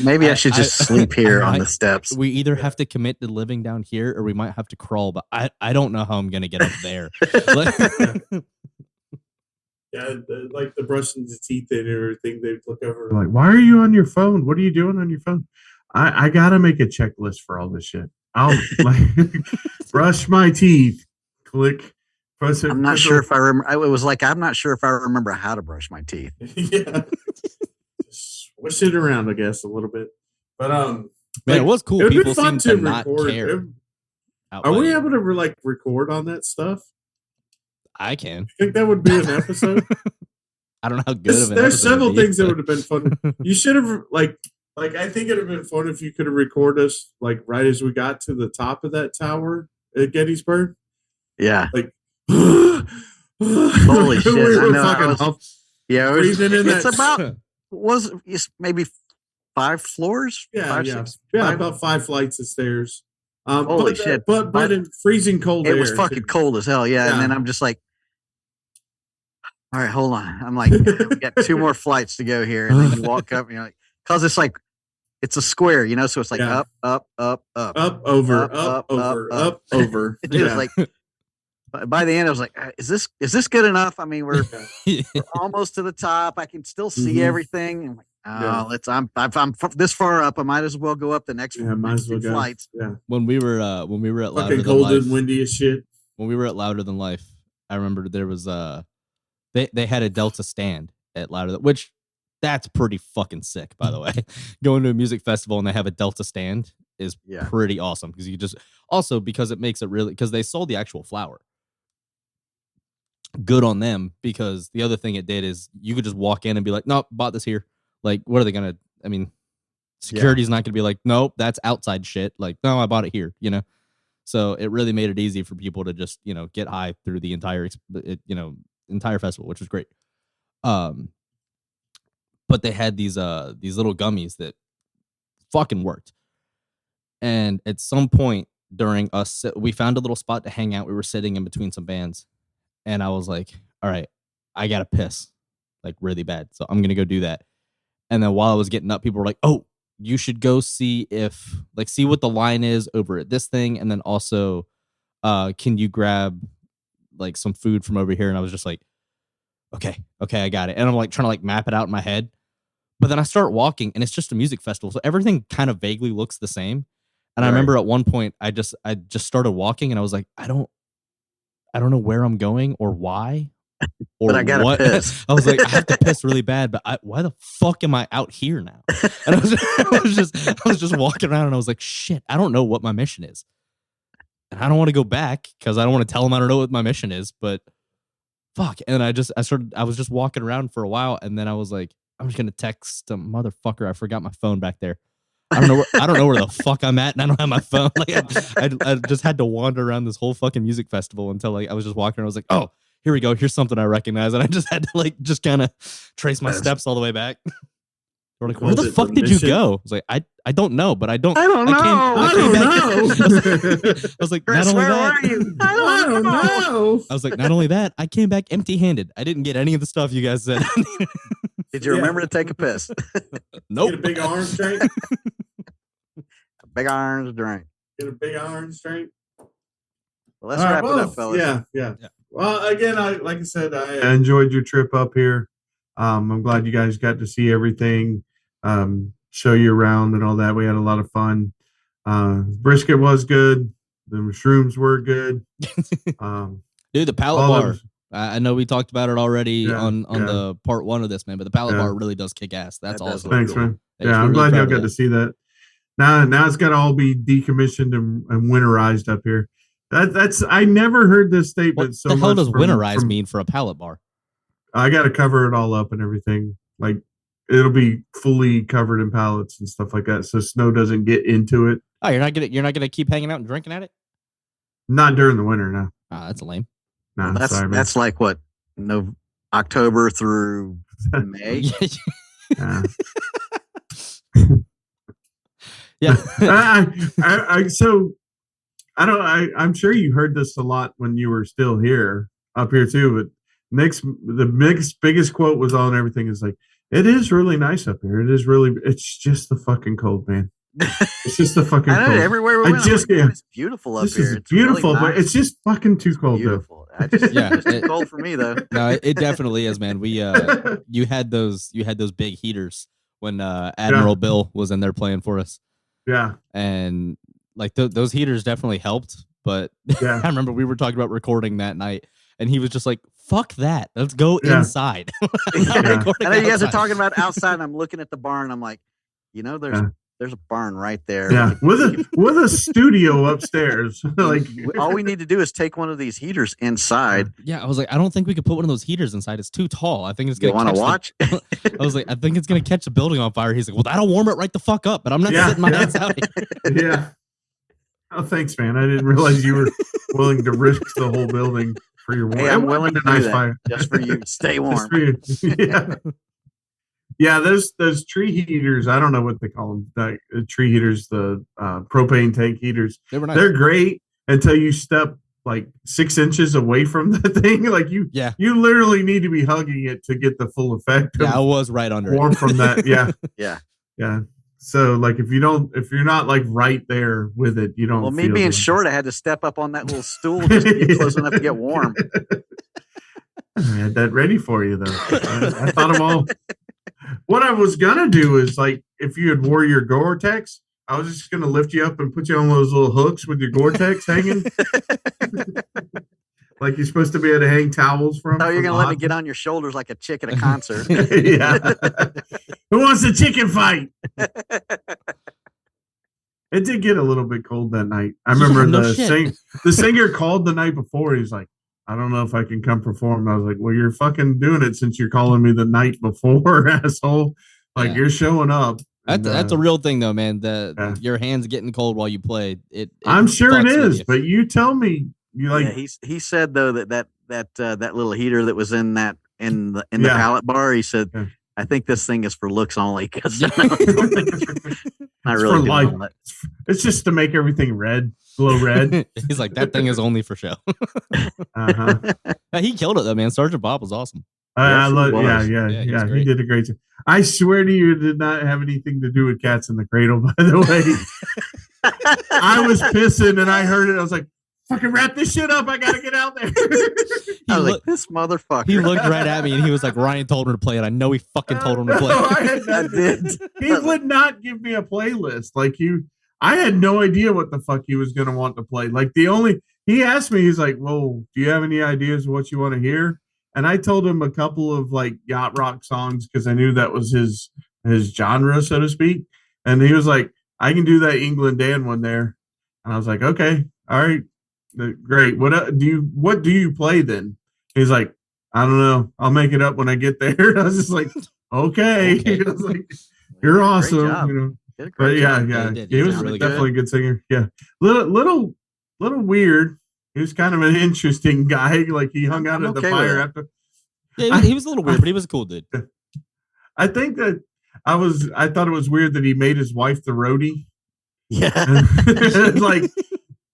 Maybe I should just sleep here on the steps. We either have to commit to living down here or we might have to crawl, but I don't know how I'm going to get up there. Yeah, like the brushing the teeth and everything. They'd look over like, "Why are you on your phone? What are you doing on your phone?" I gotta make a checklist for all this shit. I'll like brush my teeth. Click. I'm not sure if I remember. It was like I'm not sure if I remember how to brush my teeth. Yeah, swish it around, I guess, a little bit. But man, like, it was cool. It people seem to not care. Are we able to like record on that stuff? I can. You think that would be an episode? I don't know how good of an There's episode several would be, things that would have been fun. You should have like I think it would have been fun if you could have recorded us like right as we got to the top of that tower at Gettysburg. Yeah. Like holy shit. We were it's about maybe 5 floors? Yeah, about 5 flights of stairs. Holy shit. But in freezing cold air. It was fucking cold as hell, yeah. And then I'm just like, all right, hold on. I'm like, we got 2 more flights to go here. And then you walk up and you're like, because it's like, it's a square, so it's like up, over. It was like, by the end, I was like, is this good enough? I mean, we're almost to the top. I can still see everything. I'm like, I'm this far up. I might as well go up the next 2 flights. Yeah. When we were at Louder Than cold Life, and windy as shit. When we were at Louder Than Life, I remember there was they had a Delta stand at Louder, which that's pretty fucking sick, by the way. Going to a music festival and they have a Delta stand is pretty awesome because you just because it makes it really because they sold the actual flower. Good on them, because the other thing it did is you could just walk in and be like, nope, bought this here. Like, what are they gonna? I mean, security's not gonna be like, nope, that's outside shit. Like, no, I bought it here. So it really made it easy for people to just get high through the entire festival, which was great. But they had these little gummies that fucking worked. And at some point during we found a little spot to hang out. We were sitting in between some bands. And I was like, all right, I got to piss like really bad. So I'm going to go do that. And then while I was getting up, people were like, oh, you should go see what the line is over at this thing. And then also, can you grab like some food from over here? And I was just like, okay, I got it. And I'm like trying to like map it out in my head. But then I start walking and it's just a music festival. So everything kind of vaguely looks the same. And I remember at one point I just started walking and I was like, I don't know where I'm going or why or but I gotta what. Piss. I was like, I have to piss really bad, but why the fuck am I out here now? And I was just walking around and I was like, shit, I don't know what my mission is. And I don't want to go back because I don't want to tell them I don't know what my mission is, but fuck. And I was just walking around for a while and then I was like, I'm just going to text a motherfucker. I forgot my phone back there. I don't know where the fuck I'm at, and I don't have my phone. Like I just had to wander around this whole fucking music festival until like I was just walking around. I was like, oh, here we go. Here's something I recognize, and I just had to like just kind of trace my steps all the way back. They're like, where the fuck did you go? I was like, I don't know, but I don't know. I was like, Chris, not only where that, are you? I don't know. I was like, not only that, I came back empty-handed. I didn't get any of the stuff you guys said. Did you remember to take a piss? Nope. Get a big orange drink. A big orange drink. Get a big orange drink. Well, let's wrap it up, fellas. Yeah. Well, again, like I said, I enjoyed your trip up here. I'm glad you guys got to see everything, show you around and all that. We had a lot of fun. Brisket was good. The mushrooms were good. Dude, the pallet bar. I know we talked about it already on the part 1 of this, man, but the pallet bar really does kick ass. That's awesome. Thanks, man. Yeah, I'm glad y'all got to see that. Now it's got to all be decommissioned and winterized up here. I never heard this statement so much. What the hell does winterize mean for a pallet bar? I got to cover it all up and everything. Like it'll be fully covered in pallets and stuff like that, so snow doesn't get into it. Oh, you're not gonna keep hanging out and drinking at it? Not during the winter, no. That's lame. No, that's like what? No, October through May. Yeah. I'm sure you heard this a lot when you were still up here too. But the biggest quote was on everything is like, it is really nice up here. It's just the fucking cold, man. It's just the fucking. I know cold. everywhere we went. It's beautiful up this here. Is it's beautiful, really nice. but it's just fucking too cold. Beautiful. Yeah, it's cold for me though. No, it definitely is, man. We you had those big heaters when Admiral Bill was in there playing for us. Yeah, and like those heaters definitely helped. But yeah. I remember we were talking about recording that night, and he was just like, "Fuck that, let's go inside." I know you guys are talking about outside, and I'm looking at the barn. I'm like, there's a barn right there. Yeah, Like, with a studio upstairs. Like all we need to do is take one of these heaters inside. Yeah, I was like, I don't think we could put one of those heaters inside. It's too tall. I think it's gonna. Want to watch? I was like, I think it's gonna catch the building on fire. He's like, well, that'll warm it right the fuck up. But I'm not sitting my ass out here. Yeah. Oh, thanks, man. I didn't realize you were willing to risk the whole building for your warm. Hey, I'm willing to do that just for you. Stay warm. Yeah. Yeah, those tree heaters. I don't know what they call them. The tree heaters, the propane tank heaters. They're great until you step like 6 inches away from the thing. Like you literally need to be hugging it to get the full effect. Yeah, I was right under warm it. From that. Yeah, yeah. So like if you're not like right there with it, you don't. Well, me being short, I had to step up on that little stool just to be close enough to get warm. I had that ready for you though. I thought of all. What I was gonna do is like if you had wore your Gore-Tex, I was just gonna lift you up and put you on those little hooks with your Gore-Tex hanging. Like you're supposed to be able to hang towels from. Oh, you're gonna let me get on your shoulders like a chick at a concert. Yeah. Who wants a chicken fight? It did get a little bit cold that night. I remember the singer called the night before. He's like, I don't know if I can come perform. I was like, well, you're fucking doing it since you're calling me the night before, asshole. Like you're showing up. That's a real thing though, man. Your hands getting cold while you play. I'm sure it is, but you tell me. You like? Yeah, he said though that little heater that was in the pallet bar. He said, I think this thing is for looks only because not really for life. It's just to make everything red. Glow red. He's like, that thing is only for show. He killed it though, man. Sergeant Bob was awesome. Yeah. He did a great job. I swear to you, it did not have anything to do with Cats in the Cradle. By the way, I was pissing and I heard it. I was like, "Fucking wrap this shit up! I gotta get out there." I was like, "This motherfucker." He looked right at me and he was like, "Ryan told him to play it. I know he fucking told him to play it." I did. He would not give me a playlist. Like I had no idea what the fuck he was going to want to play. Like he asked me, he's like, well, do you have any ideas of what you want to hear? And I told him a couple of like yacht rock songs because I knew that was his genre, so to speak. And he was like, I can do that England Dan one there. And I was like, okay, all right, great. What do you play then? He's like, I don't know. I'll make it up when I get there. I was just like, okay. I was like, you're awesome. You know. But yeah. He was really definitely a good singer. Yeah, little weird. He was kind of an interesting guy. Like he hung out at the fire after. Yeah, he was a little weird, but he was a cool dude. I think that I thought it was weird that he made his wife the roadie. Yeah. Like,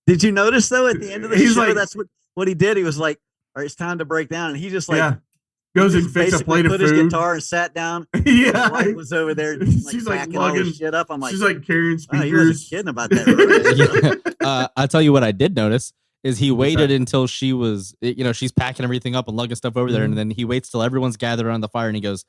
did you notice though at the end of the show? Like, that's what he did. He was like, "All right, it's time to break down," and he just like. Goes and fixes a plate of food. Put his guitar and sat down. Yeah, his wife was over there. She's like backing all this shit up. I'm like, she's like carrying speakers. Oh, he wasn't kidding about that. Right? I'll tell you what I did notice is he waited until she was, she's packing everything up and lugging stuff over there, and then he waits till everyone's gathered around the fire, and he goes,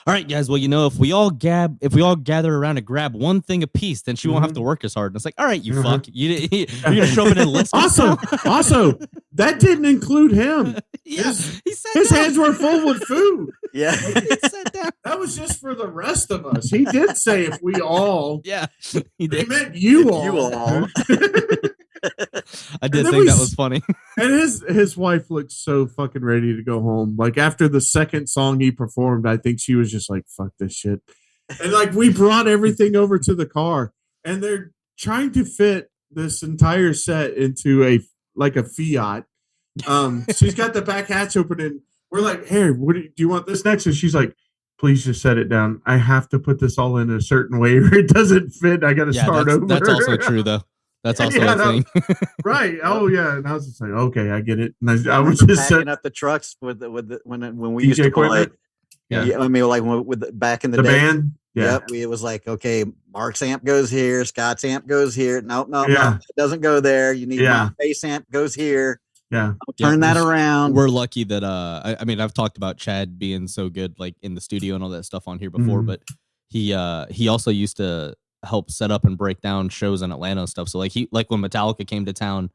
"All right, guys. Well, if we all gather around and grab one thing apiece, then she won't have to work as hard." And it's like, all right, you fuck, you're gonna show up in a list. Also, that didn't include him. Yeah, his hands were full with food. Yeah, he sat down. That was just for the rest of us. He did say if we all. Yeah, he did. He meant you all. You all. I did think that was funny. And his wife looked so fucking ready to go home. Like after the second song he performed, I think she was just like, "Fuck this shit." And like we brought everything over to the car, and they're trying to fit this entire set into a Fiat. She's got the back hatch open, and we're like, "Hey, do you want this next?" And she's like, "Please just set it down. I have to put this all in a certain way, or it doesn't fit. I got to start over." That's also true, though. That's also a thing. Right. Oh yeah. And I was just like, okay, I get it. And I was just packing up the trucks when we used to play. Yeah. I mean, like back in the day. Band. Yeah. Yep. It was like, okay, Mark's amp goes here, Scott's amp goes here. Nope, it doesn't go there. You need my bass amp goes here. Turn that around. We're lucky that I mean, I've talked about Chad being so good like in the studio and all that stuff on here before, but he also used to help set up and break down shows in Atlanta and stuff. So like when Metallica came to town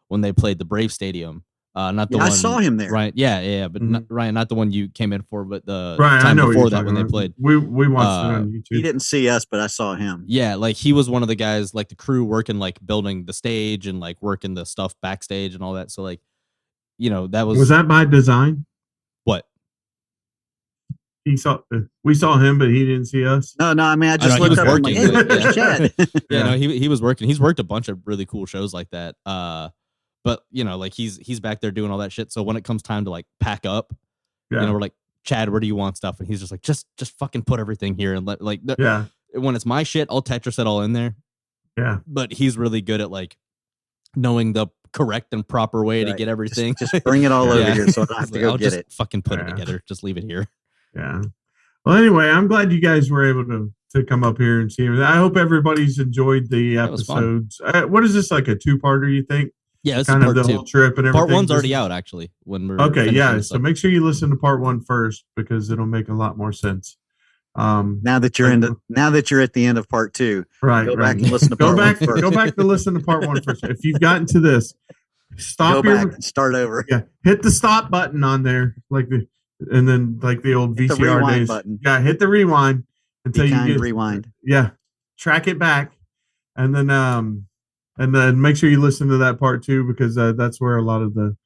when they played the Brave Stadium. Not the one I saw him there. Right. Yeah. But Ryan, not the one you came in for, but the time before that when they played. We watched it on YouTube. He didn't see us, but I saw him. Yeah, like he was one of the guys, like the crew working, like building the stage and like working the stuff backstage and all that. So like, that was that by design? What? We saw him, but he didn't see us. No. I mean, I just looked up working. And I'm like, hey, Chad. No, he was working. He's worked a bunch of really cool shows like that. But like he's back there doing all that shit. So when it comes time to like pack up, we're like, Chad, where do you want stuff? And he's just like, just fucking put everything here and let when it's my shit, I'll Tetris it all in there. Yeah. But he's really good at like knowing the correct and proper way to get everything. Just bring it all over here so I don't have to go get it. Fucking put it together. Just leave it here. Yeah. Well, anyway, I'm glad you guys were able to come up here and see me. I hope everybody's enjoyed the episodes. What is this, like a two-parter, you think? Yeah, it's kind of the two. whole trip and everything. Part one's already out, actually. When we're so make sure you listen to part one first because it'll make a lot more sense. Now that you're at the end of part two, go back and listen to part one first. Go back to listen to part one first. If you've gotten to this, stop back and start over. Yeah, hit the stop button on there, and then like the old VCR days. Button. Yeah, hit the rewind until you get rewind. Yeah, track it back, and then make sure you listen to that part too because that's where a lot of the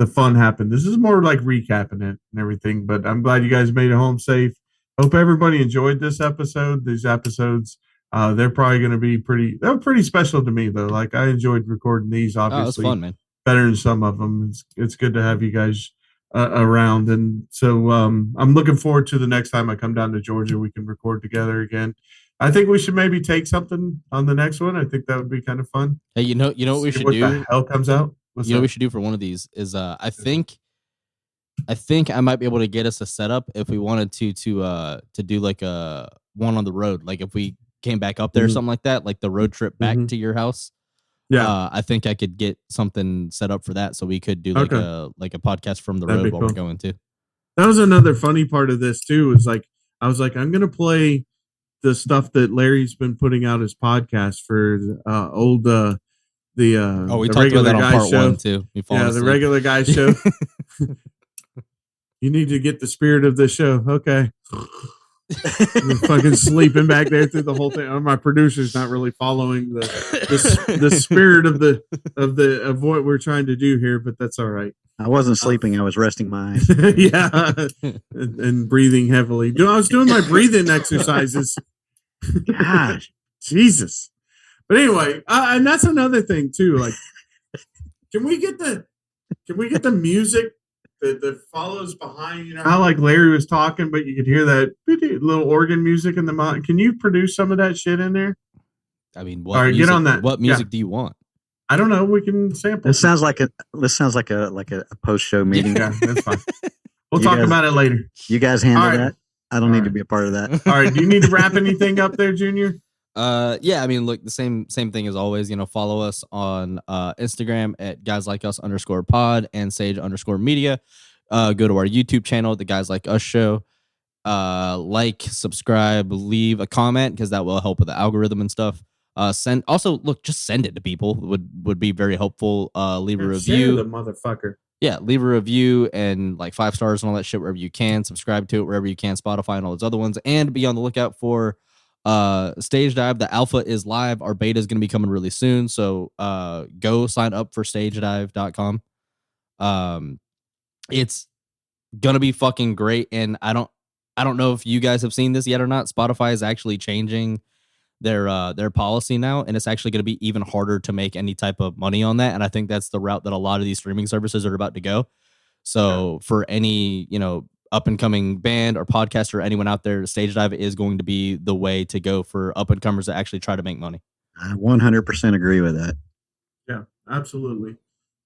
fun happened. This is more like recapping it and everything. But I'm glad you guys made it home safe. Hope everybody enjoyed this episode. These episodes, they're probably going to be pretty special to me though. Like I enjoyed recording these. Obviously, fun, man. Better than some of them. It's good to have you guys around, and so I'm looking forward to the next time I come down to Georgia. We can record together again. I think we should maybe take something on the next one. I think that would be kind of fun. Hey, you know what we should do? What the hell comes out? What we should do for one of these is I think I might be able to get us a setup if we wanted to do like a one on the road. Like if we came back up there or something like that, like the road trip back to your house. Yeah, I think I could get something set up for that, so we could do like a podcast from the road while we're going to. That was another funny part of this too. Is like I was like, I'm gonna play the stuff that Larry's been putting out his podcast for we talked about that on part one too. The regular guy show. You need to get the spirit of the show. Okay. You're fucking sleeping back there through the whole thing. My producer's not really following the spirit of what we're trying to do here, but that's all right. I wasn't sleeping. I was resting my eyes. Yeah, and breathing heavily. I was doing my breathing exercises. Gosh, Jesus. But anyway, and that's another thing too. Like, can we get the music that follows behind? You know how like Larry was talking, but you could hear that little organ music in the mountain. Can you produce some of that shit in there? I mean, all right, get on that. What music do you want? I don't know. We can sample. This sounds like a post show meeting. Yeah, that's fine. We'll talk about it later. You guys handle that. I don't need to be a part of that. All right. Do you need to wrap anything up there, Junior? Yeah. I mean, look, the same thing as always. Follow us on Instagram at guyslikeus_pod and Sayge_media. Go to our YouTube channel, the Guys Like Us Show. Like, subscribe, leave a comment because that will help with the algorithm and stuff. Just send it to people. Would be very helpful. Leave a review. Share the motherfucker. Yeah, leave a review and like 5 stars and all that shit wherever you can. Subscribe to it wherever you can, Spotify and all those other ones. And be on the lookout for Stage Dive. The alpha is live. Our beta is going to be coming really soon. So go sign up for stagedive.com. It's going to be fucking great. And I don't know if you guys have seen this yet or not. Spotify is actually changing their policy now, and it's actually going to be even harder to make any type of money on that. And I think that's the route that a lot of these streaming services are about to go. So for any up and coming band or podcaster or anyone out there, Stage Dive is going to be the way to go for up and comers that actually try to make money. I 100% agree with that. Yeah, absolutely.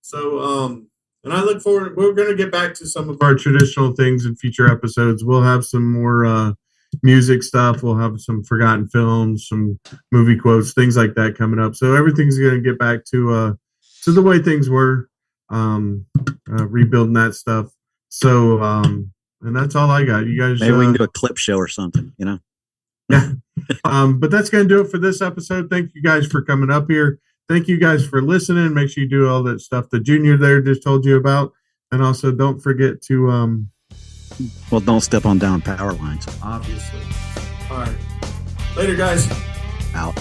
So and I look forward. We're going to get back to some of our traditional things in future episodes. We'll have some more music stuff. We'll have some forgotten films, some movie quotes, things like that coming up. So everything's going to get back to the way things were, rebuilding that stuff. So, and that's all I got. You guys, maybe we can do a clip show or something, Yeah. But that's going to do it for this episode. Thank you guys for coming up here. Thank you guys for listening. Make sure you do all that stuff the Junior there just told you about. And also don't forget to, well, don't step on down power lines. Obviously. All right. Later, guys. Out.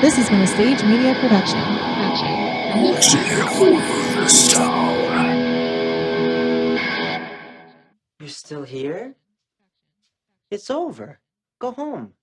This has been a Sayge Media production. You still here? It's over. Go home.